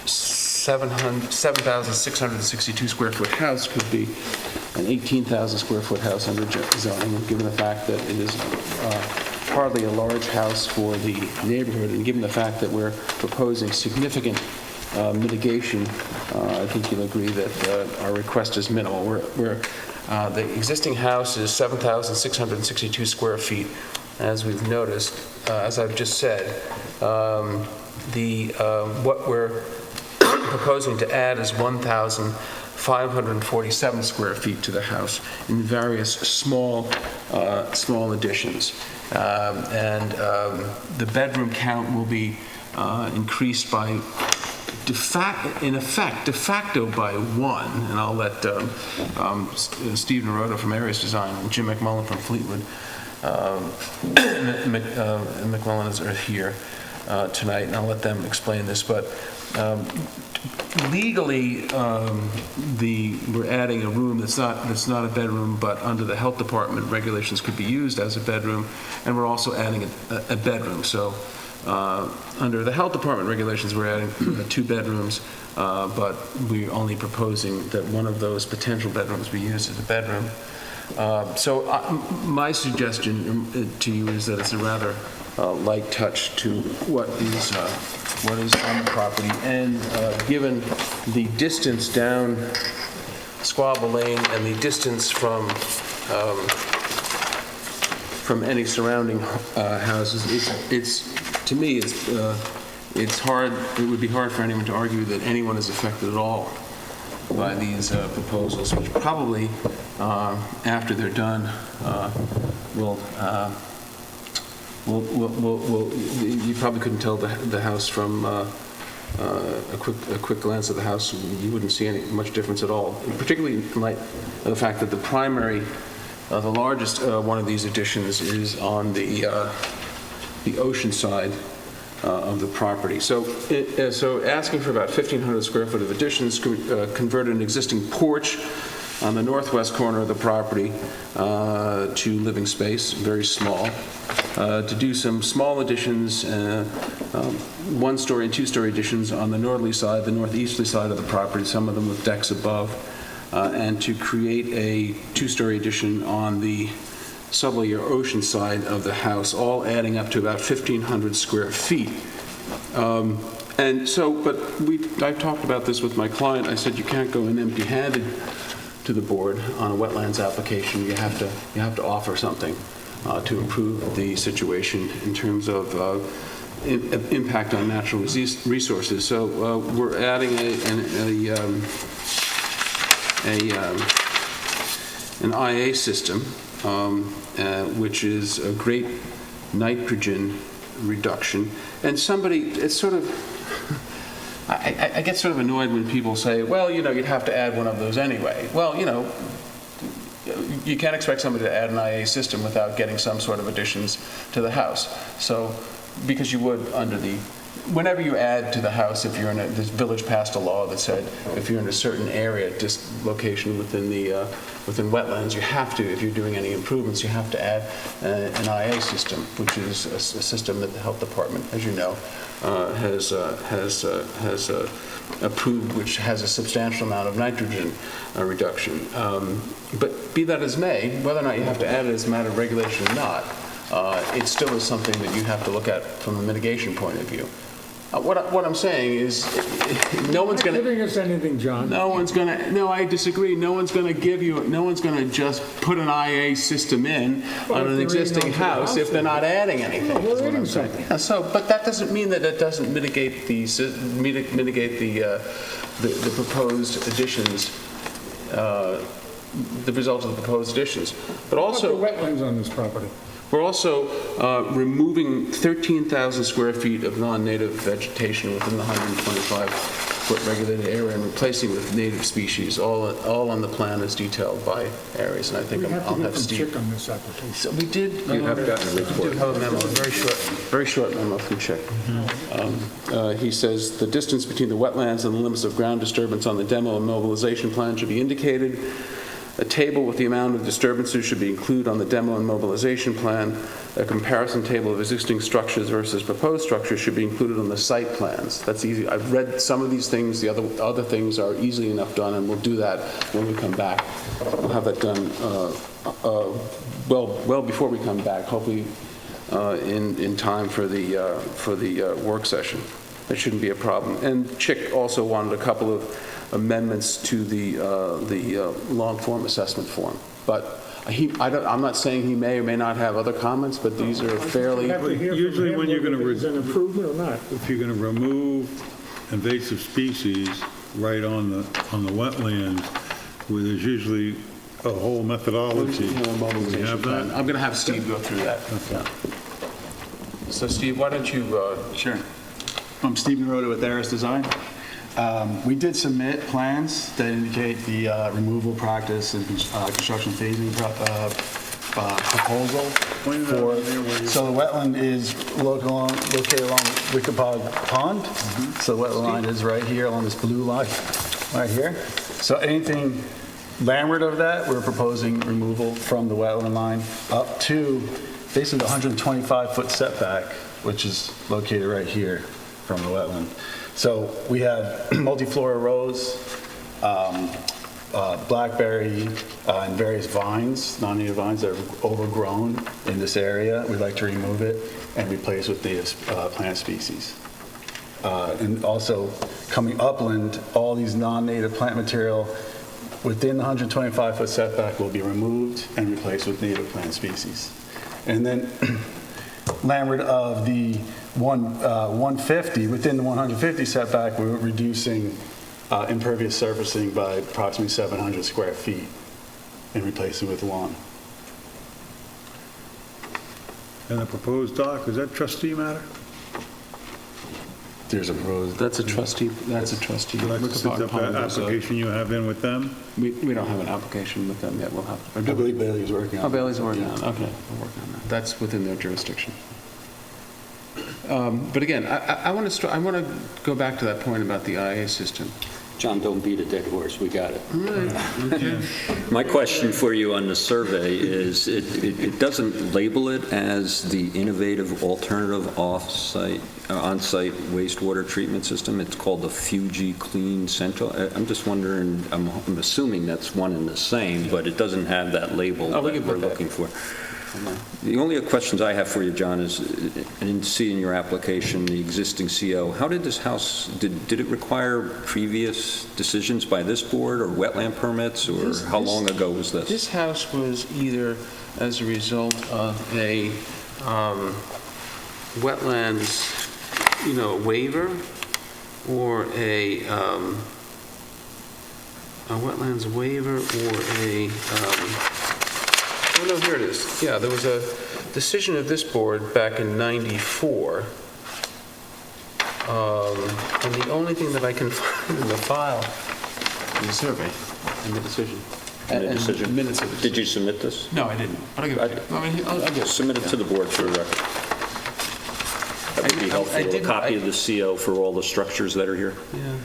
7,662 square foot house could be an 18,000 square foot house under zoning, and given the fact that it is hardly a large house for the neighborhood, and given the fact that we're proposing significant mitigation, I think you'll agree that our request is minimal. The existing house is 7,662 square feet. As we've noticed, as I've just said, what we're proposing to add is 1,547 square feet to the house in various small additions. The bedroom count will be increased by de facto by one, and I'll let Steve Naroda from Areas Design and Jim McMullen from Fleetwood, McMullen is here tonight, and I'll let them explain this. But legally, we're adding a room that's not a bedroom, but under the health department regulations could be used as a bedroom, and we're also adding a bedroom. So under the health department regulations, we're adding 2 bedrooms, but we're only proposing that one of those potential bedrooms be used as a bedroom. My suggestion to you is that it's a rather light touch to what is on the property, and given the distance down Squabble Lane and the distance from any surrounding houses, to me it's hard. It would be hard for anyone to argue that anyone is affected at all by these proposals, which probably after they're done you probably couldn't tell the house from a quick glance at the house. You wouldn't see much difference at all, particularly in light of the fact that the largest one of these additions is on the ocean side of the property. So asking for about 1,500 square foot of additions, convert an existing porch on the northwest corner of the property to living space, very small, to do some small additions, 1-story and 2-story additions on the northerly side, the northeasterly side of the property, some of them with decks above, and to create a 2-story addition on the southerly or ocean side of the house, all adding up to about 1,500 square feet. But I talked about this with my client. I said you can't go in empty-handed to the board on a wetlands application. You have to offer something to improve the situation in terms of impact on natural resources. So we're adding an IA system, which is a great nitrogen reduction. And it's sort of, I get sort of annoyed when people say, well, you'd have to add one of those anyway. Well, you can't expect somebody to add an IA system without getting some sort of additions to the house. So, because you would under the whenever you add to the house, if you're in this village passed a law that said if you're in a certain area, location within within wetlands, you have to, if you're doing any improvements, you have to add an IA system, which is a system that the health department, as you know, has approved, which has a substantial amount of nitrogen reduction. But be that as may, whether or not you have to add it as a matter of regulation or not, it still is something that you have to look at from a mitigation point of view. What I'm saying is, no one's going to... Giving us anything, John. No one's going to... No, I disagree. No one's going to give you... No one's going to just put an IA system in on an existing house if they're not adding anything. We're adding something. But that doesn't mean that it doesn't mitigate the proposed additions, the result of the proposed additions. But also... What about the wetlands on this property? We're also removing 13,000 square feet of non-native vegetation within the 125-foot regulated area and replacing with native species, all on the plan as detailed by areas. And I think I'll have Steve. Check on this application. So we did. You have gotten a report. We did have a memo, very short memo from Chick. He says the distance between the wetlands and the limits of ground disturbance on the demo and mobilization plan should be indicated. A table with the amount of disturbances should be included on the demo and mobilization plan. A comparison table of existing structures versus proposed structures should be included on the site plans. That's easy. I've read some of these things. The other things are easily enough done, and we'll do that when we come back. We'll have that done well before we come back, hopefully in time for the work session. That shouldn't be a problem. And Chick also wanted a couple of amendments to the long-form assessment form. But I'm not saying he may or may not have other comments, but these are fairly... Usually when you're going to... Is it an improvement or not? If you're going to remove invasive species right on the wetlands, where there's usually a whole methodology. We have that? I'm going to have Steve go through that. Okay. So Steve, why don't you... Sure. I'm Stephen Rhoda with Aris Design. We did submit plans that indicate the removal practice and construction phasing proposal. So the wetland is located along Wickapog Pond. So the wetland line is right here along this blue line, right here. So anything landward of that, we're proposing removal from the wetland line up to basically the 125-foot setback, which is located right here from the wetland. So we have multiflora rose, blackberry, and various vines, non-native vines that are overgrown in this area. We'd like to remove it and replace with native plant species. And also coming upland, all these non-native plant material within the 125-foot setback will be removed and replaced with native plant species. And then landward of the 150, within the 150 setback, we're reducing impervious surfacing by approximately 700 square feet and replacing with lawn. And the proposed dock, is that trustee matter? There's a proposed... That's a trustee. That's a trustee. That's the application you have in with them? We don't have an application with them yet. We'll have to. I believe Bailey's working on it. Oh, Bailey's working on it. Okay, we'll work on that. That's within their jurisdiction. But again, I want to go back to that point about the IA system. John, don't beat a dead horse, we got it. My question for you on the survey is, it doesn't label it as the innovative alternative on-site wastewater treatment system. It's called the Fuji Clean Central. I'm just wondering, I'm assuming that's one and the same, but it doesn't have that label that we're looking for. The only questions I have for you, John, is I didn't see in your application the existing CO. How did this house, did it require previous decisions by this board or wetland permits, or how long ago was this? This house was either as a result of a wetlands, waiver, or a wetlands waiver, or a oh, no, here it is. Yeah, there was a decision of this board back in '94. And the only thing that I can find in the file is the survey and the decision. And the decision. Minutes of it. Did you submit this? No, I didn't. But I'll give it to you. Submit it to the board for the record. That would be I helpful, a didn't- copy of the CO for all the structures that are here. Yeah.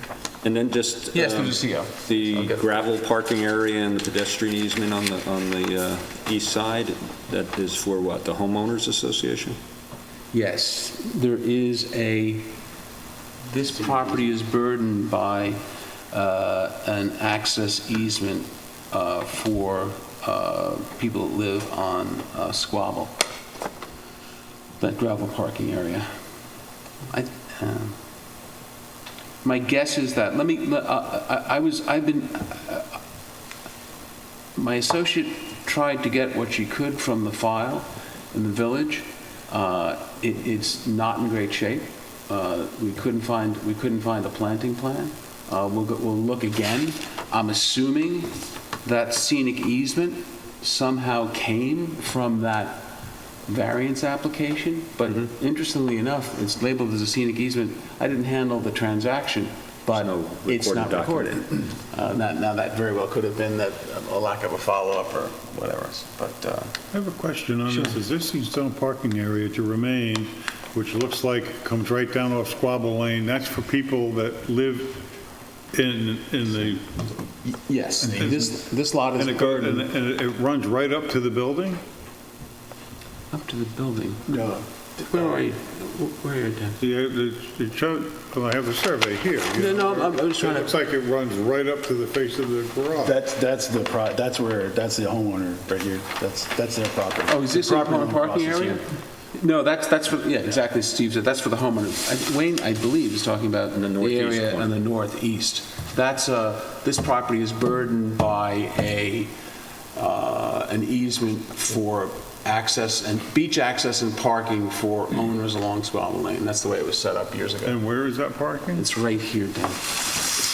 And then just... Yes, there's a CO. I'll The get it. gravel parking area and the pedestrian easement on the east side, that is for what, the homeowners association? Yes, there is this property is burdened by an access easement for people that live on Squabble, that gravel parking area. My guess is that, my associate tried to get what she could from the file in the village. It's not in great shape. We couldn't find a planting plan. We'll look again. I'm assuming that scenic easement somehow came from that variance application, but interestingly enough, it's labeled as a scenic easement. I didn't handle the transaction, but it's not recorded. Now, that very well could have been that a lack of a follow-up or whatever, but... I have a question on this existing zone parking area to remain, which looks like it comes right down off Squabble Lane. That's for people that live in the... Yes, this lot is And it runs right up to the building? up to the building. No. Where are you? Where are you, Dan? Well, I have the survey here. No, I'm just trying It to... looks like it runs right up to the face of the garage. That's the homeowner right here. That's their property. Oh, is this The a property owner parking crosses area? here. No, that's for, yeah, exactly, Steve said, that's for the homeowner. Wayne, I believe, is talking about In the the northeast area corner. in the northeast. That's, this property is burdened by an easement for access and beach access and parking for owners along Squabble Lane. That's the way it was set up years ago. And where is that parking? It's right here, Dan.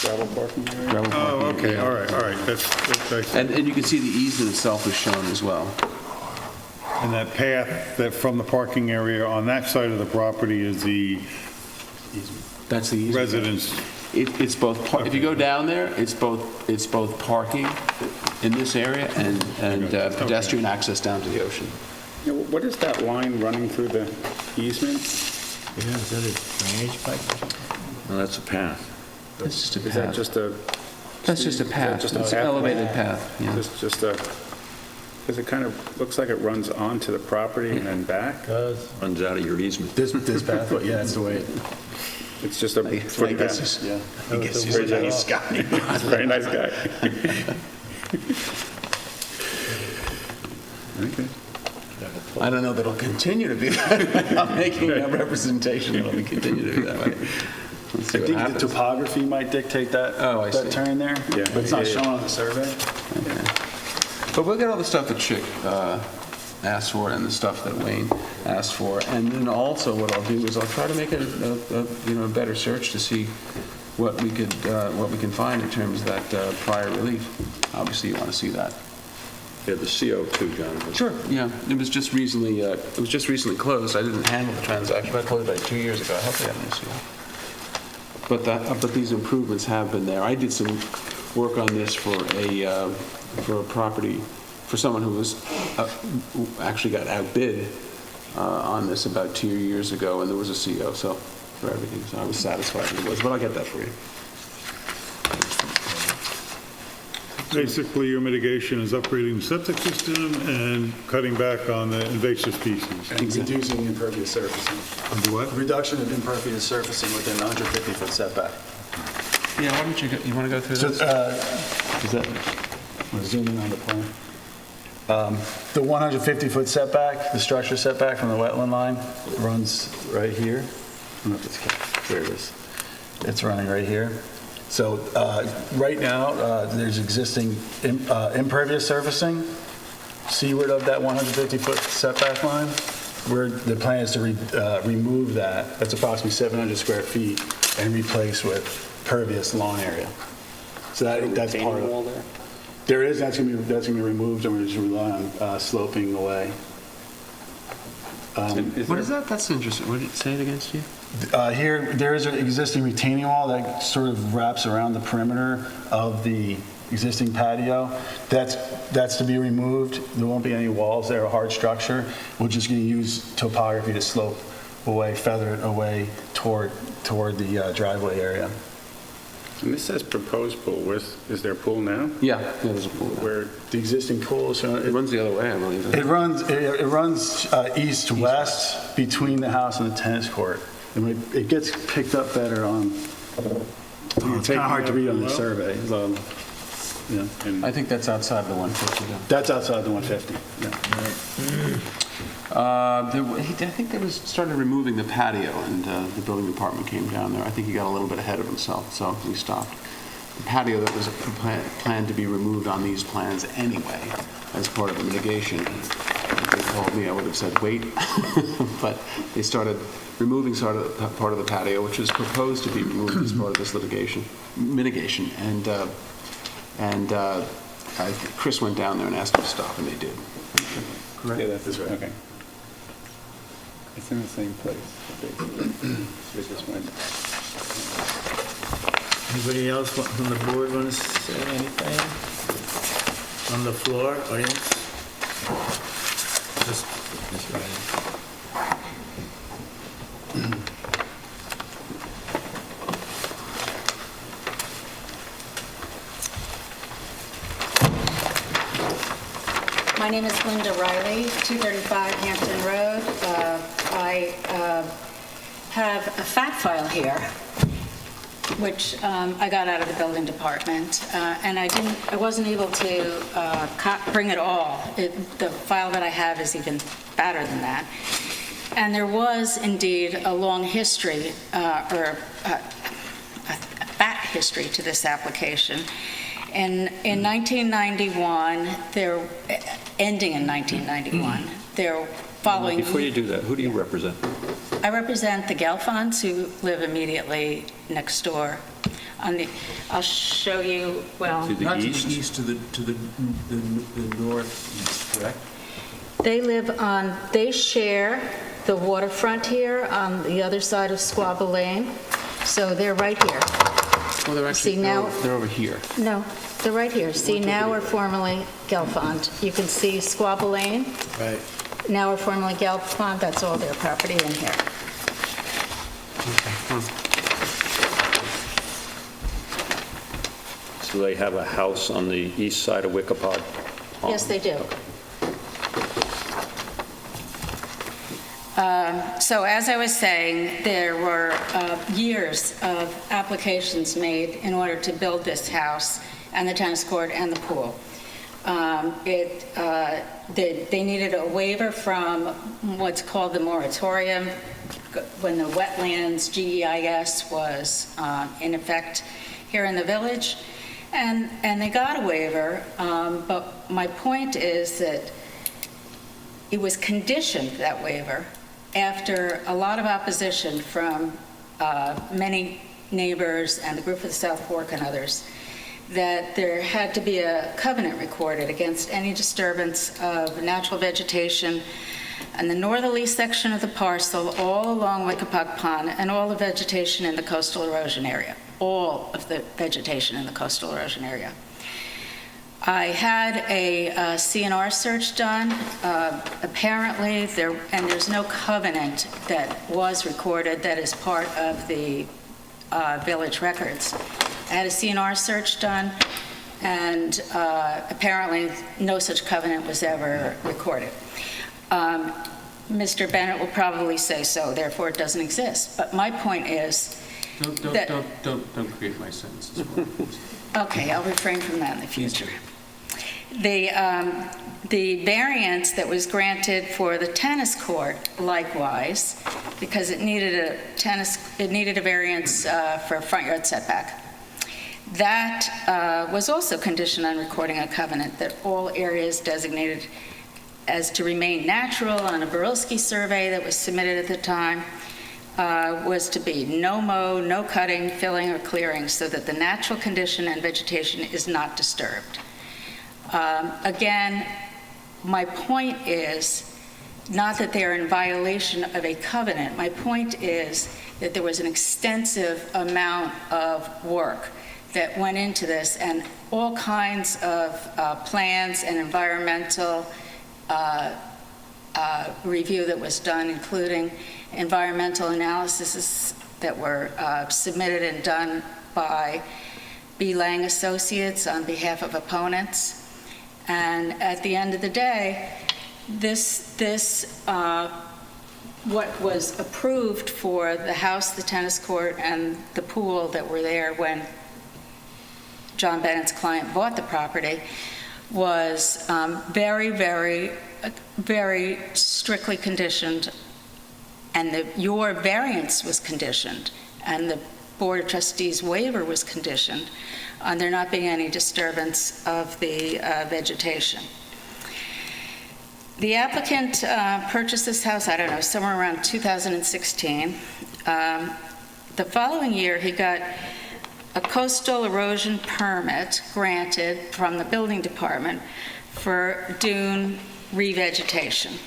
Gravel parking area? Gravel Oh, parking okay, area. all right. That's I see. And you can see the easement itself is shown as well. And that path that from the parking area on that side of the property is the That's the easement. residence. It's both, if you go down there, it's both parking in this area and pedestrian access down to the ocean. What is that line running through the easement? Yeah, is that a drainage pipe? No, that's a path. That's just a Is that path. just a... That's just a path. just a It's an pathway? elevated path, yeah. Just a... Because it kind of looks like it runs onto the property and then back. Runs out of your easement. This pathway, yeah, that's the way. It's just a I footpath. guess Yeah. I guess he's a nice guy. Very nice guy. Okay. I don't know that it'll continue to be that. I'm making a representation that it'll continue to be that way. Let's see I what think the happens. topography might dictate that, Oh, I see. that turn there, Yeah. but it's not Yeah, yeah. shown on the survey. But we'll get all the stuff that Chick asked for and the stuff that Wayne asked for. And then also what I'll do is I'll try to make a better search to see what we can find in terms of that prior relief. Obviously, you want to see that. Yeah, the CO too, John. Sure. Yeah, it was just recently closed. I didn't handle the transaction, but I closed like 2 years ago. I hope they have an CO. But these improvements have been there. I did some work on this for a property, for someone who was, actually got outbid on this about 2 years ago, and there was a CO, so, for everything, so I was satisfied with it was, but I'll get that for you. Basically, your mitigation is upgrading the septic system and cutting back on the invasive species. And reducing impervious surfacing. And what? Reduction of impervious surfacing within 150-foot setback. Yeah, why don't you want to go through So, this? is that, we're zooming on the plan. The 150-foot setback, the structure setback from the wetland line runs right here. I don't know if it's, there it is. It's running right here. So right now, there's existing impervious surfacing seaward of that 150-foot setback line. The plan is to remove that. That's approximately 700 square feet and replace with pervious lawn area. So that's part of it. There is, that's going to be removed, and we're just relying on sloping away. What is that? That's interesting. What did it say it again, Steve? Here, there is an existing retaining wall that sort of wraps around the perimeter of the existing patio. That's to be removed. There won't be any walls there, a hard structure. We're just going to use topography to slope away, feather it away toward the driveway area. And this says proposed pool. Is there a pool now? Yeah, there's a pool. Where, The existing pool, so It runs the other way, I believe. it runs east-west between the house and the tennis court. It gets picked up better on, it's kind of hard to read on the survey. Yeah. I think that's outside the 150, though. That's outside the 150, yeah. I think they started removing the patio, and the building department came down there. I think he got a little bit ahead of himself, so we stopped. The patio that was planned to be removed on these plans anyway, as part of the mitigation. If they called me, I would have said, wait. But they started removing part of the patio, which was proposed to be removed as part of this mitigation. And Chris went down there and asked them to stop, and they did. correct? Yeah, that's right. Okay. It's in the same place, basically. We just went. Anybody else from the board want to say anything? On the floor, audience? Just right. My name is Linda Riley, 235 Hampton Road. I have a fact file here, which I got out of the building department, and I wasn't able to bring it all. The file that I have is even fatter than that. And there was indeed a long history, or a back history to this application. In 1991, ending in 1991, they're following... Before you do that, who do you represent? I represent the Gelfonds, who live immediately next door. I'll show you, well... To the Not east? to the east, to the northeast, correct? They share the waterfront here on the other side of Squabble Lane, so they're right here. Well, they're actually, See, now- they're over here. No, they're right here. See, now we're formerly Gelfond. You can see Squabble Lane. Right. Now we're formerly Gelfond. That's all their property in here. So they have a house on the east side of Wickapod? Yes, they do. So as I was saying, there were years of applications made in order to build this house and the tennis court and the pool. They needed a waiver from what's called the moratorium when the wetlands GEIS was in effect here in the village. And they got a waiver, but my point is that it was conditioned, that waiver, after a lot of opposition from many neighbors and the group of the South Fork and others, that there had to be a covenant recorded against any disturbance of natural vegetation in the northerly section of the parcel, all along Wickapog Pond, and all the vegetation in the coastal erosion area, all of the vegetation in the coastal erosion area. I had a CNR search done. Apparently, there's no covenant that was recorded that is part of the village records. I had a CNR search done, and apparently no such covenant was ever recorded. Mr. Bennett will probably say so, therefore it doesn't exist. But my point is that... Don't create my sentences for me, please. Okay, I'll refrain from that in the future. The variance that was granted for the tennis court, likewise, because it needed a variance for a front yard setback. That was also conditioned on recording a covenant that all areas designated as to remain natural on a Borilski survey that was submitted at the time was to be no mow, no cutting, filling, or clearing, so that the natural condition and vegetation is not disturbed. Again, my point is not that they are in violation of a covenant. My point is that there was an extensive amount of work that went into this, and all kinds of plans and environmental review that was done, including environmental analyses that were submitted and done by B. Lang Associates on behalf of opponents. And at the end of the day, what was approved for the house, the tennis court, and the pool that were there when John Bennett's client bought the property was very, very, very strictly conditioned, and your variance was conditioned, and the Board of Trustees waiver was conditioned on there not being any disturbance of the vegetation. The applicant purchased this house, I don't know, somewhere around 2016. The following year, he got a coastal erosion permit granted from the building department for dune revegetation.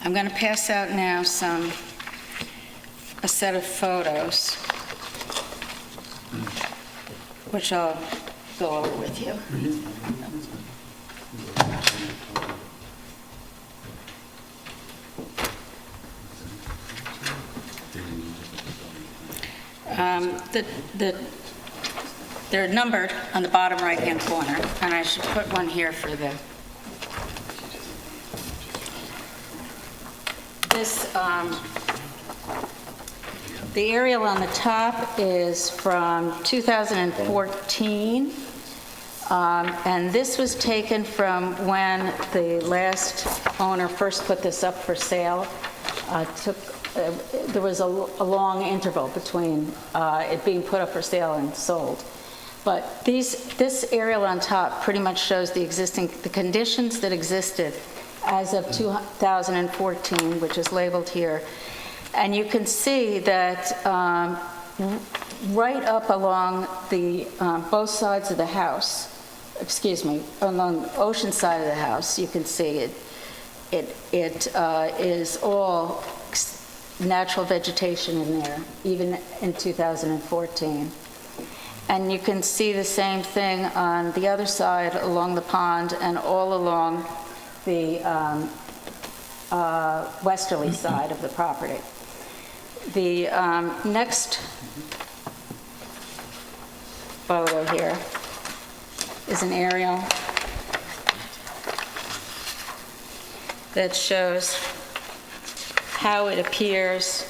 I'm going to pass out now a set of photos, which I'll go over with you. They're numbered on the bottom right-hand corner, and I should put one here for the aerial on the top is from 2014, and this was taken from when the last owner first put this up for sale. There was a long interval between it being put up for sale and sold. But this aerial on top pretty much shows the conditions that existed as of 2014, which is labeled here. And you can see that right up along the both sides of the house, along the ocean side of the house, you can see it is all natural vegetation in there, even in 2014. And you can see the same thing on the other side along the pond and all along the westerly side of the property. The next photo here is an aerial that shows how it appears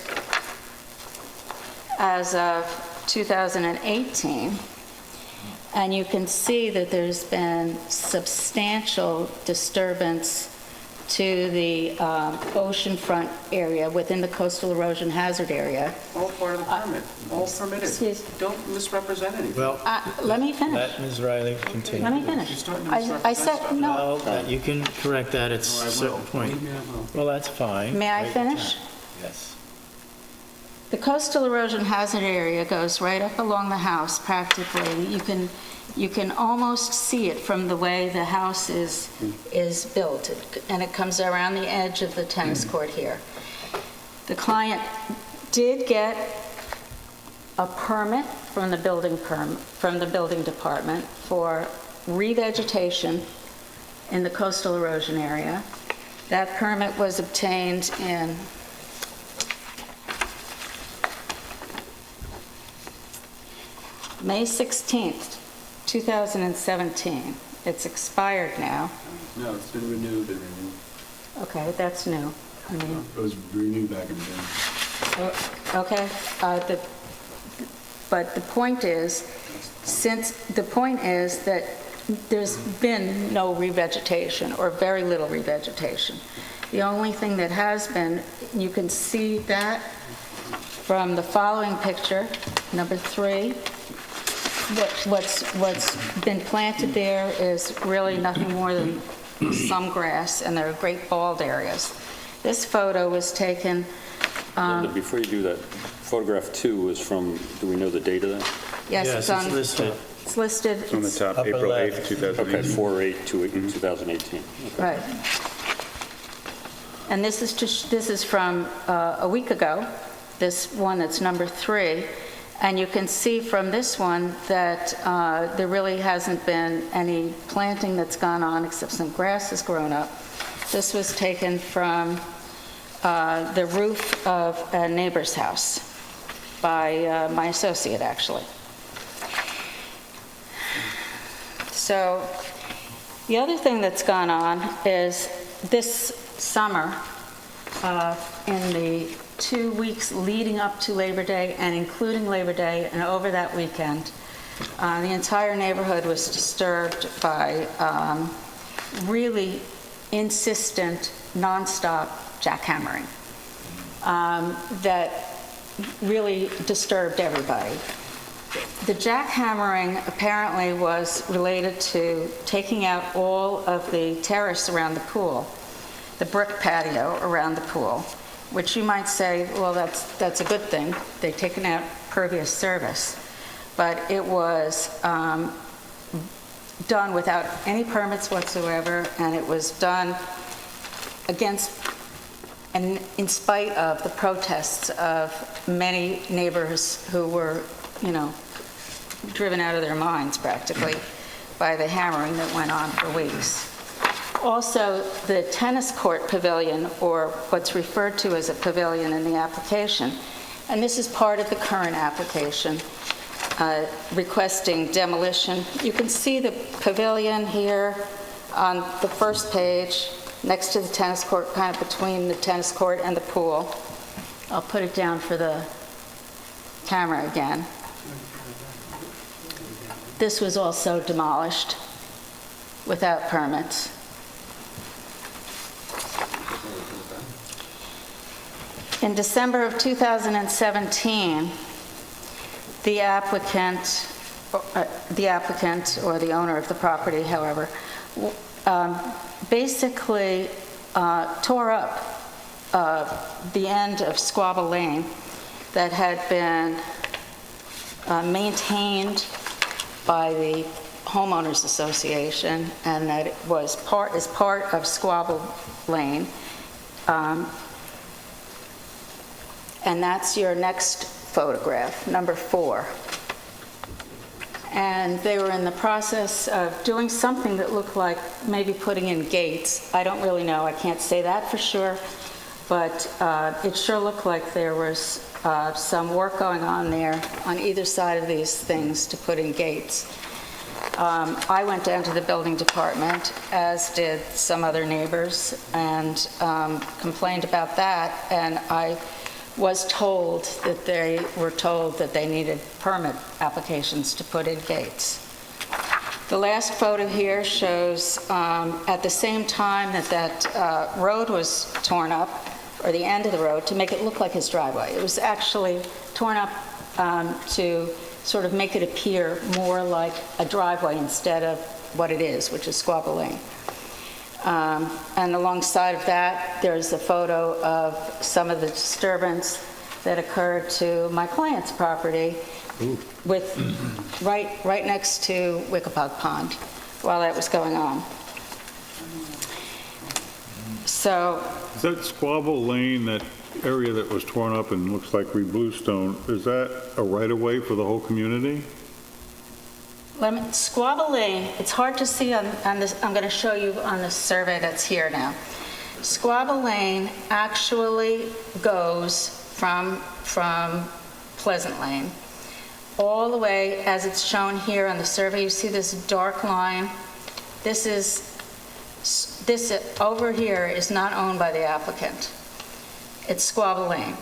as of 2018. And you can see that there's been substantial disturbance to the oceanfront area within the coastal erosion hazard area. All part of the permit, all permitted. Don't misrepresent anything. Well, let me finish. let Ms. Riley continue. Let me finish. You're starting to I misrepresent said, stuff. no. Well, you can correct that at a certain point. Well, that's fine. May I Right. finish? Yes. The coastal erosion hazard area goes right up along the house practically. You can almost see it from the way the house is built, and it comes around the edge of the tennis court here. The client did get a permit from the building department for revegetation in the coastal erosion area. That permit was obtained in May 16th, 2017. It's expired now. No, it's been renewed and renewed. Okay, that's new. I mean, It was renewed back in June. okay, but the point is that there's been no revegetation or very little revegetation. The only thing that has been, you can see that from the following picture, number 3. What's been planted there is really nothing more than some grass, and there are great bald areas. This photo was taken... Linda, before you do that, photograph 2 was from, do we know the date of that? Yes, Yes, it's listed. It's listed. It's on the top, Upper April left. 8th, 2018. Okay, 4/8/2018. Okay. Right. And this is from a week ago, this one that's number 3. And you can see from this one that there really hasn't been any planting that's gone on except some grass has grown up. This was taken from the roof of a neighbor's house by my associate, actually. So the other thing that's gone on is this summer, in the 2 weeks leading up to Labor Day and including Labor Day and over that weekend, the entire neighborhood was disturbed by really insistent, nonstop jackhammering that really disturbed everybody. The jackhammering apparently was related to taking out all of the terrace around the pool, the brick patio around the pool, which you might say, well, that's a good thing. They've taken out pervious surface. But it was done without any permits whatsoever, and it was done against and in spite of the protests of many neighbors who were, driven out of their minds practically by the hammering that went on for weeks. Also, the tennis court pavilion, or what's referred to as a pavilion in the application, and this is part of the current application, requesting demolition. You can see the pavilion here on the first page next to the tennis court, kind of between the tennis court and the pool. I'll put it down for the camera again. This was also demolished without permits. In December of 2017, the applicant or the owner of the property, however, basically tore up the end of Squabble Lane that had been maintained by the homeowners association, and that it was part of Squabble Lane. And that's your next photograph, number 4. And they were in the process of doing something that looked like maybe putting in gates. I don't really know, I can't say that for sure, but it sure looked like there was some work going on there on either side of these things to put in gates. I went down to the building department, as did some other neighbors, and complained about that, and I was told that they needed permit applications to put in gates. The last photo here shows at the same time that road was torn up, or the end of the road, to make it look like his driveway. It was actually torn up to sort of make it appear more like a driveway instead of what it is, which is Squabble Lane. And alongside of that, there's a photo of some of the disturbance that occurred to my client's property with right next to Wickapog Pond while that was going on. So, Is that Squabble Lane, that area that was torn up and looks like re-bluestone, is that a right-of-way for the whole community? Squabble Lane, it's hard to see on this, I'm going to show you on the survey that's here now. Squabble Lane actually goes from Pleasant Lane all the way, as it's shown here on the survey. You see this dark line? This over here is not owned by the applicant. It's Squabble Lane.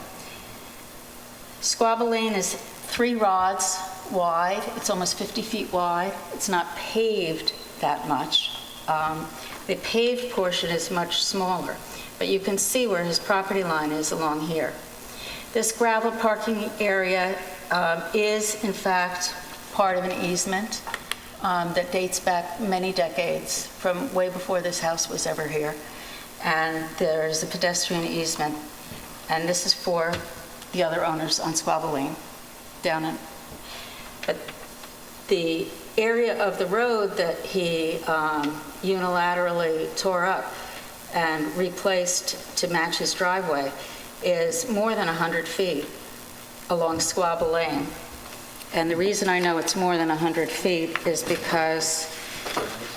Squabble Lane is 3 rods wide. It's almost 50 feet wide. It's not paved that much. The paved portion is much smaller, but you can see where his property line is along here. This gravel parking area is, in fact, part of an easement that dates back many decades, from way before this house was ever here. And there's a pedestrian easement, and this is for the other owners on Squabble Lane down in. But the area of the road that he unilaterally tore up and replaced to match his driveway is more than 100 feet along Squabble Lane. And the reason I know it's more than 100 feet is because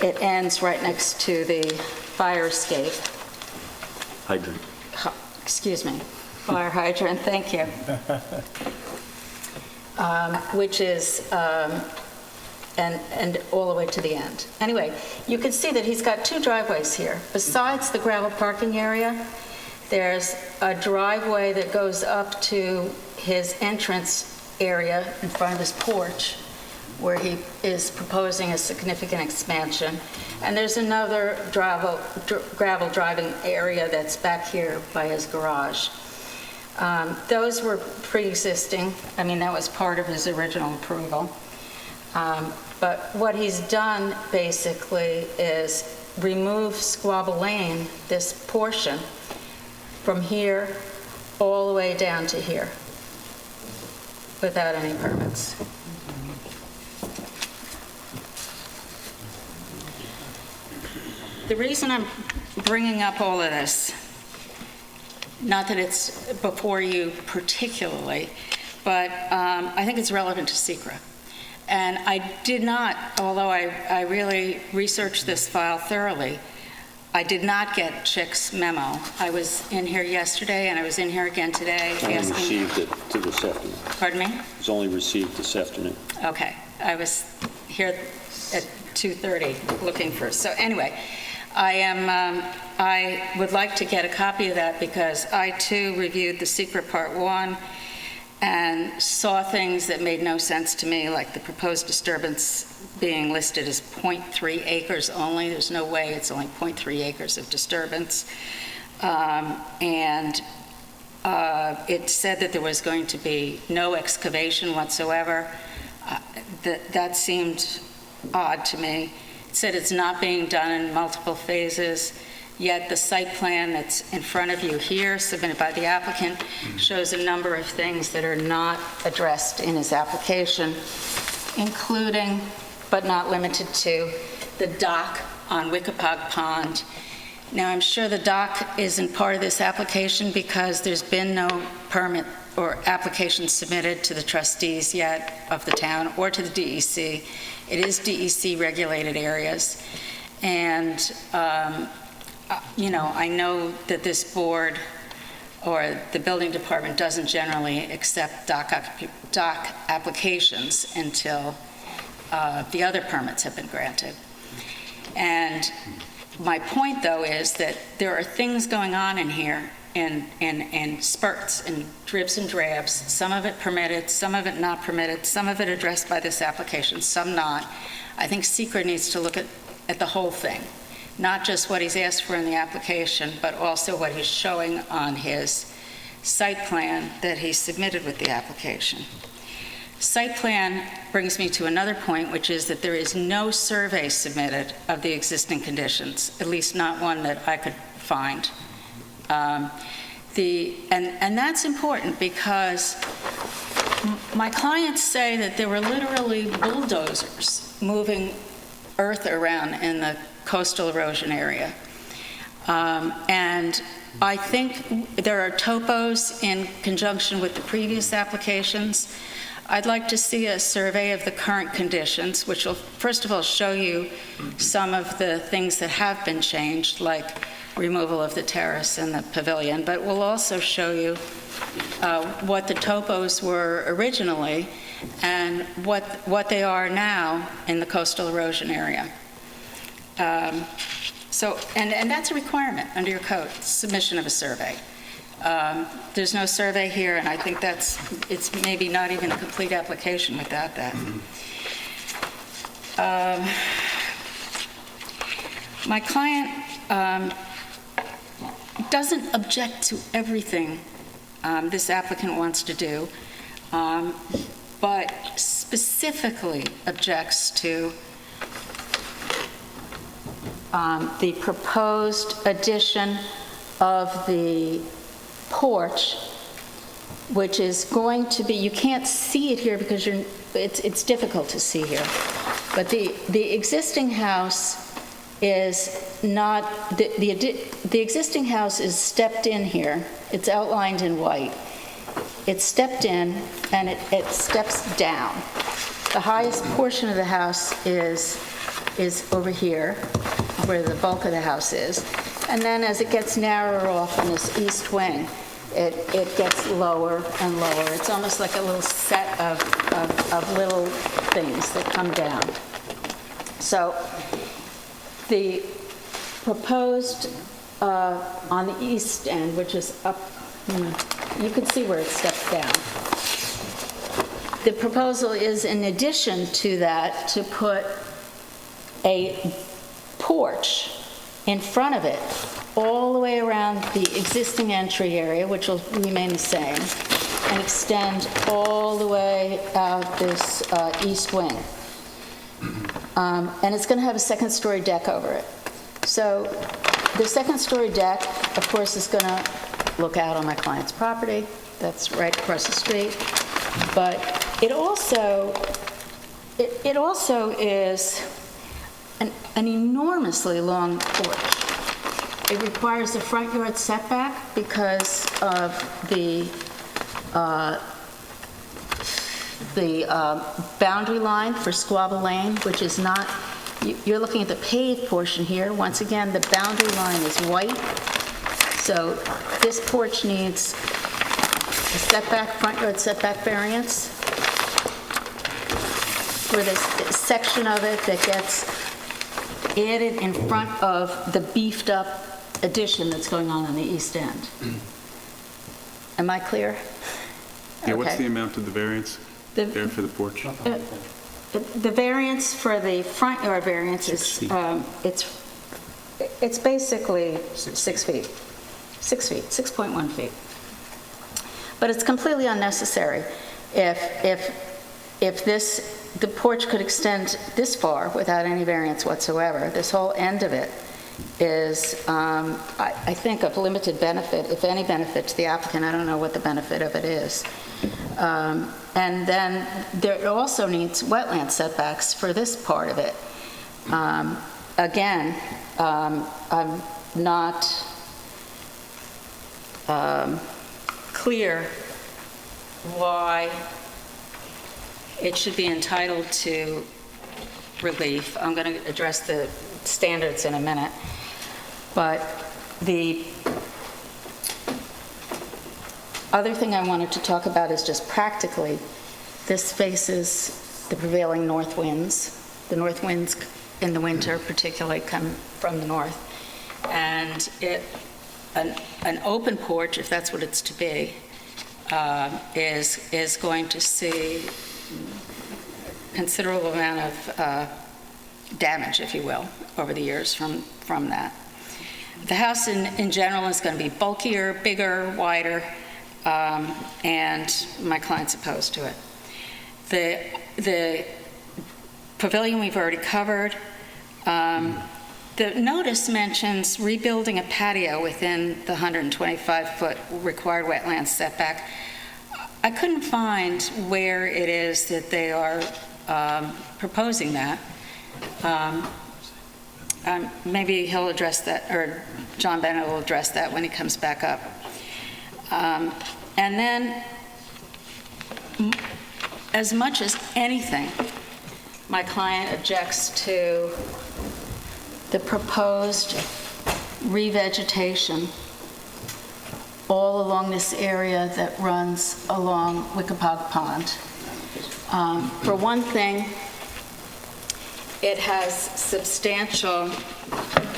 it ends right next to the fire escape. Hydrant. excuse me, fire hydrant, thank you. Which is, and all the way to the end. Anyway, you can see that he's got 2 driveways here. Besides the gravel parking area, there's a driveway that goes up to his entrance area in front of his porch, where he is proposing a significant expansion. And there's another gravel driving area that's back here by his garage. Those were pre-existing. I mean, that was part of his original approval. But what he's done basically is remove Squabble Lane, this portion, from here all the way down to here without any permits. The reason I'm bringing up all of this, not that it's before you particularly, but I think it's relevant to SECRA. And I did not, although I really researched this file thoroughly, I did not get Chick's memo. I was in here yesterday, and I was in here again today. Only received it this afternoon. Pardon me? It was only received this afternoon. Okay. I was here at 2:30 looking for, so anyway, I would like to get a copy of that because I too reviewed the SECRA Part 1 and saw things that made no sense to me, like the proposed disturbance being listed as 0.3 acres only. There's no way it's only 0.3 acres of disturbance. And it said that there was going to be no excavation whatsoever. That seemed odd to me. It said it's not being done in multiple phases, yet the site plan that's in front of you here, submitted by the applicant, shows a number of things that are not addressed in his application, including, but not limited to, the dock on Wickapog Pond. Now, I'm sure the dock isn't part of this application because there's been no permit or application submitted to the trustees yet of the town or to the DEC. It is DEC regulated areas. And, you know, I know that this board or the building department doesn't generally accept dock applications until the other permits have been granted. And my point, though, is that there are things going on in here in spurts, in dribs and drabs, some of it permitted, some of it not permitted, some of it addressed by this application, some not. I think SECRA needs to look at the whole thing, not just what he's asked for in the application, but also what he's showing on his site plan that he submitted with the application. Site plan brings me to another point, which is that there is no survey submitted of the existing conditions, at least not one that I could find. And that's important because my clients say that there were literally bulldozers moving earth around in the coastal erosion area. And I think there are topos in conjunction with the previous applications. I'd like to see a survey of the current conditions, which will, first of all, show you some of the things that have been changed, like removal of the terrace and the pavilion, but will also show you what the topos were originally and what they are now in the coastal erosion area. And that's a requirement under your code, submission of a survey. There's no survey here, and I think it's maybe not even a complete application without that. My client doesn't object to everything this applicant wants to do, but specifically objects to the proposed addition of the porch, which is going to be, you can't see it here because it's difficult to see here, but the existing house is not, the existing house is stepped in here. It's outlined in white. It's stepped in and it steps down. The highest portion of the house is over here, where the bulk of the house is. And then as it gets narrower off in this east wing, it gets lower and lower. It's almost like a little set of little things that come down. So the proposed on the east end, which is up, you can see where it steps down. The proposal is, in addition to that, to put a porch in front of it, all the way around the existing entry area, which will remain the same, and extend all the way out this east wing. And it's going to have a second-story deck over it. So the second-story deck, of course, is going to look out on my client's property. That's right across the street. But it also is an enormously long porch. It requires a front yard setback because of the boundary line for Squabble Lane, which is not, you're looking at the paved portion here. Once again, the boundary line is white. So this porch needs a setback, front yard setback variance for this section of it that gets added in front of the beefed up addition that's going on the east end. Am I clear? Yeah, what's Okay. the amount of the variance there for the porch? The variance for the front yard variance is, it's basically 6 feet. 6 feet, 6.1 feet. But it's completely unnecessary. If the porch could extend this far without any variance whatsoever, this whole end of it is, I think, of limited benefit, if any benefit to the applicant. I don't know what the benefit of it is. And then there also needs wetland setbacks for this part of it. Again, I'm not clear why it should be entitled to relief. I'm going to address the standards in a minute. But the other thing I wanted to talk about is just practically, this faces the prevailing north winds. The north winds in the winter particularly come from the north. And an open porch, if that's what it's to be, is going to see considerable amount of damage, if you will, over the years from that. The house in general is going to be bulkier, bigger, wider, and my client's opposed to it. The pavilion we've already covered. The notice mentions rebuilding a patio within the 125-foot required wetland setback. I couldn't find where it is that they are proposing that. Maybe he'll address that, or John Bennett will address that when he comes back up. And then, as much as anything, my client objects to the proposed revegetation all along this area that runs along Wickapog Pond. For one thing, it has substantial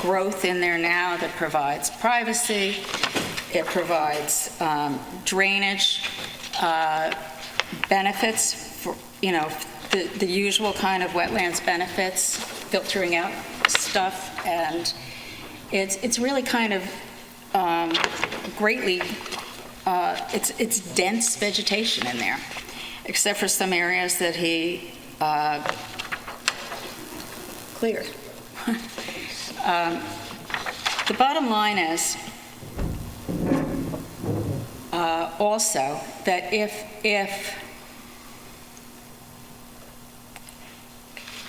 growth in there now that provides privacy. It provides drainage benefits for, the usual kind of wetlands benefits, filtering out stuff, and it's really kind of greatly, it's dense vegetation in there, except for some areas that he cleared. The bottom line is also that if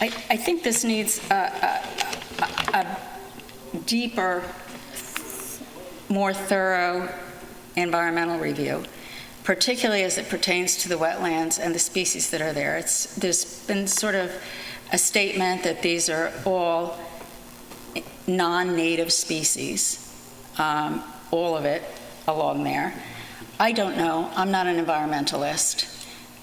I think this needs a deeper, more thorough environmental review, particularly as it pertains to the wetlands and the species that are there. There's been sort of a statement that these are all non-native species, all of it along there. I don't know. I'm not an environmentalist.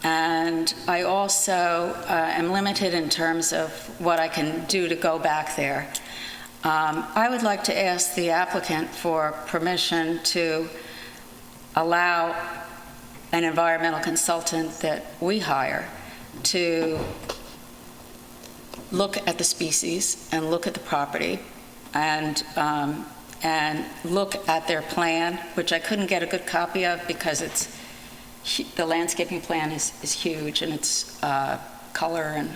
And I also am limited in terms of what I can do to go back there. I would like to ask the applicant for permission to allow an environmental consultant that we hire to look at the species and look at the property and look at their plan, which I couldn't get a good copy of because the landscaping plan is huge and it's color, and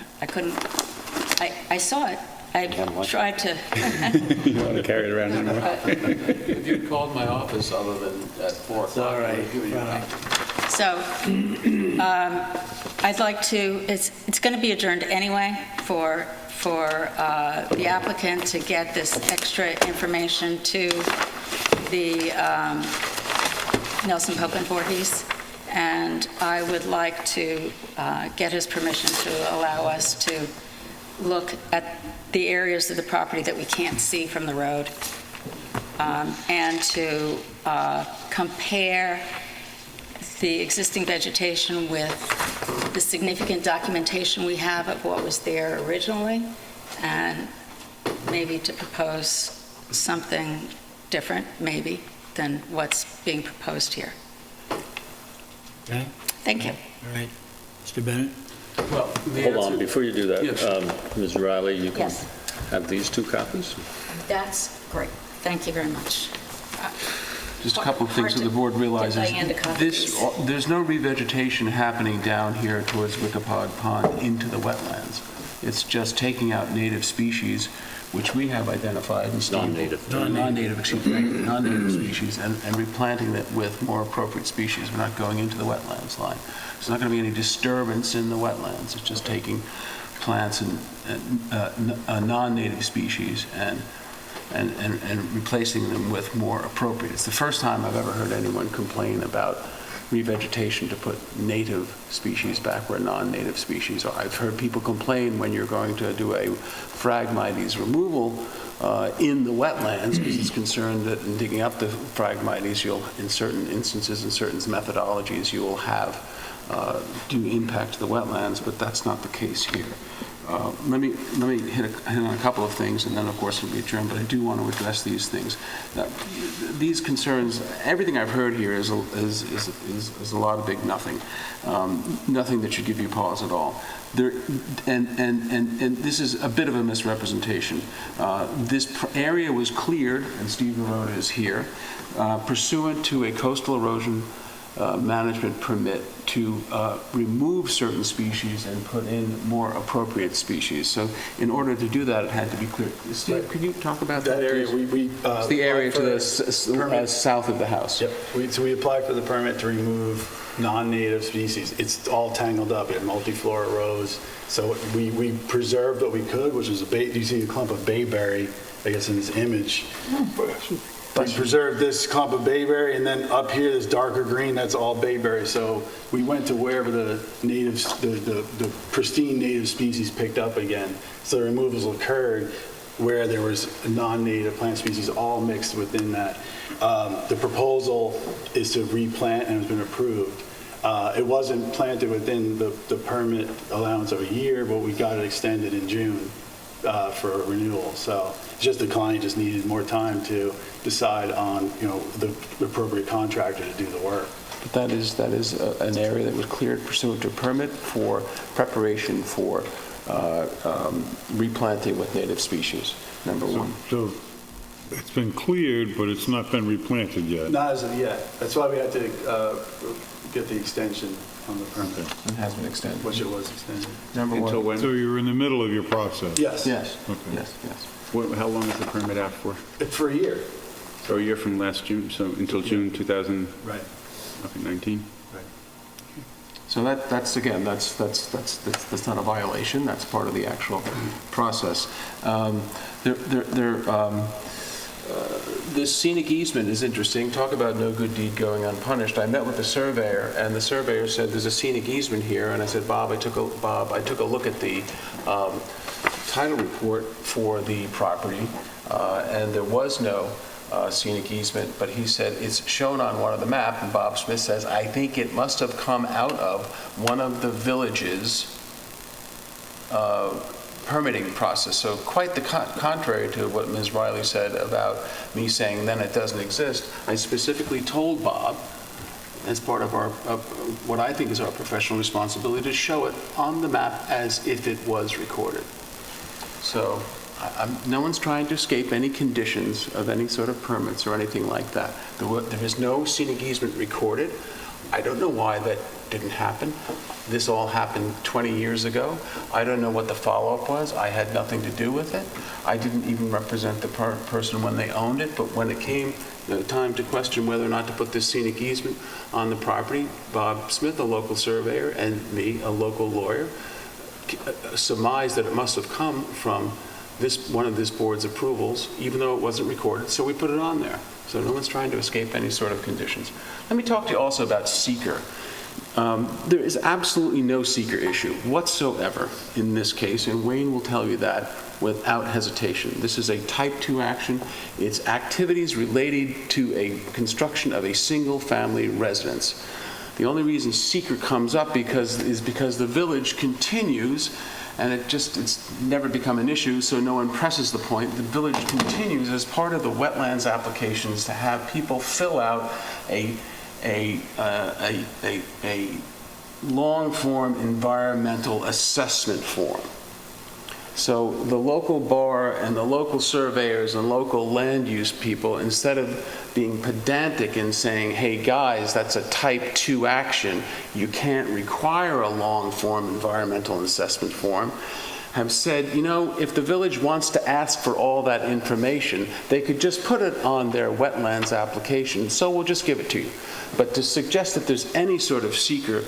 I saw it. I tried to. You don't want to carry it around anymore? If you'd called my office other than at 4 o'clock. all right. So I'd like to, it's going to be adjourned anyway for the applicant to get this extra information to the Nelson Pope and Voorhees. And I would like to get his permission to allow us to look at the areas of the property that we can't see from the road, and to compare the existing vegetation with the significant documentation we have of what was there originally, and maybe to propose something different, maybe, than what's being proposed here. Okay, Thank you. all right. Mr. Bennett? Well, Hold on, before you do that, Yes. Ms. Riley, you can Yes. have these 2 copies? That's great. Thank you very much. Just a couple of things that the board realizes. Give Diane a copy, please. There's no revegetation happening down here towards Wickapog Pond into the wetlands. It's just taking out native species, which we have identified. And Non-native. Non-native, excuse me, non-native species, and replanting it with more appropriate species. We're not going into the wetlands line. There's not going to be any disturbance in the wetlands. It's just taking plants and non-native species and replacing them with more appropriate. It's the first time I've ever heard anyone complain about revegetation to put native species back where non-native species are. I've heard people complain when you're going to do a Phragmites removal in the wetlands, because it's concerned that in digging up the Phragmites, you'll, in certain instances, in certain methodologies, you will have do impact to the wetlands, but that's not the case here. Let me hit on a couple of things, and then, of course, we'll be adjourned, but I do want to address these things. Now, these concerns, everything I've heard here is a lot of big nothing. Nothing that should give you pause at all. And this is a bit of a misrepresentation. This area was cleared, and Steve Marotta is here, pursuant to a coastal erosion management permit to remove certain species and put in more appropriate species. So in order to do that, it had to be cleared. Steve, could you talk about that? That area, it's the area to the south of the house. Yep, so we applied for the permit to remove non-native species. It's all tangled up. We had multiflora rows. So we preserved what we could, which was you see a clump of bayberry, I guess, in this image. We preserved this clump of bayberry, and then up here, this darker green, that's all bayberry. So we went to wherever the natives, the pristine native species picked up again. So the removals occurred where there was non-native plant species all mixed within that. The proposal is to replant, and it's been approved. It wasn't planted within the permit allowance of a year, but we got it extended in June for renewal. So it's just the client just needed more time to decide on, the appropriate contractor to do the work. But that is an area that was cleared pursuant to a permit for preparation for replanting with native species, number one. So it's been cleared, but it's not been replanted yet. Not as of yet. That's why we had to get the extension on the permit. It has been extended. Which it was extended. Number Until one. when? So you're in the middle of your process? Yes. Yes, Okay. yes, yes. How long is the permit out for? It's for a year. So a year from last June, so until June 2019? Right. So that's again, that's not a violation. That's part of the actual process. This scenic easement is interesting. Talk about no good deed going unpunished. I met with the surveyor, and the surveyor said there's a scenic easement here, and I said, Bob, I took a look at the title report for the property, and there was no scenic easement, but he said it's shown on one of the map, and Bob Smith says, I think it must have come out of one of the villages' permitting process. So quite the contrary to what Ms. Riley said about me saying then it doesn't exist. I specifically told Bob, as part of our, what I think is our professional responsibility, to show it on the map as if it was recorded. So no one's trying to escape any conditions of any sort of permits or anything like that. There is no scenic easement recorded. I don't know why that didn't happen. This all happened 20 years ago. I don't know what the follow-up was. I had nothing to do with it. I didn't even represent the person when they owned it, but when it came time to question whether or not to put this scenic easement on the property, Bob Smith, a local surveyor, and me, a local lawyer, surmised that it must have come from one of this board's approvals, even though it wasn't recorded, so we put it on there. So no one's trying to escape any sort of conditions. Let me talk to you also about seeker. There is absolutely no seeker issue whatsoever in this case, and Wayne will tell you that without hesitation. This is a type 2 action. It's activities related to a construction of a single-family residence. The only reason seeker comes up is because the village continues, and it's never become an issue, so no one presses the point. The village continues as part of the wetlands applications to have people fill out a long-form environmental assessment form. So the local bar and the local surveyors and local land use people, instead of being pedantic and saying, hey guys, that's a type 2 action, you can't require a long-form environmental assessment form, have said, you know, if the village wants to ask for all that information, they could just put it on their wetlands application, so we'll just give it to you. But to suggest that there's any sort of seeker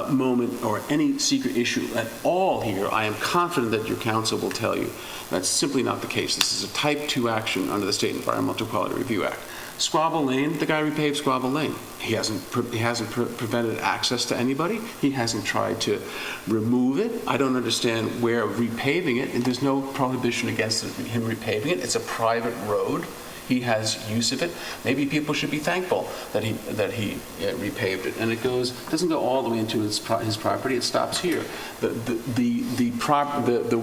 moment or any secret issue at all here, I am confident that your council will tell you that's simply not the case. This is a type 2 action under the State Environmental Quality Review Act. Squabble Lane, the guy repaved Squabble Lane. He hasn't prevented access to anybody. He hasn't tried to remove it. I don't understand where repaving it, and there's no prohibition against him repaving it. It's a private road. He has use of it. Maybe people should be thankful that he repaved it. And it doesn't go all the way into his property. It stops here. The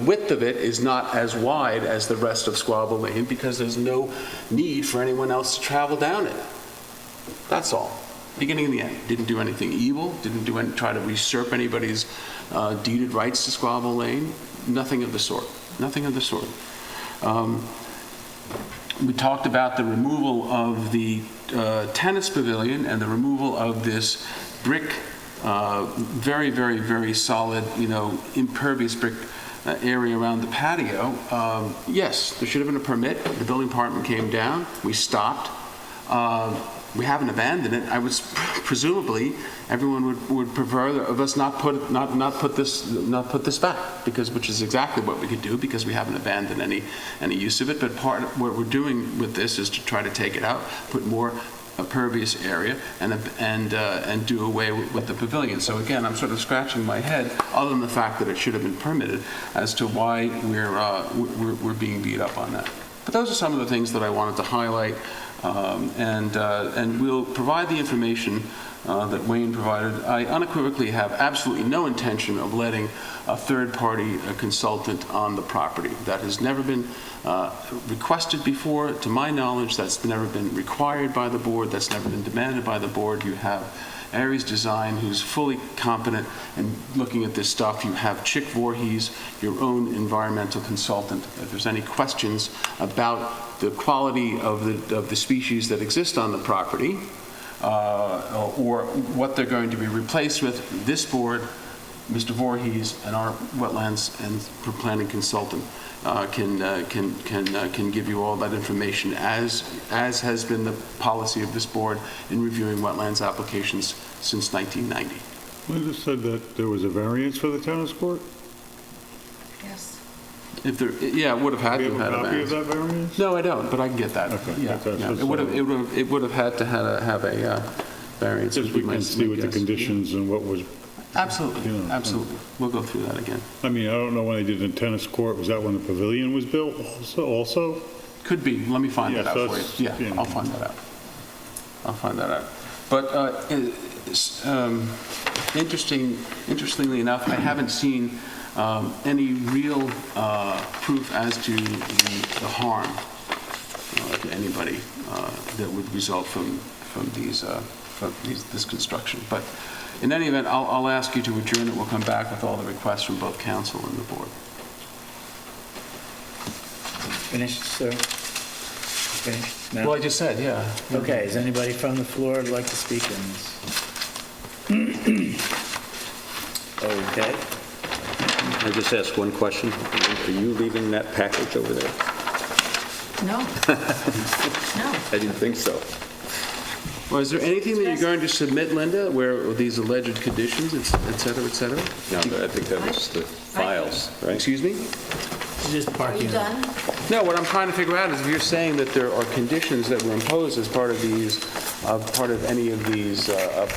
width of it is not as wide as the rest of Squabble Lane because there's no need for anyone else to travel down it. That's all. Beginning and the end. Didn't do anything evil. Didn't try to usurp anybody's deeded rights to Squabble Lane. Nothing of the sort. Nothing of the sort. We talked about the removal of the tennis pavilion and the removal of this brick, very, very, very solid, impervious brick area around the patio. Yes, there should have been a permit. The building department came down. We stopped. We haven't abandoned it. Presumably everyone would prefer of us not put this back, which is exactly what we could do because we haven't abandoned any use of it. But part of what we're doing with this is to try to take it out, put more pervious area, and do away with the pavilion. So again, I'm sort of scratching my head, other than the fact that it should have been permitted, as to why we're being beat up on that. But those are some of the things that I wanted to highlight. And we'll provide the information that Wayne provided. I unequivocally have absolutely no intention of letting a third-party consultant on the property. That has never been requested before. To my knowledge, that's never been required by the board. That's never been demanded by the board. You have Aries Design, who's fully competent in looking at this stuff. You have Chick Voorhees, your own environmental consultant. If there's any questions about the quality of the species that exist on the property, or what they're going to be replaced with, this board, Mr. Voorhees, and our wetlands and planning consultant can give you all that information, as has been the policy of this board in reviewing wetlands applications since 1990. Linda said that there was a variance for the tennis court? Yes. If there, yeah, it would have had to have had a variance. Do you have a copy of that variance? No, I don't, but I can get that. Okay. Yeah, yeah. It would have had to have a variance. Just we can see what the conditions and what was. Absolutely, absolutely. We'll go through that again. I mean, I don't know when they did the tennis court. Was that when the pavilion was built also? Could be. Let me find Yeah, that so out for it's- you. Yeah, I'll find that out. I'll find that out. But interestingly enough, I haven't seen any real proof as to the harm to anybody that would result from this construction. But in any event, I'll ask you to adjourn it. We'll come back with all the requests from both council and the board. Finished, sir? Finished? No? Well, I just said, yeah. Okay, is anybody from the floor would like to speak on this? Okay. I just ask one question. Are you leaving that package over there? No. No. I didn't think so. Well, is there anything that you're going to submit, Linda, where these alleged conditions, et cetera, et cetera? No, I think that was the files, right? Excuse me? Just Are parking. you done? No, what I'm trying to figure out is if you're saying that there are conditions that were imposed as part of any of these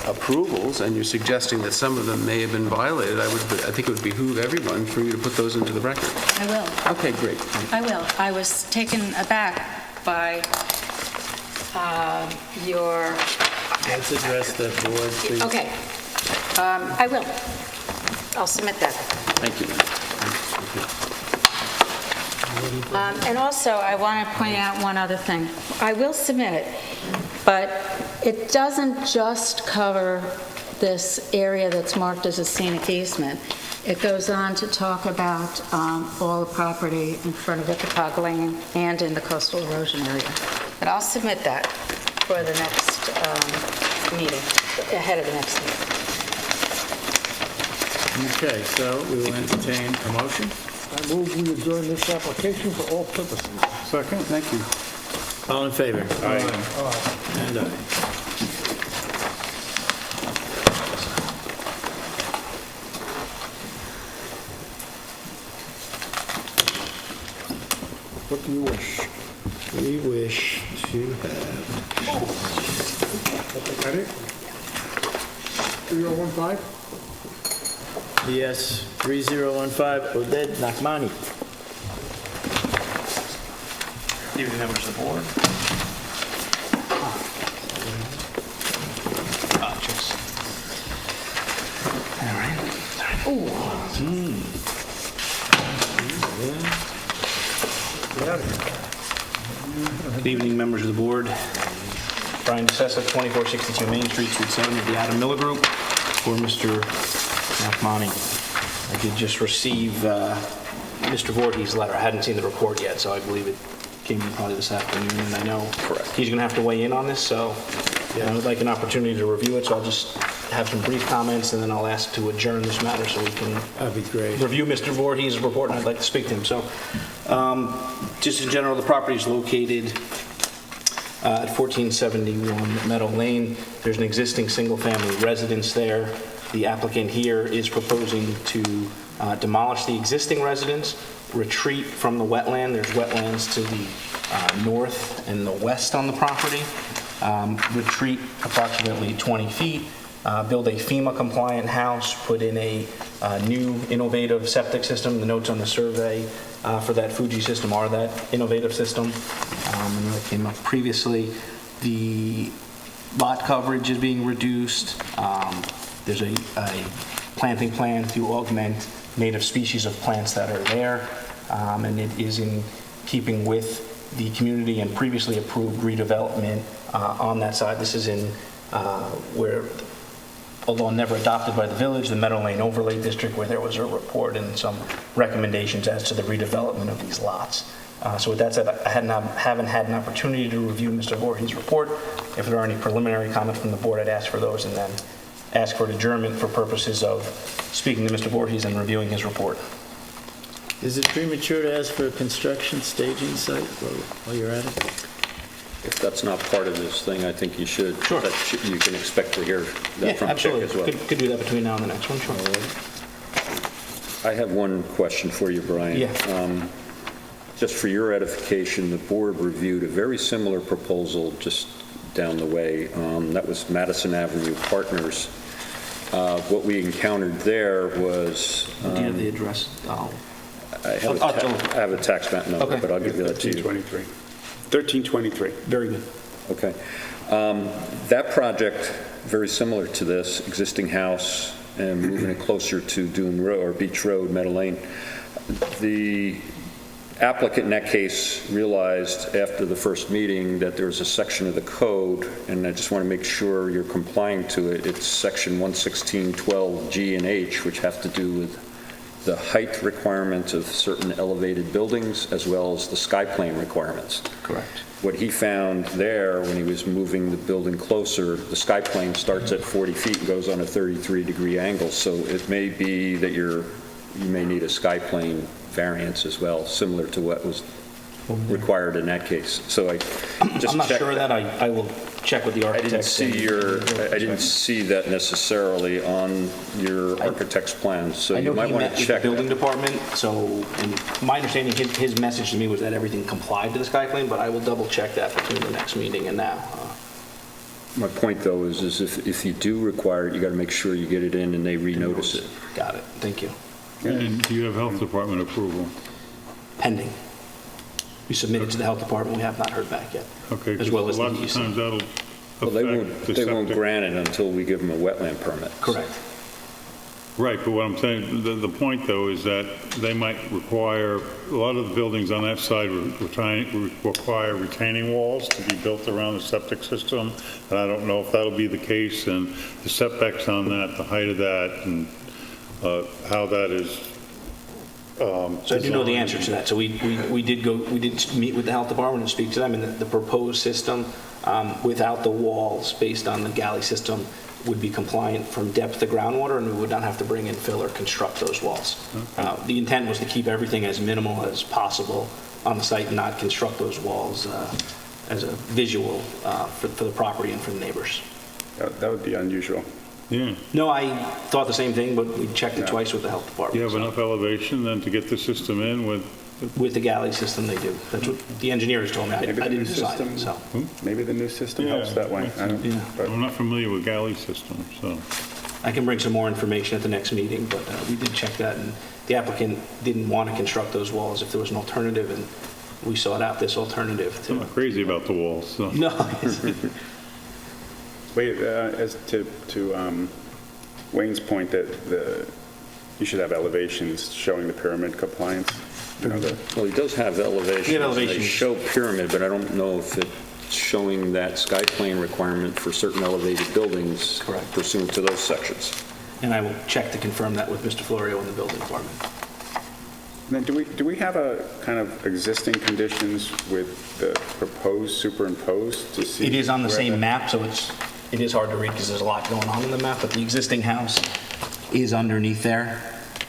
approvals, and you're suggesting that some of them may have been violated, I think it would behoove everyone for you to put those into the record. I will. Okay, great. I will. I was taken aback by your... Let's address the board, please. Okay. I will. I'll submit that. Thank you. And also, I want to point out one other thing. I will submit it, but it doesn't just cover this area that's marked as a scenic easement. It goes on to talk about all the property in front of Ickapog Lane and in the coastal erosion area. But I'll submit that for the next meeting, ahead of the next meeting. Okay, so we will entertain a motion. I move we adjourn this application for all purposes. Second? Thank you. All in favor? Aye. And aye. What do you wish? We wish to have... Ready? 3015? Yes, 3015, Oded Nachmani. Evening, members of the board. Good evening, members of the board. Brian DeSessa, 2462 Main Street, Suite 7 of the Adam Miller Group, for Mr. Nachmani. I did just receive Mr. Voorhees' letter. I hadn't seen the report yet, so I believe it came in probably this afternoon, and I know he's going to have to weigh in on this, so I would like an opportunity to review it, so I'll just have some brief comments, and then I'll ask to adjourn this matter so we can That'd be great. review Mr. Voorhees' report, and I'd like to speak to him. So, just in general, the property is located at 1471 Meadow Lane. There's an existing single-family residence there. The applicant here is proposing to demolish the existing residence, retreat from the wetland. There's wetlands to the north and the west on the property. Retreat approximately 20 feet, build a FEMA-compliant house, put in a new innovative septic system. The notes on the survey for that Fuji system are that innovative system. And that came up previously. The lot coverage is being reduced. There's a planting plan to augment native species of plants that are there, and it is in keeping with the community and previously approved redevelopment on that side. This is in where, although never adopted by the village, the Meadow Lane Overlay District, where there was a report and some recommendations as to the redevelopment of these lots. So with that said, I haven't had an opportunity to review Mr. Voorhees' report. If there are any preliminary comments from the board, I'd ask for those and then ask for an adjournment for purposes of speaking to Mr. Voorhees and reviewing his report. Is it premature to ask for a construction staging site while you're at it? If that's not part of this thing, I think you should. Sure. You can expect to hear that from Chick absolutely. as well. Could do that between now and the next one, sure. I have one question for you, Brian. Yeah. Just for your edification, the board reviewed a very similar proposal just down the way. That was Madison Avenue Partners. What we encountered there was... Do you have the address? I have a tax map number, Okay. but I'll give you that to you. 1523. 1323. Very good. Okay. That project, very similar to this, existing house and moving it closer to Dune Road or Beach Road, Meadow Lane. The applicant in that case realized after the first meeting that there's a section of the code, and I just want to make sure you're complying to it. It's section 116.12G and H, which have to do with the height requirements of certain elevated buildings as well as the sky plane requirements. Correct. What he found there when he was moving the building closer, the sky plane starts at 40 feet and goes on a 33-degree angle. So it may be that you may need a sky plane variance as well, similar to what was required in that case. So I just I'm not checked sure of that. I will check with the I architect. didn't see that necessarily on your architect's plans, so I you know might he want met to with the check. building department, so, and my understanding, his message to me was that everything complied to the sky plane, but I will double check that between the next meeting and now. My point, though, is if you do require it, you got to make sure you get it in and they renotice it. Got it. Thank you. And do you have health department approval? Pending. We submitted to the health department. We have not heard back yet. Okay, As because well as the lots of DEC. times that'll Well, they affect the won't septic. grant it until we give them a wetland permit. Correct. Right, but what I'm saying, the point, though, is that they might require, a lot of the buildings on that side require retaining walls to be built around the septic system, and I don't know if that'll be the case, and the setbacks on that, the height of that, and how that is So I do know the answer to that. So we did meet with the health department and speak to them, and the proposed system without the walls based on the galley system would be compliant from depth to groundwater, and we would not have to bring in fill or construct those walls. The intent was to keep everything as minimal as possible on the site and not construct those walls as a visual for the property and for the neighbors. That would be unusual. Yeah. No, I thought the same thing, but we checked it twice with the health department. You have so. enough elevation then to get the system in with, With the galley system, they do. That's what the engineers told me. I Maybe the new didn't decide, system, so. maybe the new system Yeah, helps that way. I don't, Yeah. but I'm not familiar with galley systems, so. I can bring some more information at the next meeting, but we did check that, and the applicant didn't want to construct those walls if there was an alternative, and we sought out this alternative I'm to. not crazy about the walls, so. No. wait, as to Wayne's point that you should have elevations showing the pyramid compliance. You know, Well, he does have elevations. We have They elevations. show pyramid, but I don't know if it's showing that sky plane requirement for certain elevated buildings Correct. pursuant to those sections. And I will check to confirm that with Mr. Florio in the building department. Then do we have a kind of existing conditions with the proposed superimposed to see? It is on the where same that- map, so it is hard to read because there's a lot going on in the map, but the existing house is underneath there,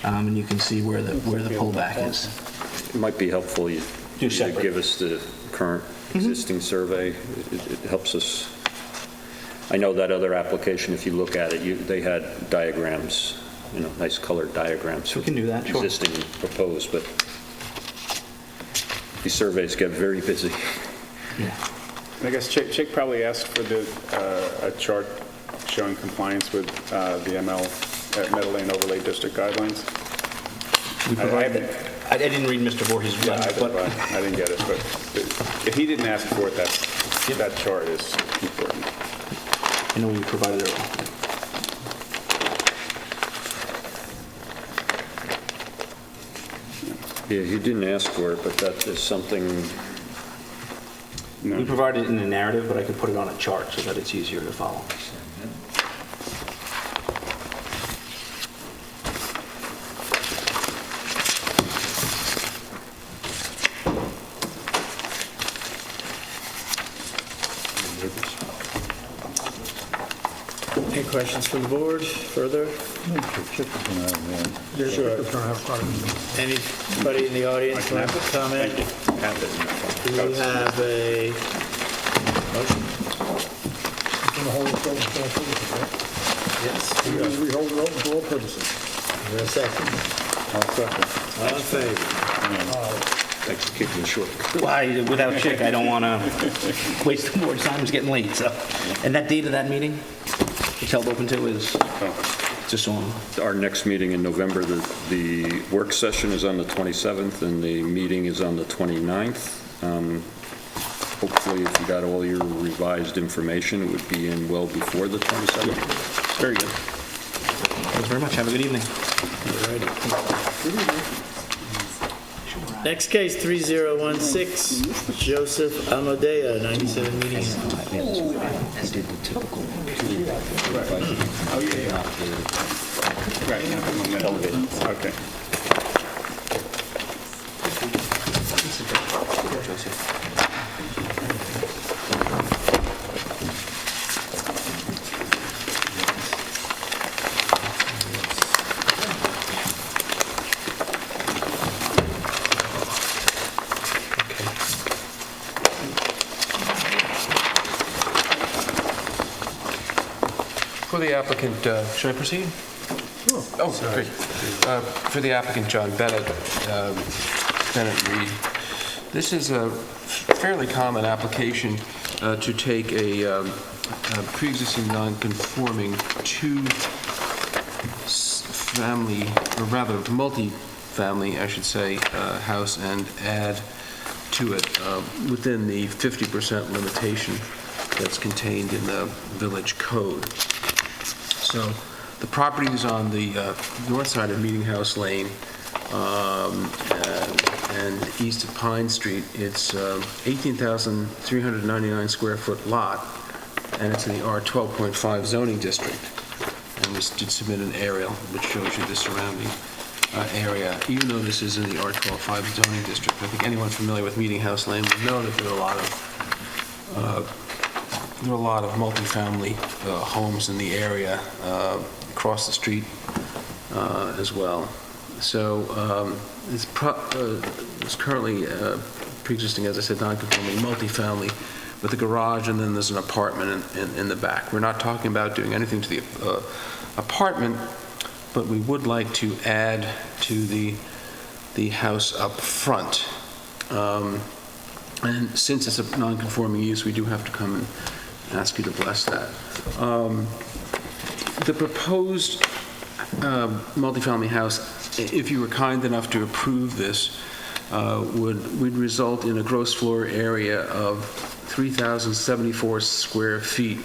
and you can see where the pullback is. It might be helpful you Do you separate. give us the current existing survey. It helps us. I know that other application, if you look at it, they had diagrams, nice colored diagrams. We can do that, sure. Existing and proposed, but these surveys get very busy. Yeah. And I guess Chick probably asked for a chart showing compliance with the Meadow Lane Overlay District guidelines. We provided that. I didn't read Mr. Voorhees' Yeah, letter, but I didn't get it, but if he didn't ask for it, that chart is important. I know we provided it. Yeah, he didn't ask for it, but that is something, We provided it in a narrative, but I could put it on a chart so that it's easier to follow. Any questions from the board further? Sure. Anybody in the audience want to comment? Do we have a motion? Gonna hold it open for all purposes, right? Yes. We hold it open for all purposes. Is there a second? I'll second. All in favor? thanks for keeping it short. Why, without Chick, I don't want to waste more time. It's getting late, so. And that date of that meeting, it's held open to is just on. Our next meeting in November, the work session is on the 27th, and the meeting is on the 29th. hopefully, if you got all your revised information, it would be in well before the 27th. Very good. Thanks very much. Have a good evening. Next case, 3016, Joseph Amadea, 97 Meeting House. Okay. For the applicant, should I proceed? Oh, great. For the applicant, John Bennett, Bennett Reed, this is a fairly common application to take a pre-existing non-conforming two-family, or rather multi-family, I should say, house and add to it within the 50% limitation that's contained in the village code. So the property is on the north side of Meeting House Lane and east of Pine Street. It's 18,399 square foot lot, and it's in the R12.5 zoning district. And we did submit an aerial which shows you the surrounding area, even though this is in the R12.5 zoning district. I think anyone familiar with Meeting House Lane would know that there are a lot of multifamily homes in the area across the street as well. So it's currently pre-existing, as I said, non-conforming multifamily with a garage, and then there's an apartment in the back. We're not talking about doing anything to the apartment, but we would like to add to the house up front. And since it's a non-conforming use, we do have to come and ask you to bless that. The proposed multifamily house, if you were kind enough to approve this, would result in a gross floor area of 3,074 square feet.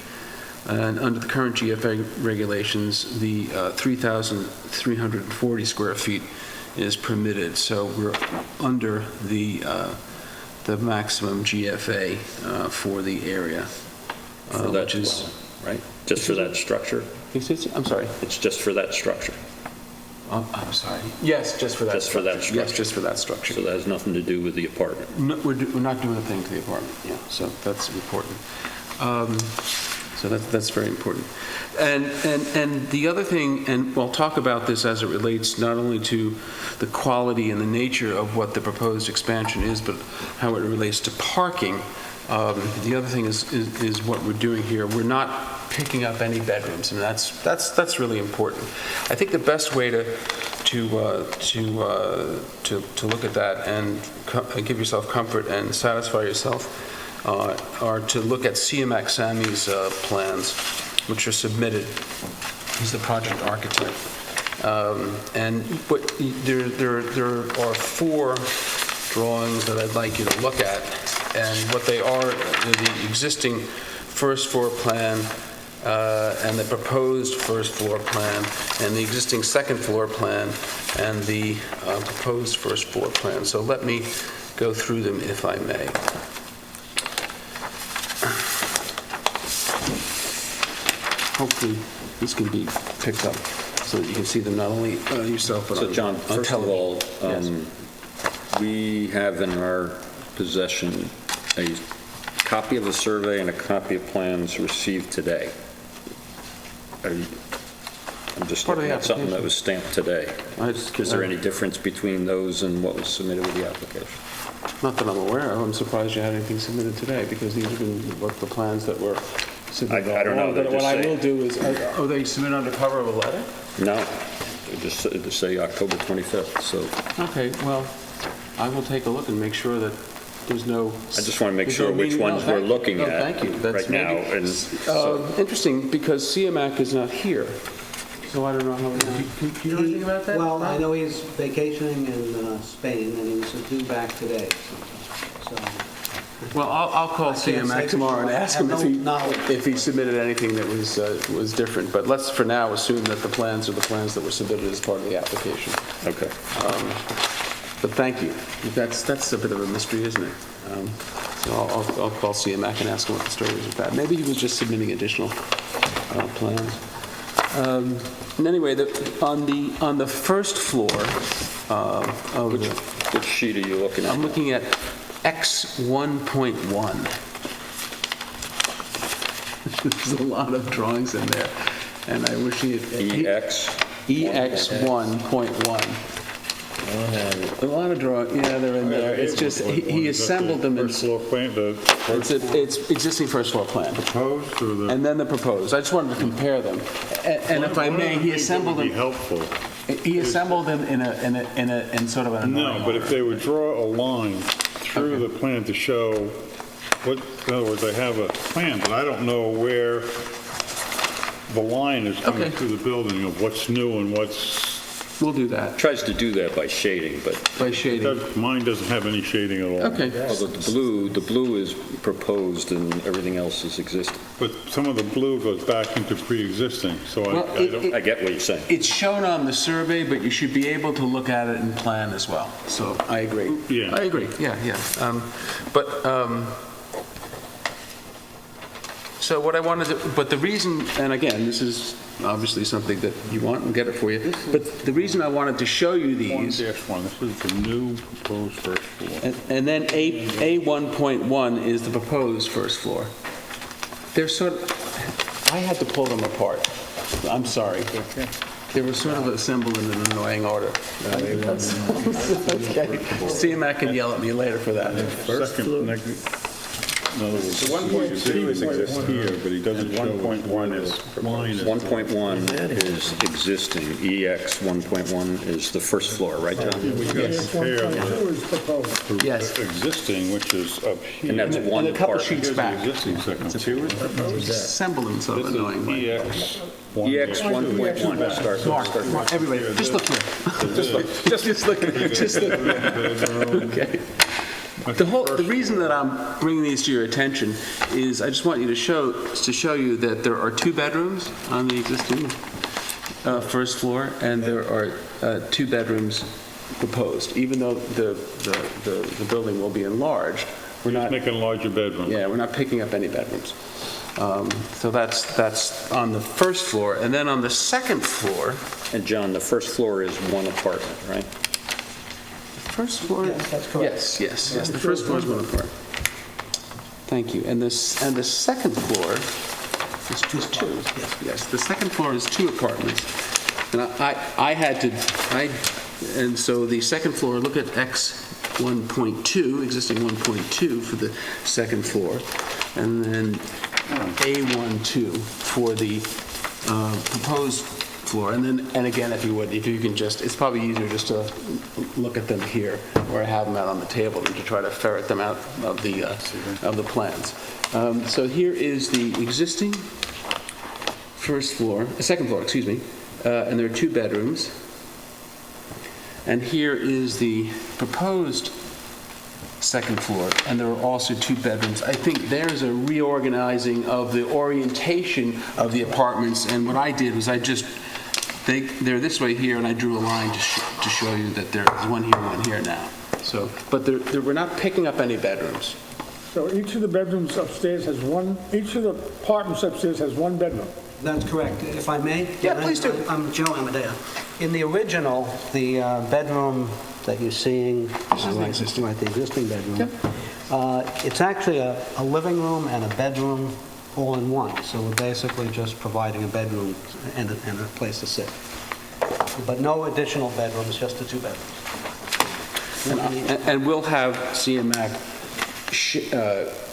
And under the current GFA regulations, the 3,340 square feet is permitted. So we're under the maximum GFA for the area. For that dwelling, right? Just for that structure? I'm sorry? It's just for that structure? I'm sorry. Yes, just for that Just for that structure? Yes, just for that structure. So that has nothing to do with the apartment? No, we're not doing a thing to the apartment, yeah, so that's important. So that's very important. And the other thing, and we'll talk about this as it relates not only to the quality and the nature of what the proposed expansion is, but how it relates to parking. The other thing is what we're doing here. We're not picking up any bedrooms, and that's really important. I think the best way to look at that and give yourself comfort and satisfy yourself are to look at CMAC Sammy's plans, which are submitted. He's the project architect, and there are 4 drawings that I'd like you to look at. And what they are, the existing first floor plan and the proposed first floor plan and the existing second floor plan and the proposed first floor plan. So let me go through them if I may. Hopefully this can be picked up so that you can see them not only yourself but on television. So John, first of all, yes. We have in our possession a copy of the survey and a copy of plans received today. I'm just Part of looking the at something that was stamped today. Is there any difference between those and what was submitted with the application? Not that I'm aware of. I'm surprised you had anything submitted today, because these have been what the plans that were submitted. I don't know. But what I will do is, they submit under cover of a letter? No, they just say October 25th, so. Okay, well, I will take a look and make sure that there's no... I just want to make sure which ones we're looking at thank you. right now. And so- Interesting, because CMAC is not here, so I don't know how... Do you know anything about that? Well, I know he's vacationing in Spain, and he was due back today. So Well, I'll call CMAC tomorrow and ask him if he submitted anything that was different. But let's, for now, assume that the plans are the plans that were submitted as part of the application. Okay. But thank you. That's a bit of a mystery, isn't it? So I'll call CMAC and ask him what the story is with that. Maybe he was just submitting additional plans. And anyway, on the first floor of Which sheet are you looking at? I'm looking at X 1.1. There's a lot of drawings in there, and I wish he had... EX? EX 1.1. A lot of drawings, yeah, they're in there. It's just, he assembled them in... First floor plan, It's existing first floor plan. proposed or the... And then the proposed. I just wanted to compare them. And if I may, he assembled them... helpful. He assembled them in sort of an annoying No, but if order. they would draw a line through the plan to show what, in other words, I have a plan, but I don't know where the line is coming Okay. through the building of what's new and what's... We'll do that. Tries to do that by shading, but By shading. Mine doesn't have any shading at all. Okay. although the blue is proposed and everything else is existing. But some of the blue goes back into pre-existing, so Well, I don't... I get what you're saying. It's shown on the survey, but you should be able to look at it in plan as well. So I agree. Yeah. I agree, yeah. So what I wanted to, but the reason, and again, this is obviously something that you want, and get it for you, but the reason I wanted to show you these, 1-1, this is the new proposed first floor. and then A 1.1 is the proposed first floor. They're sort of, I had to pull them apart. I'm sorry. They were sort of assembled in an annoying order. Okay. CMAC can yell at me later for that. Second, in other words, The 1.2 is existing here, but he doesn't show 1.1 is line is. 1.1 is existing. EX 1.1 is the first floor, right, John? We got to compare the Yes. existing, which is up here. And that's one And a couple apartment. sheets back. Existing second. Two is proposed. Assembled in sort of This annoying way. is EX 1.1, start. Mark, everybody, just look here. Just look. Okay. The reason that I'm bringing these to your attention is I just want you to show you that there are 2 bedrooms on the existing first floor, and there are 2 bedrooms proposed. Even though the building will be enlarged, we're not making a larger bedroom. Yeah, we're not picking up any bedrooms. So that's on the first floor, and then on the second floor. And John, the first floor is one apartment, right? First floor? Yes, that's correct. Yes. The first floor is one apart. Thank you. And the second floor is just 2. Yes, the second floor is 2 apartments. And and so the second floor, look at X 1.2, existing 1.2 for the second floor, and then A12 for the proposed floor. And again, if you can just, it's probably easier just to look at them here, or have them out on the table than to try to ferret them out of the plans. So here is the existing second floor, excuse me, and there are 2 bedrooms. And here is the proposed second floor, and there are also 2 bedrooms. I think there's a reorganizing of the orientation of the apartments, and what I did was they're this way here, and I drew a line to show you that there's one here now. So, but we're not picking up any bedrooms. So each of the bedrooms upstairs has each of the apartments upstairs has 1 bedroom. That's correct. If I may? Yeah, please do. I'm Joe Amadeo. In the original, the bedroom that you're seeing... This is the existing. Right, the existing bedroom. Yep. It's actually a living room and a bedroom all in one. So we're basically just providing a bedroom and a place to sit. But no additional bedrooms, just the 2 bedrooms. And we'll have CMAC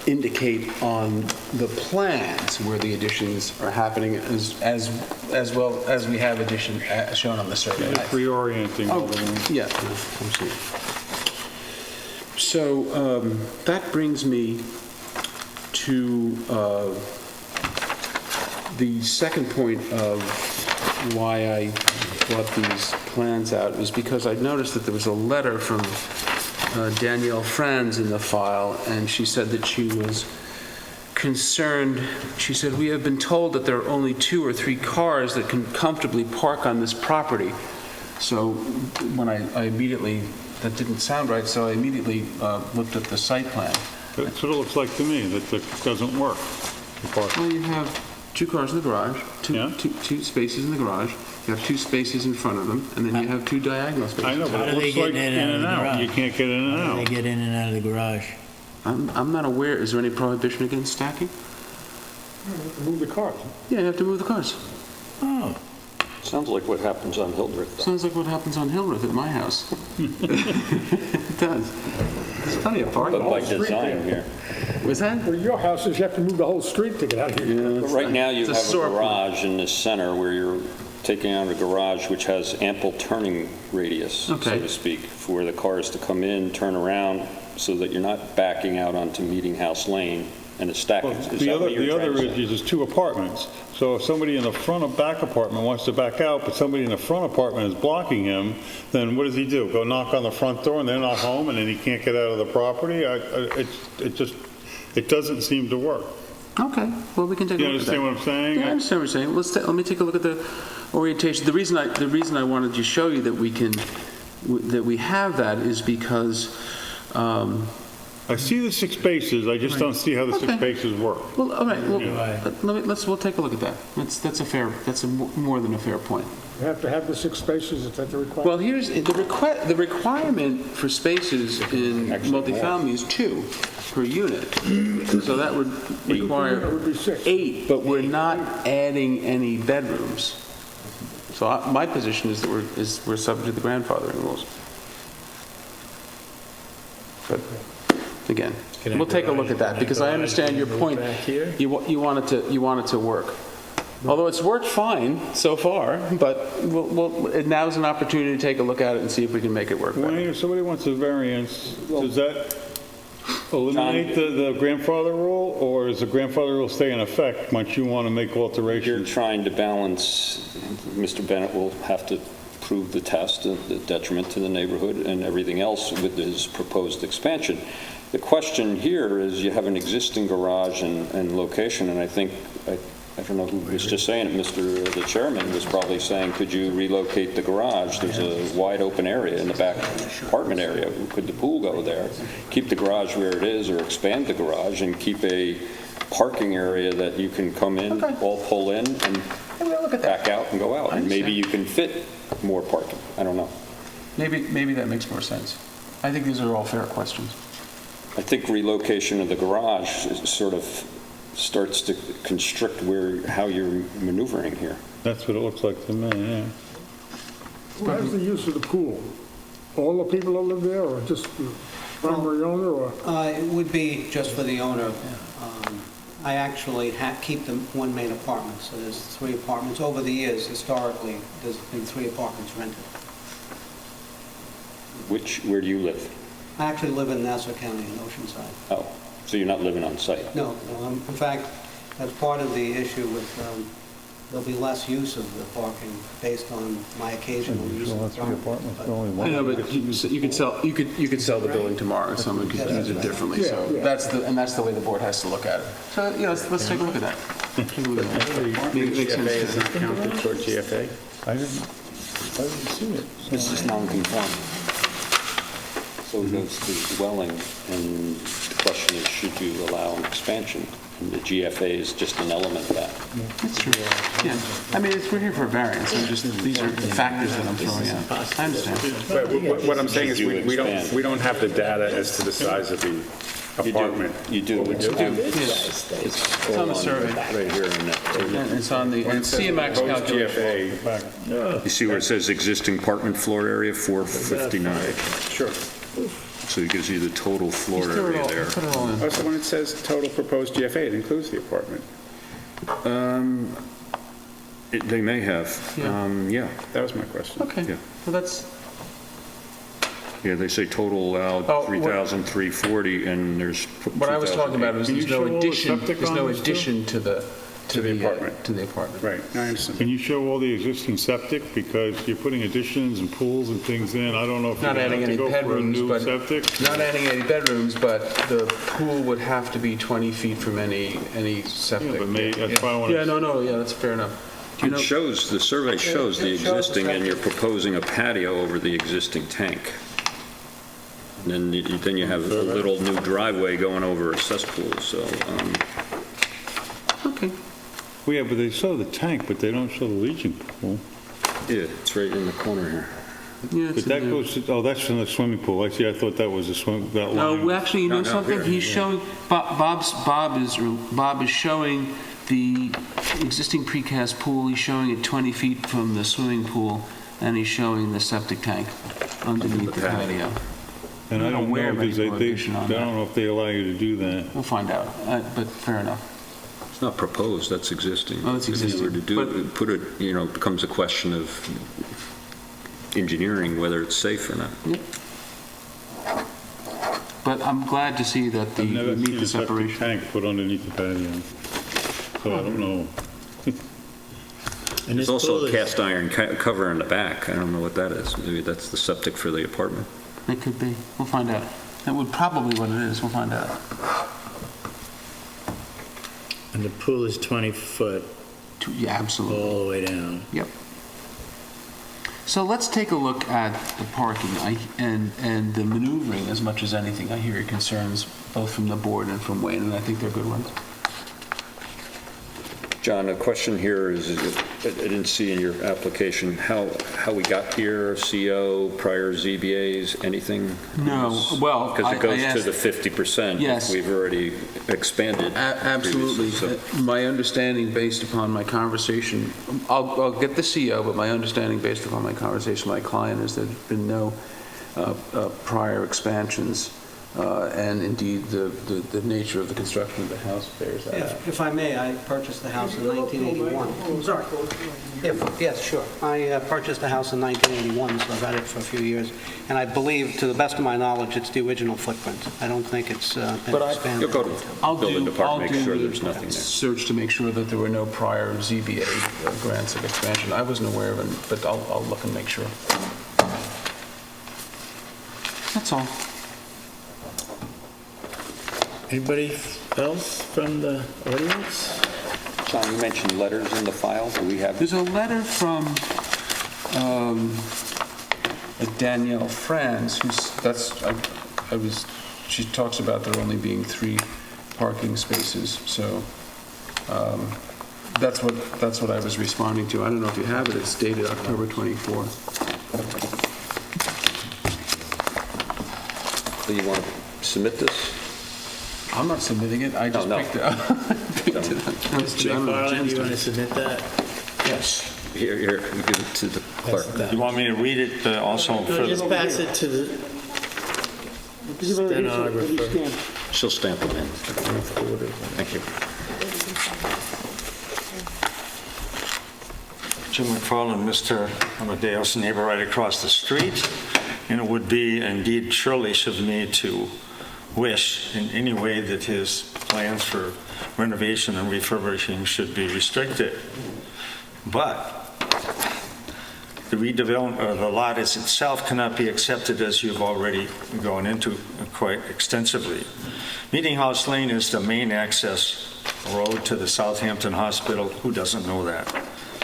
indicate on the plans where the additions are happening as well as we have addition shown on the survey. It's reorienting all the rooms. Yeah, absolutely. So that brings me to the second point of why I brought these plans out, was because I noticed that there was a letter from Danielle Franz in the file, and she said that she was concerned. She said, "We have been told that there are only 2 or 3 cars that can comfortably park on this property." So when I immediately, that didn't sound right, so I immediately looked at the site plan. That's what it looks like to me, that it doesn't work. The park. Well, you have 2 cars in the garage, Yeah. two spaces in the garage, you have 2 spaces in front of them, and then you have 2 diagonal spaces. I know, but How it do they looks get like in and out of the garage? You can't get in and How do out. they get in and out of the garage? I'm not aware, is there any prohibition against stacking? Move the cars. Yeah, you have to move the cars. Oh, Sounds like what happens on Hildreth. Sounds like what happens on Hildreth at my house. It does. There's plenty of parking. But by design here. Was that? Where your house is, you have to move the whole street to get out of here. But right now, you It's a have a sore point. garage in the center where you're taking out a garage which has ample turning radius, so Okay. to speak, for the cars to come in, turn around, so that you're not backing out onto Meeting House Lane and it's stacking. Well, Is the that other, what you're the trying other to say? is there's 2 apartments. So if somebody in the front or back apartment wants to back out, but somebody in the front apartment is blocking him, then what does he do? Go knock on the front door and they're not home and then he can't get out of the property? It doesn't seem to work. Okay, well, we can take a You look at that. understand what I'm saying? Yeah, I understand what you're saying. Let me take a look at the orientation. The reason I wanted to show you that we have that is because, I see the 6 spaces, I just don't see how the 6 Okay. spaces work. well, all right, well, Yeah. we'll take a look at that. That's more than a fair point. You have to have the 6 spaces, is that the requirement? Well, here's, the requirement for spaces in multifamily is 2 per unit. So that would require That would be 6. 8, but we're not adding any bedrooms. So my position is that we're subject to the grandfathering rules. But again, Can I we'll take a look garage- at that, can I because I garage understand your move point. back here? You want it to work. Although it's worked fine so far, but now's an opportunity to take a look at it and see if we can make it work better. Wayne, if somebody wants a variance, does that eliminate the grandfather rule, or does the grandfather rule stay in effect once you want to make You're alterations? trying to balance, Mr. Bennett will have to prove the test, the detriment to the neighborhood and everything else with his proposed expansion. The question here is, you have an existing garage and location, and I think, I don't know who was just saying it, the chairman was probably saying, could you relocate the garage? There's a wide open area in the back apartment area. Could the pool go there? Keep the garage where it is, or expand the garage and keep a parking area that you can come in, all pull in and back out and go out. And maybe you can fit more parking. I don't know. Maybe that makes more sense. I think these are all fair questions. I think relocation of the garage sort of starts to constrict how you're maneuvering here. That's what it looks like to me, yeah. Who has the use of the pool? All the people that live there, or just the primary owner, or? It would be just for the owner. I actually keep them one main apartment, so there's 3 apartments. Over the years, historically, there's been 3 apartments rented. Where do you live? I actually live in Nassau County in Oceanside. Oh, so you're not living on site? No, in fact, that's part of the issue with, there'll be less use of the parking based on my occasional use of the property. I know, but you could sell the building tomorrow, someone could use it differently, so that's the way the board has to look at it. So, let's take a look at that. Take a look at that. Maybe it makes sense. GFA is not counted toward GFA? I didn't see it. This is non-conforming. So it goes to dwelling, and the question is, should you allow an expansion? And the GFA is just an element of that. That's true. Yeah, I mean, we're here for a variance, these are factors that I'm throwing out. I understand. But what I'm saying is, we don't have the data as to the size of the apartment. You do. We do? It's on the survey. Right here in that. And it's on the, and CMAX Proposed calculation. GFA, You see where it says existing apartment floor area, 459. sure. So it gives you the total floor Just throw it area all- there. Put it all in. Oh, so when it says total proposed GFA, it includes the apartment. They may have. Yeah. Yeah, That was my question. Okay, Yeah. well, that's, yeah, they say total allowed Oh, what- 3,340, and there's what I was talking about was Can you there's no show all the addition, septic there's on no this too? addition to to the the apartment. To the apartment. Right, I understand. Can you show all the existing septic? Because you're putting additions and pools and things in. I don't know if you're Not going to adding have to any go for a bedrooms, new but septic. not adding any bedrooms, but the pool would have to be 20 feet from any septic. Yeah, but that's why I want to... Yeah, no, that's fair enough. Do you It know, shows, the survey shows the existing, and you're proposing a patio over the existing tank. And then you have a little new driveway going over a cesspool, so, okay. Well, yeah, but they show the tank, but they don't show the leaching pool. yeah, it's right in the corner here. Yeah, But that goes to, oh, that's from the swimming pool. I see, I thought that was a that No, line. actually, you know something? here, He's yeah. showing, Bob is showing the existing precast pool. He's showing it 20 feet from the swimming pool, and he's showing the septic tank underneath the patio. And I I'm don't aware know, of any because I prohibition on that. don't know if they allow you to do that. We'll find out, but fair enough. It's not proposed, that's existing. Oh, that's If you were existing. to do, put it, becomes a question of engineering, whether it's safe or not. But I'm glad to see that I've you never meet seen the a septic separation. tank put underneath the patio. So I don't know. And There's this also pool a is- cast iron cover in the back. I don't know what that is. Maybe that's the septic for the apartment. It could be. We'll find out. That would probably what it is. We'll find out. And the pool is 20 foot Yeah, absolutely. all the way down. Yep. So let's take a look at the parking and the maneuvering as much as anything. I hear your concerns both from the board and from Wayne, and I think they're good ones. John, a question here is, I didn't see in your application how we got here, CO, prior ZBAs, anything? No, well, Because it goes I to asked- the 50%. Yes. We've already expanded. Absolutely. previously, so- My understanding based upon my conversation, I'll get the CO, but my understanding based upon my conversation with my client is there's been no prior expansions, and indeed the nature of the construction of the house bears that out. If I may, I purchased the house in 1981. I'm sorry. Yes, sure. I purchased the house in 1981, so I've had it for a few years. And I believe, to the best of my knowledge, it's the original footprint. I don't think it's been expanded. You'll go to building department, make sure there's nothing there. Search to make sure that there were no prior ZBA grants of expansion. I wasn't aware of it, but I'll look and make sure. That's all. Anybody else from the audience? John, you mentioned letters in the file. Do we have? There's a letter from Danielle Franz, she talks about there only being 3 parking spaces, so that's what I was responding to. I don't know if you have it, it's dated October 24th. Do you want to submit this? I'm not submitting it, I just No. picked it up. Mr. McFarland, do you want to submit that? Yes. Here, you give it to the clerk. You want me to read it also No, for just the... pass it to the stenographer. She'll stamp them in. Thank you. Jim McFarland, Mr. Amadeus, neighbor right across the street, and it would be indeed churlish of me to wish in any way that his plans for renovation and refurbishing should be restricted. But the redevelopment of the lot as itself cannot be accepted, as you've already gone into quite extensively. Meeting House Lane is the main access road to the Southampton Hospital. Who doesn't know that?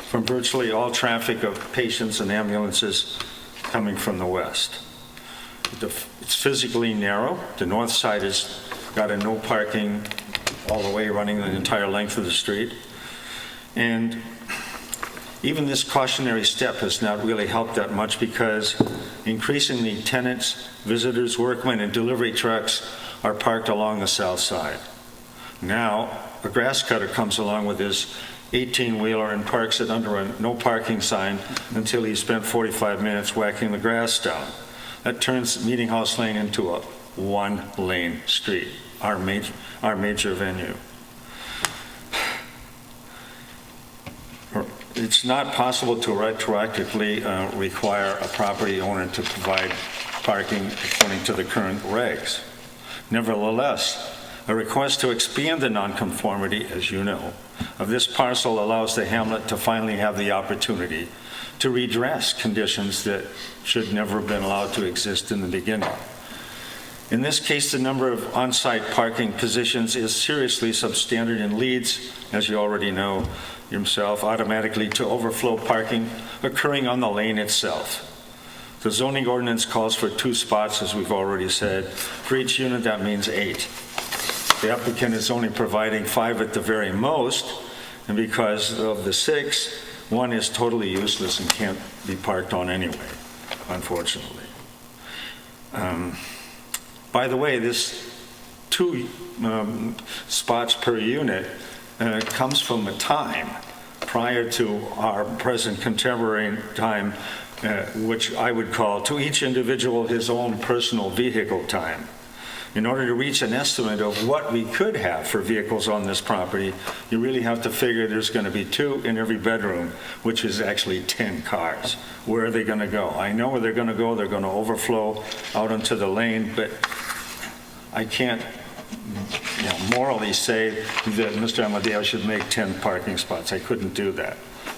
From virtually all traffic of patients and ambulances coming from the west. It's physically narrow. The north side has got a no parking all the way running the entire length of the street. And even this cautionary step has not really helped that much, because increasingly tenants, visitors, workmen, and delivery trucks are parked along the south side. Now, a grass cutter comes along with his 18-wheeler and parks it under a no parking sign until he spent 45 minutes whacking the grass down. That turns Meeting House Lane into a one-lane street, our major venue. It's not possible to retroactively require a property owner to provide parking according to the current regs. Nevertheless, A request to expand the nonconformity, as you know, of this parcel allows the hamlet to finally have the opportunity to redress conditions that should never have been allowed to exist in the beginning. In this case, the number of on-site parking positions is seriously substandard and leads, as you already know yourself, automatically to overflow parking occurring on the lane itself. The zoning ordinance calls for 2 spots, as we've already said. For each unit, that means 8. The applicant is only providing 5 at the very most, and because of the 6, 1 is totally useless and can't be parked on anyway, unfortunately. By the way, this 2 spots per unit comes from a time prior to our present contemporary time, which I would call to each individual his own personal vehicle time. In order to reach an estimate of what we could have for vehicles on this property, you really have to figure there's going to be 2 in every bedroom, which is actually 10 cars. Where are they going to go? I know where they're going to go. They're going to overflow out onto the lane, but I can't morally say that Mr. Amadeo should make 10 parking spots. I couldn't do that.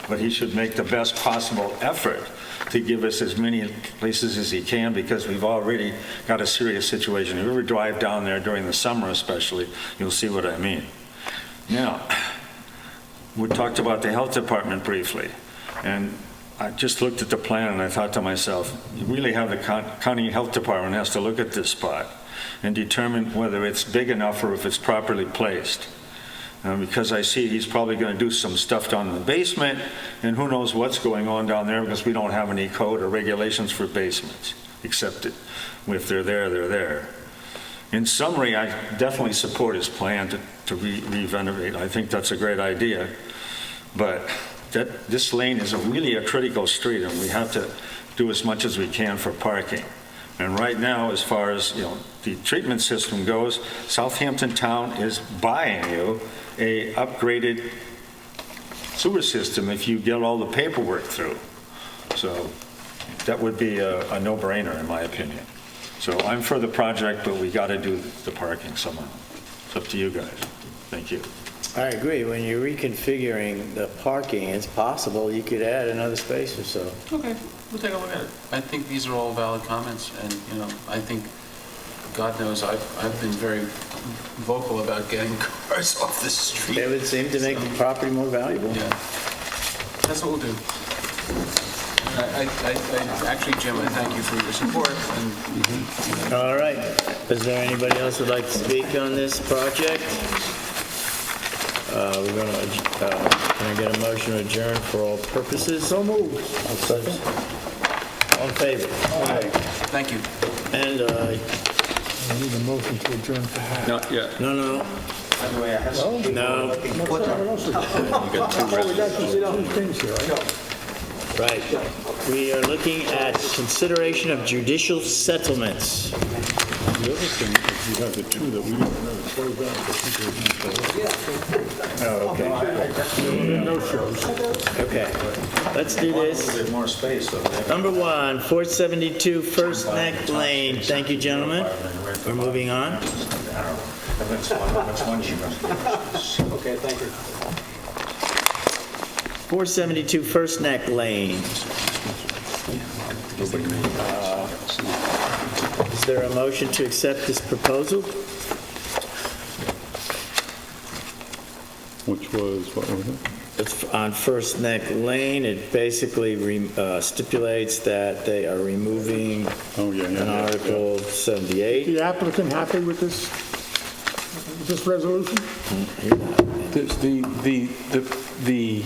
But he should make the best possible effort to give us as many places as he can, because we've already got a serious situation. If you ever drive down there during the summer especially, you'll see what I mean. Now, we talked about the health department briefly, and I just looked at the plan and I thought to myself, you really have the county health department has to look at this spot and determine whether it's big enough or if it's properly placed. Because I see he's probably going to do some stuff down in the basement, and who knows what's going on down there, because we don't have any code or regulations for basements, except if they're there, they're there. In summary, I definitely support his plan to re-renovate. I think that's a great idea, but this lane is really a critical street, and we have to do as much as we can for parking. And right now, as far as the treatment system goes, Southampton Town is buying you a upgraded sewer system if you get all the paperwork through. So that would be a no-brainer in my opinion. So I'm for the project, but we got to do the parking somehow. It's up to you guys. Thank you. I agree. When you're reconfiguring the parking, it's possible you could add another space or so. Okay, we'll take a look at it. I think these are all valid comments, and, I think, God knows, I've been very vocal about getting cars off the street. It would seem to make the property more valuable. Yeah, that's what we'll do. Actually, Jim, I thank you for your support. And, All right. Is there anybody else who'd like to speak on this project? We're going to, can I get a motion to adjourn for all purposes? So moved. All in favor? Aye. Thank you. And I need a motion to adjourn for that. Not yet. no. No. What else is there? You got 2 Oh, we got two things here. I know. Right. We are looking at consideration of judicial settlements. The other thing is you have the 2 that we didn't really close out for Oh, okay. No shows. Okay. Let's do this. A little bit more space, though. Number 1, 472 First Neck Lane. Thank you, gentlemen. We're moving on. Okay, thank you. 472 First Neck Lane. Is there a motion to accept this proposal? Which was, what was it? It's on First Neck Lane. It basically stipulates that they are removing an Article 78. The applicant happy with this resolution? The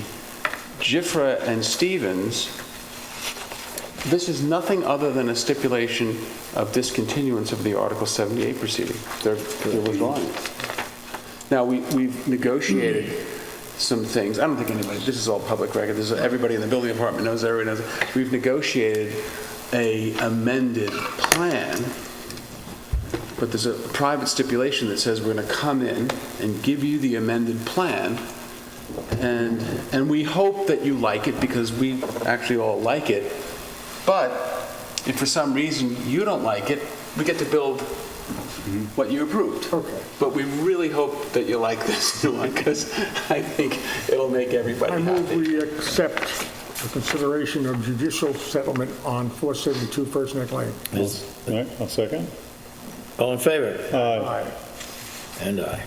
Giffra and Stevens, this is nothing other than a stipulation of discontinuance of the Article 78 proceeding. They're withdrawing it. Now, we've negotiated some things. I don't think anybody, this is all public record. Everybody in the building department knows, everybody knows. We've negotiated a amended plan, but there's a private stipulation that says we're going to come in and give you the amended plan, and we hope that you like it, because we actually all like it. But if for some reason you don't like it, we get to build what you approved. Okay. But we really hope that you like this new one, because I think it'll make everybody I move happy. we accept the consideration of judicial settlement on 472 First Neck Lane. All right, I'll second. All in favor? Aye. And aye.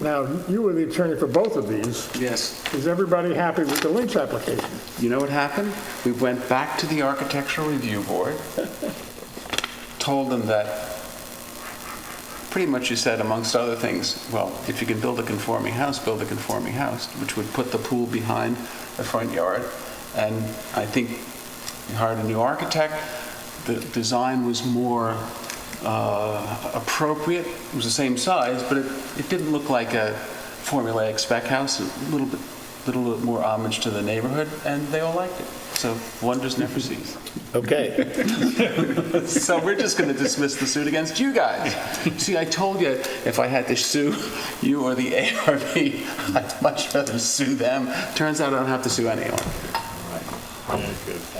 Now, you were the attorney for both of these. Yes. Is everybody happy with the Lynch application? You know what happened? We went back to the Architectural Review Board, told them that, pretty much you said, amongst other things, well, if you can build a conforming house, build a conforming house, which would put the pool behind the front yard. And I think we hired a new architect. The design was more appropriate. It was the same size, but it didn't look like a formulaic spec house. A little bit more homage to the neighborhood, and they all liked it. So wonders never cease. Okay. So we're just going to dismiss the suit against you guys. See, I told you if I had to sue you or the ARB, I'd much rather sue them. Turns out I don't have to sue anyone.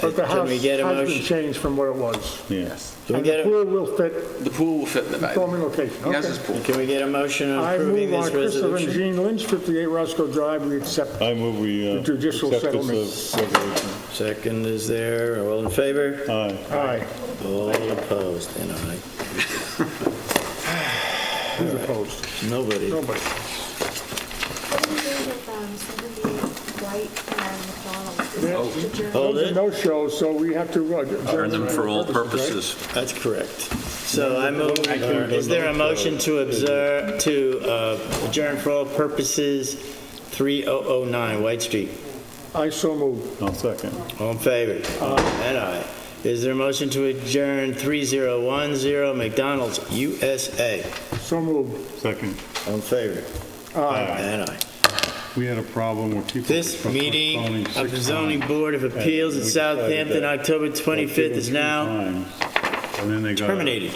But the Can house we get a has been motion? changed from what it was. Yes. Can we And get the a, pool will fit The pool will fit in the back. conforming location. He has Okay. his pool. can we get a motion on I approving move this on Christopher and resolution? Jean Lynch, 58 Roscoe Drive, we accept. I move we The judicial accept settlement. this resolution. Second is there. All in favor? Aye. Aye. All opposed, and aye. Who's opposed? Nobody. Nobody. Hold Those are it. no shows, so we have to Burn them for all purposes. That's correct. So I move, is there a motion to adjourn for all purposes 3009 White Street? I so move. I'll second. All in favor? And aye. Is there a motion to adjourn 3010 McDonald's USA? So move. Second. All in favor? Aye. And aye. We had a problem where people... This meeting postponing of the 6 zoning times. board of appeals in And we decided Southampton, that October 25th is now times, and then they got a terminated.